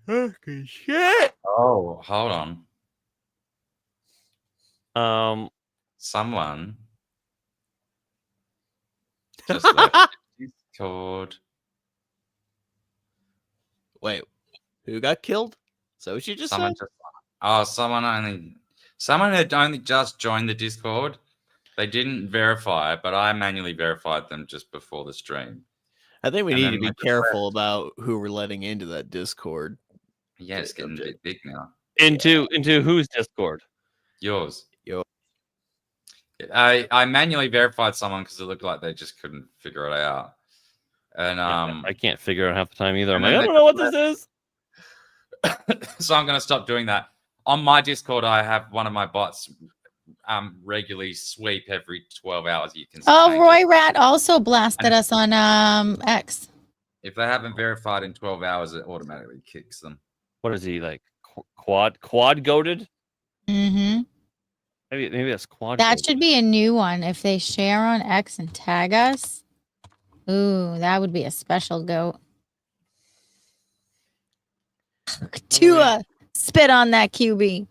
Okay, shit. Oh, hold on. Someone just left Discord. Wait, who got killed? So what you just Someone said? someone had only just joined the Discord. They didn't verify, but I manually verified them just before the stream. I think we And need then to be they just careful about who we're letting into that Discord. Yeah, it's getting a bit big now. Into whose Discord? Yours. Yo. I manually verified someone because it looked like they just couldn't figure it out. And I can't figure it out half the time either. I'm and like, I then don't they know what just this is. So I'm going to stop doing that. On my Discord, I have one of my bots regularly sweep every 12 hours. You can Oh, change Roy it. Rat also blasted us on X. If they haven't verified in 12 hours, it automatically kicks them. What is he like? Quad goated? Mm-hmm. Maybe that's quad. That goated. should be a new one. If they share on X and tag us, ooh, that would be a special goat. Tua, spit on that QB.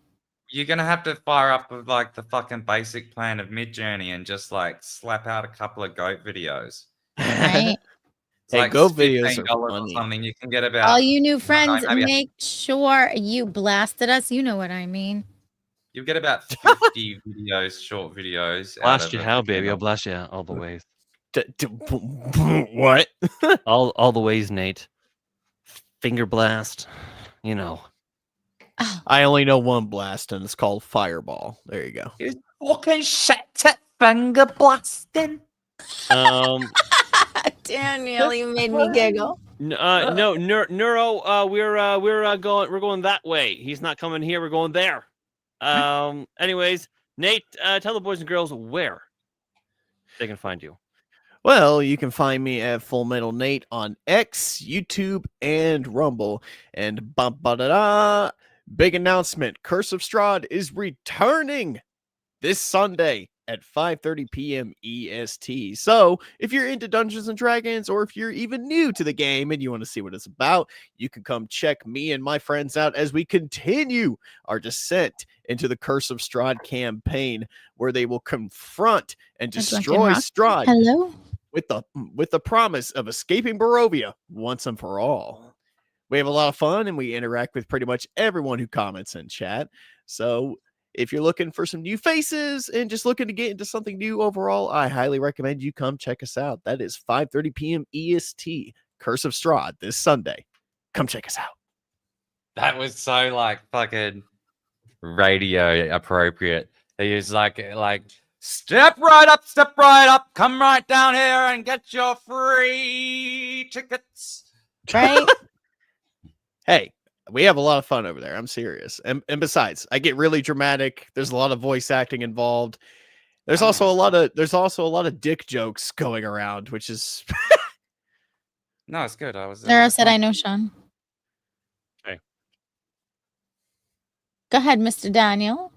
You're gonna have to fire up with like the fucking basic plan of Midjourney and just like slap out a couple of goat videos. Right. It's Hey, like goat videos $15 are or funny. something. You can get about All you new friends, maybe make sure you blasted us. You know what I mean. you get about 50 videos, short videos. Blast you how, baby? I'll blast you all the ways. What? all the ways, Nate. Finger blast. You know. I only know one blast, and it's called Fireball. There you go. Fucking shit finger blasting. Daniel, you made me giggle. No, Neuro. We're going that way. He's not coming here. We're going there. Anyways, Nate, tell the boys and girls where they can find you. Well, you can find me at Full Metal Nate on X, YouTube, and Rumble. And big announcement: Curse of Strahd is returning this Sunday at 5:30 p.m. EST. So, if you're into Dungeons and Dragons, or if you're even new to the game and you want to see what it's about, you can come check me and my friends out as we continue our descent into the Curse of Strahd campaign, where they will confront and destroy Strahd. Hello. With the promise of escaping Barovia once and for all. We have a lot of fun and we interact with pretty much everyone who comments in chat. So if you're looking for some new faces and just looking to get into something new overall, I highly recommend you come check us out. That is 5:30 p.m. EST, Curse of Strahd, this Sunday. Come check us out. That was so like fucking radio appropriate. They use like step right up, come right down here and get your free tickets. Right? Hey, we have a lot of fun over there. I'm serious. And besides, I get really dramatic. There's a lot of voice acting involved. There's also a lot of dick jokes going around, which is No, it's good. Sarah said I know Sean. Okay. Go ahead, Mr. Daniel.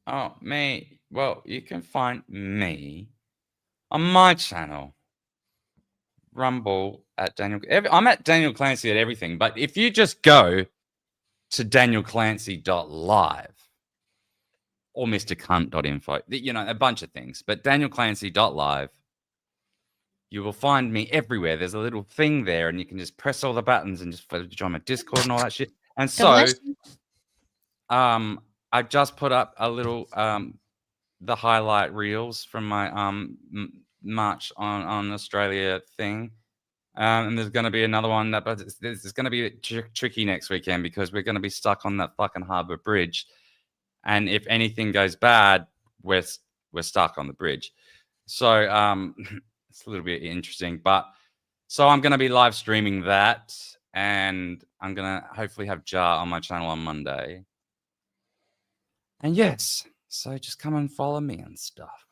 Oh, me. Well, you can find me on my channel, Rumble at Daniel. I'm at Daniel Clancy at everything. But if you just go to danielclancy.live or mrcunt.info, a bunch of things, but danielclancy.live, you will find me everywhere. There's a little thing there, and you can just press all the buttons and just join my Discord and all that shit. And so, I just put up a little the highlight reels from my March on Australia thing. And there's going to be another one but it's going to be tricky next weekend because we're going to be stuck on that fucking Harbour Bridge. And if anything goes bad, we're stuck on the bridge. So it's a little bit interesting. But so I'm going to be live streaming that, and I'm going to hopefully have Jar on my channel on Monday. And yes, so just come and follow me and stuff.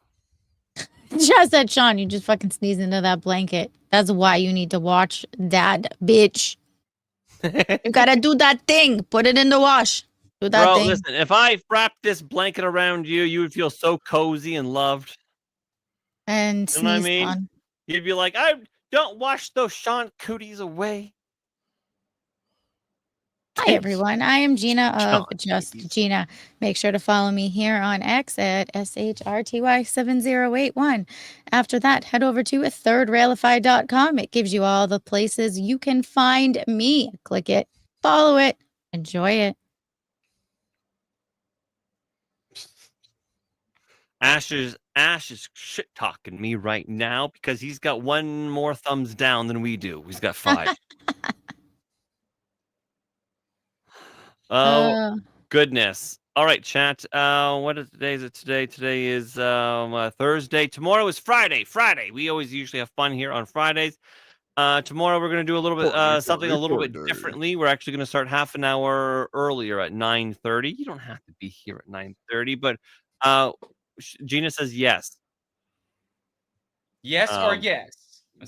Just said, Sean, you just fucking sneezed into that blanket. That's why you need to watch that, bitch. You gotta do that thing. Put it in the wash. Do that Bro, thing. listen, if I wrapped this blanket around you, you would feel so cozy and loved. And You know what I sneezed mean? on. You'd be like, I don't wash those Sean cooties away. Hi, everyone. I am Gina of Just Gina. Make sure to follow me here on X at SHRTY7081. After that, head over to thirdrailify.com. It gives you all the places you can find me. Click it, follow it, enjoy it. Ash is shit talking me right now because he's got one more thumbs down than we do. He's got 5. Oh, goodness. All right, chat. What is today? Is it today? Today is Thursday. Tomorrow is Friday. We always usually have fun here on Fridays. Tomorrow we're going to do a little bit something a little bit differently. We're actually going to start half an hour earlier at 9:30. You don't have to be here at 9:30, but Gina says yes. Yes or yes?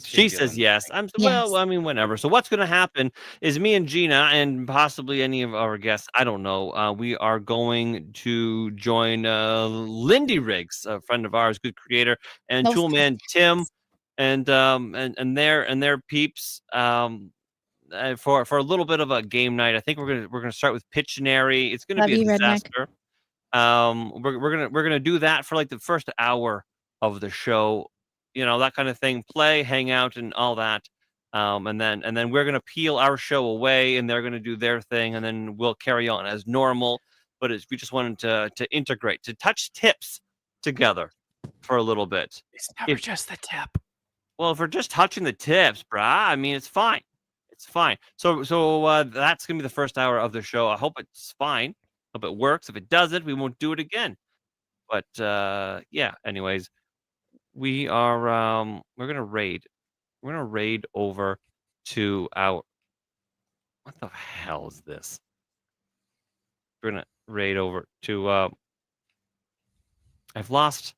She says yes. Well, I mean, whenever. So what's going to happen is me and Gina and possibly any of our guests, I don't know, we are going to join Lindy Riggs, a friend of ours, good creator, and Toolman Tim, and their peeps for a little bit of a game night. I think we're gonna start with Pictionary. It's gonna be a disaster. We're gonna do that for like the first hour of the show. That kind of thing, play, hang out, and all that. And then we're going to peel our show away, and they're going to do their thing, and then we'll carry on as normal. But we just wanted to integrate, to touch tips together for a little bit. It's never just the tip. Well, if we're just touching the tips, brah, I mean, it's fine. It's fine. So that's going to be the first hour of the show. I hope it's fine. I hope it works. If it doesn't, we won't do it again. But yeah, anyways. We are we're gonna raid over to our what the hell is this? We're gonna raid over to I've lost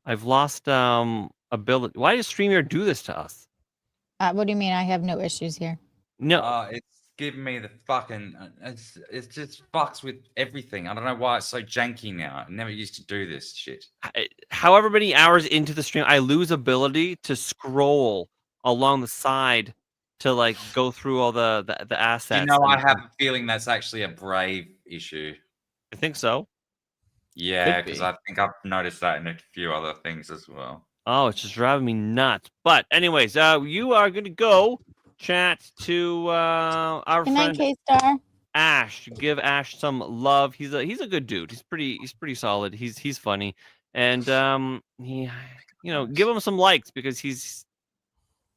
ability. Why does StreamYard do this to us? What do you mean? I have no issues here. No, it's giving me the fucking. It just fucks with everything. I don't know why it's so janky now. I never used to do this shit. However many hours into the stream, I lose ability to scroll along the side to like go through all the assets. I have a feeling that's actually a Brave issue. I think so. Yeah, because I think I've noticed that in a few other things as well. Oh, it's just driving me nuts. But anyways, you are going to go chat to our friend K-Star. Ash. Give Ash some love. He's a good dude. He's pretty solid. He's funny, and he give him some likes because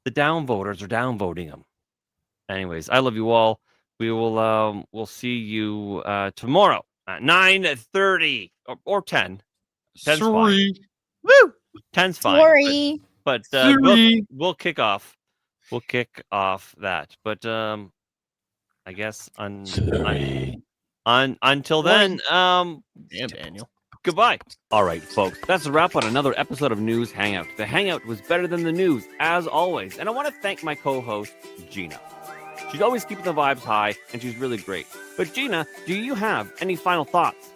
the downvoters are downvoting him. Anyways, I love you all. We will we'll see you tomorrow at 9:30 or 10. 10's fine. Woo! 10's fine. Sorry. But we'll kick off. We'll kick off that. But I guess until then, damn Daniel. Goodbye. All right, folks, that's a wrap on another episode of News Hangout. The Hangout was better than the news, as always. And I want to thank my co-host, Gina. She's always keeping the vibes high, and she's really great. But Gina, do you have any final thoughts?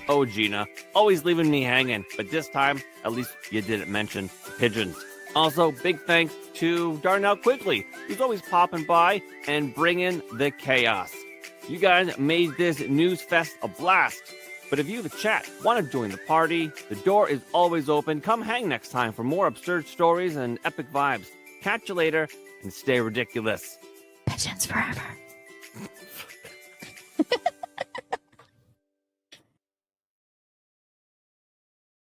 Oh, Gina, always leaving me hanging. But this time, at least you didn't mention pigeons. Also, big thanks to Darnell Quigley, who's always popping by and bringing the chaos. You guys made this news fest a blast. But if you, the chat, want to join the party, the door is always open. Come hang next time for more absurd stories and epic vibes. Catch you later and stay ridiculous. Pigeons forever.